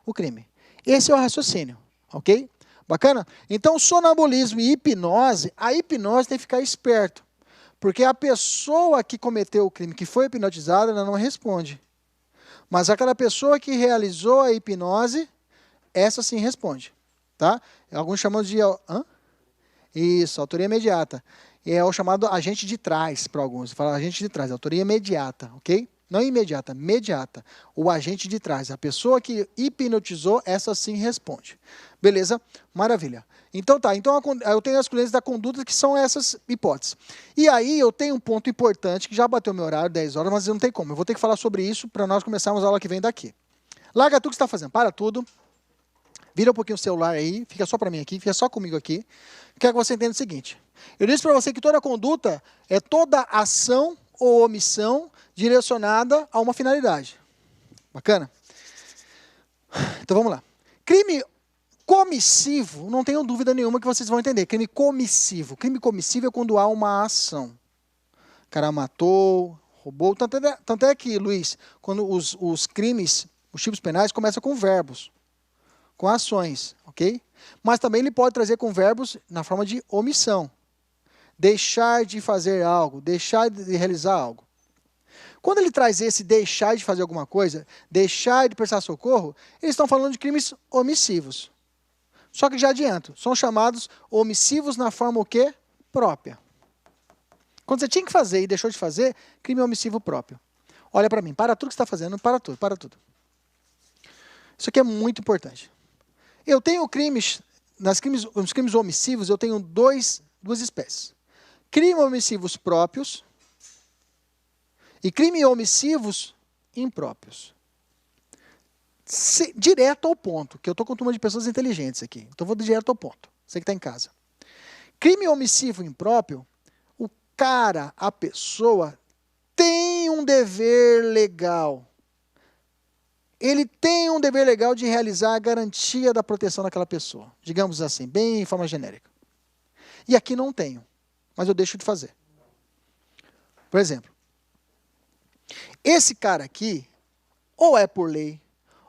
O crime. Esse é o raciocínio. Ok? Bacana? Então, sonambulismo e hipnose, a hipnose tem que ficar esperto. Porque a pessoa que cometeu o crime, que foi hipnotizada, ela não responde. Mas aquela pessoa que realizou a hipnose, essa sim responde. Tá? Alguns chamam de... Isso, autoria imediata. É o chamado agente de trás, para alguns. Fala agente de trás, autoria imediata, ok? Não imediata, mediata. O agente de trás, a pessoa que hipnotizou, essa sim responde. Beleza? Maravilha. Então tá, então eu tenho as excludentes da conduta que são essas hipóteses. E aí eu tenho um ponto importante, que já bateu meu horário, 10 horas, mas não tem como. Eu vou ter que falar sobre isso para nós começarmos a aula que vem daqui. Larga tudo que você está fazendo, para tudo. Vira um pouquinho o celular aí, fica só para mim aqui, fica só comigo aqui. Quero que você entenda o seguinte. Eu disse para você que toda conduta é toda ação ou omissão direcionada a uma finalidade. Bacana? Então vamos lá. Crime comissivo, não tenho dúvida nenhuma que vocês vão entender. Crime comissivo. Crime comissivo é quando há uma ação. O cara matou, roubou. Tanto é que, Luiz, quando os crimes, os tipos penais começam com verbos, com ações, ok? Mas também ele pode trazer com verbos na forma de omissão. Deixar de fazer algo, deixar de realizar algo. Quando ele traz esse deixar de fazer alguma coisa, deixar de prestar socorro, eles estão falando de crimes omissivos. Só que já adianto, são chamados omissivos na forma o quê? Própria. Quando você tinha que fazer e deixou de fazer, crime omissivo próprio. Olha para mim, para tudo que você está fazendo, para tudo, para tudo. Isso aqui é muito importante. Eu tenho crimes, nos crimes omissivos, eu tenho duas espécies. Crimes omissivos próprios e crimes omissivos impróprios. Direto ao ponto, que eu estou com uma turma de pessoas inteligentes aqui, então vou direto ao ponto, você que está em casa. Crime omissivo impróprio, o cara, a pessoa, tem um dever legal. Ele tem um dever legal de realizar a garantia da proteção daquela pessoa. Digamos assim, bem em forma genérica. E aqui não tenho, mas eu deixo de fazer. Por exemplo, esse cara aqui, ou é por lei,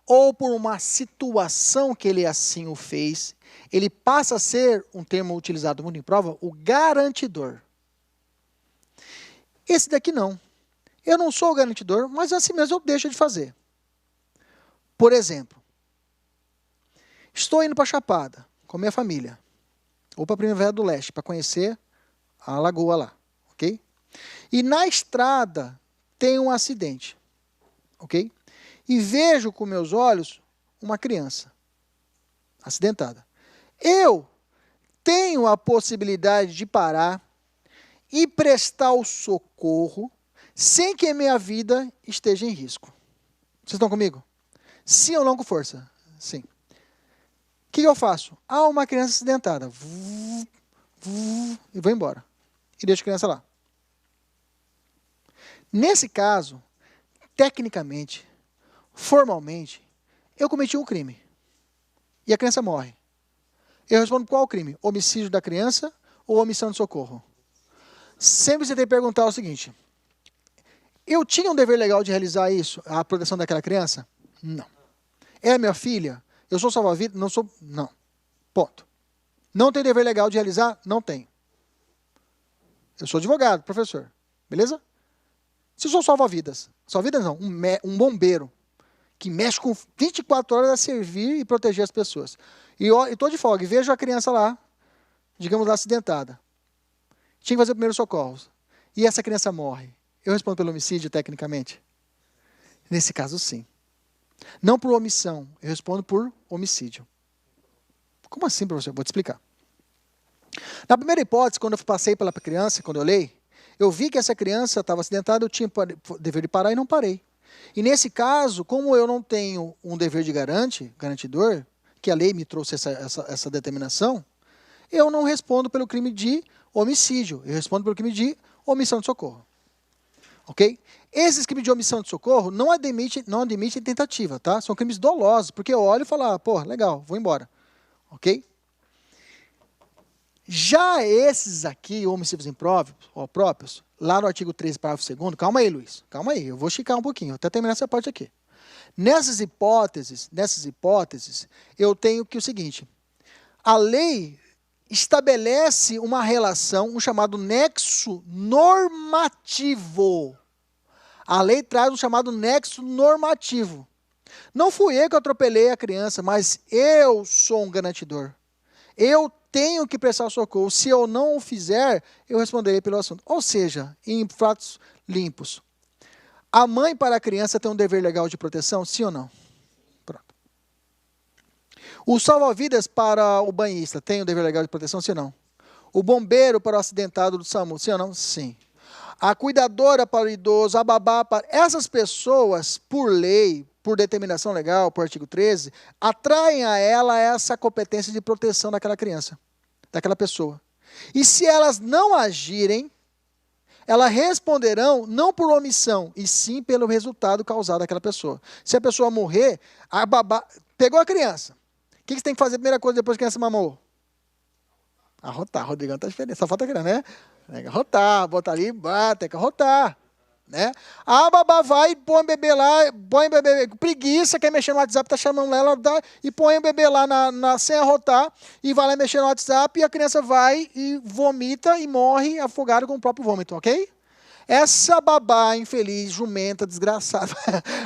ou por uma situação que ele assim o fez, ele passa a ser, um termo utilizado muito em prova, o garantidor. Esse daqui não. Eu não sou o garantidor, mas assim mesmo eu deixo de fazer. Por exemplo, estou indo para Chapada com minha família, ou para Primavera do Leste, para conhecer a lagoa lá, ok? E na estrada tem um acidente, ok? E vejo com meus olhos uma criança acidentada. Eu tenho a possibilidade de parar e prestar o socorro sem que a minha vida esteja em risco. Vocês estão comigo? Sim ou não com força? Sim. O que eu faço? Há uma criança acidentada. E vou embora. E deixo a criança lá. Nesse caso, tecnicamente, formalmente, eu cometi um crime. E a criança morre. Eu respondo qual crime? Homicídio da criança ou omissão de socorro? Sempre você tem que perguntar o seguinte. Eu tinha um dever legal de realizar isso, a proteção daquela criança? Não. É minha filha? Eu sou salva-vidas? Não sou. Não. Ponto. Não tenho dever legal de realizar? Não tenho. Eu sou advogado, professor. Beleza? Se eu sou salva-vidas, salva-vidas não, um bombeiro, que mexe com 24 horas a servir e proteger as pessoas. E estou de folga e vejo a criança lá, digamos lá, acidentada. Tinha que fazer o primeiro socorro. E essa criança morre. Eu respondo pelo homicídio, tecnicamente? Nesse caso, sim. Não por omissão, eu respondo por homicídio. Como assim, professor? Vou te explicar. Na primeira hipótese, quando eu passei pela criança, quando eu olhei, eu vi que essa criança estava acidentada, eu tinha dever de parar e não parei. E nesse caso, como eu não tenho um dever de garantidor, que a lei me trouxe essa determinação, eu não respondo pelo crime de homicídio, eu respondo pelo crime de omissão de socorro. Ok? Esses crimes de omissão de socorro não admitem tentativa, tá? São crimes dolosos, porque eu olho e falo, pô, legal, vou embora. Ok? Já esses aqui, homicídios impróprios, lá no artigo 13, parágrafo 2º, calma aí, Luiz, calma aí, eu vou esticar um pouquinho, até terminar essa parte aqui. Nessas hipóteses, eu tenho que o seguinte, a lei estabelece uma relação, um chamado nexo normativo. A lei traz um chamado nexo normativo. Não fui eu que atropelei a criança, mas eu sou um garantidor. Eu tenho que prestar socorro. Se eu não o fizer, eu responderei pelo assunto. Ou seja, em fatos limpos. A mãe para a criança tem um dever legal de proteção, sim ou não? Pronto. O salva-vidas para o banhista tem um dever legal de proteção, sim ou não? O bombeiro para o acidentado do SAMU, sim ou não? Sim. A cuidadora para o idoso, a babá para... Essas pessoas, por lei, por determinação legal, por artigo 13, atraem a ela essa competência de proteção daquela criança, daquela pessoa. E se elas não agirem, elas responderão não por omissão, e sim pelo resultado causado àquela pessoa. Se a pessoa morrer, a babá... Pegou a criança. O que você tem que fazer a primeira coisa depois que a criança mamou? Arrotar. Rodrigão tá diferente. Só falta a criança, né? Tem que arrotar, botar ali, tem que arrotar. Né? A babá vai e põe o bebê lá, põe o bebê, preguiça, quer mexer no WhatsApp, tá chamando ela, e põe o bebê lá sem arrotar, e vai lá mexer no WhatsApp, e a criança vai e vomita e morre afogada com o próprio vômito, ok? Essa babá infeliz, jumenta, desgraçada,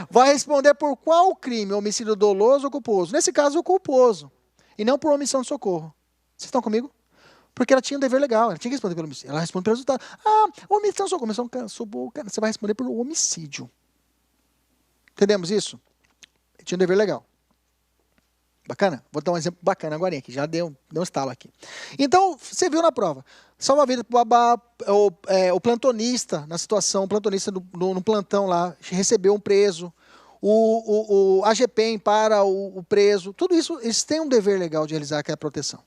vai responder por qual crime? Homicídio doloso ou culposo? Nesse caso, o culposo, e não por omissão de socorro. Vocês estão comigo? Porque ela tinha um dever legal, ela tinha que responder pelo homicídio. Ela responde pelo resultado. Omissão socorro, você vai responder pelo homicídio. Entendemos isso? Tinha um dever legal. Bacana? Vou dar um exemplo bacana agora aqui. Já deu um estalo aqui. Então, você viu na prova. Salva-vida para o babá, o plantonista, na situação, o plantonista no plantão lá, recebeu um preso. O AGPEM para o preso. Tudo isso, eles têm um dever legal de realizar aquela proteção.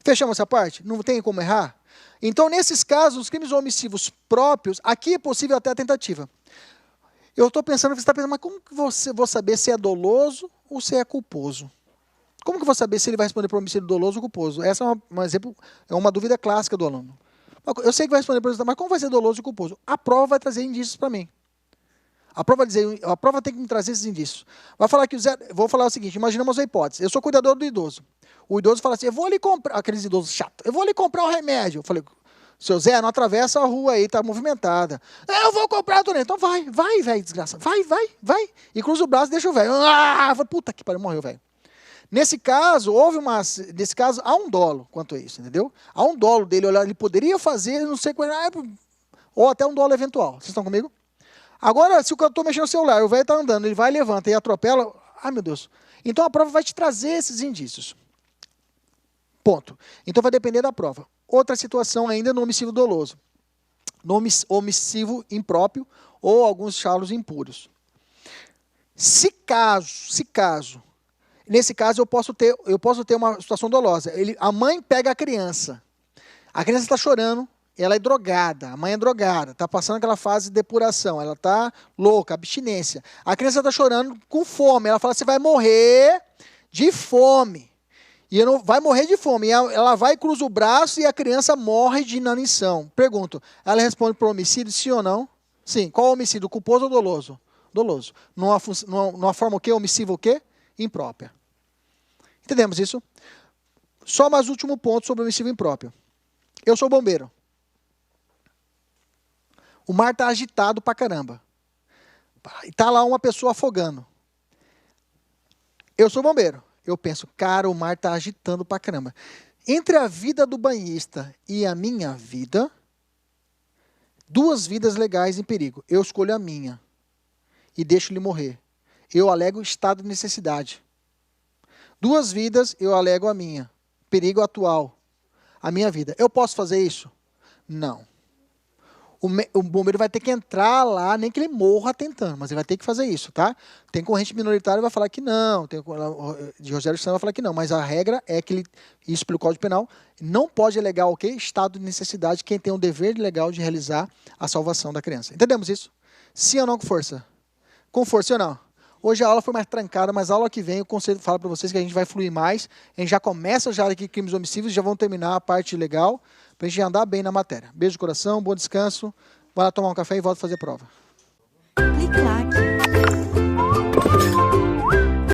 Fechamos essa parte? Não tem como errar? Então, nesses casos, os crimes omissivos próprios, aqui é possível até a tentativa. Eu estou pensando, você está pensando, mas como que vou saber se é doloso ou se é culposo? Como que eu vou saber se ele vai responder por homicídio doloso ou culposo? Essa é uma dúvida clássica do aluno. Eu sei que vai responder por homicídio, mas como vai ser doloso ou culposo? A prova vai trazer indícios para mim. A prova tem que me trazer esses indícios. Vou falar o seguinte, imaginamos a hipótese. Eu sou cuidador do idoso. O idoso fala assim, eu vou ali comprar, aqueles idosos chatos, eu vou ali comprar o remédio. Eu falei, seu Zé, não atravessa a rua aí, tá movimentada. Eu vou comprar o Tonê. Então vai, velho, desgraça. Vai. E cruza o braço e deixa o velho. Puta que pariu, morreu, velho. Nesse caso, há um dolo quanto a isso, entendeu? Há um dolo dele, olhar, ele poderia fazer, não sei qual, ou até um dolo eventual. Vocês estão comigo? Agora, se eu estou mexendo no celular, o velho está andando, ele vai, levanta e atropela, meu Deus. Então a prova vai te trazer esses indícios. Ponto. Então vai depender da prova. Outra situação ainda no homicídio doloso. No homicídio impróprio ou alguns chalos impuros. Se caso, nesse caso eu posso ter uma situação dolosa. A mãe pega a criança está chorando, ela é drogada, a mãe é drogada, está passando aquela fase de depuração, ela está louca, abstinência. A criança está chorando com fome, ela fala, você vai morrer de fome. E vai morrer de fome. E ela vai, cruza o braço e a criança morre de inanição. Pergunto, ela responde por homicídio, sim ou não? Sim. Qual homicídio, culposo ou doloso? Doloso. Numa forma o quê? Omissiva o quê? Imprópria. Entendemos isso? Só mais último ponto sobre o homicídio impróprio. Eu sou bombeiro. O mar está agitado pra caramba. Está lá uma pessoa afogando. Eu sou bombeiro. Eu penso, cara, o mar está agitando pra caramba. Entre a vida do banhista e a minha vida, 2 vidas legais em perigo. Eu escolho a minha e deixo ele morrer. Eu alego estado de necessidade. 2 vidas, eu alego a minha. Perigo atual. A minha vida. Eu posso fazer isso? Não. O bombeiro vai ter que entrar lá, nem que ele morra tentando, mas ele vai ter que fazer isso, tá? Tem corrente minoritária que vai falar que não, de Rogério Santos vai falar que não, mas a regra é que isso pelo Código Penal, não pode alegar o quê? Estado de necessidade, quem tem o dever legal de realizar a salvação da criança. Entendemos isso? Sim ou não com força? Com força ou não? Hoje a aula foi mais trancada, mas a aula que vem o conselho fala para vocês que a gente vai fluir mais, a gente já começa já aqui crimes homicídios, já vão terminar a parte legal, para a gente andar bem na matéria. Beijo no coração, bom descanso. Vai lá tomar um café e volta a fazer a prova. Clique like.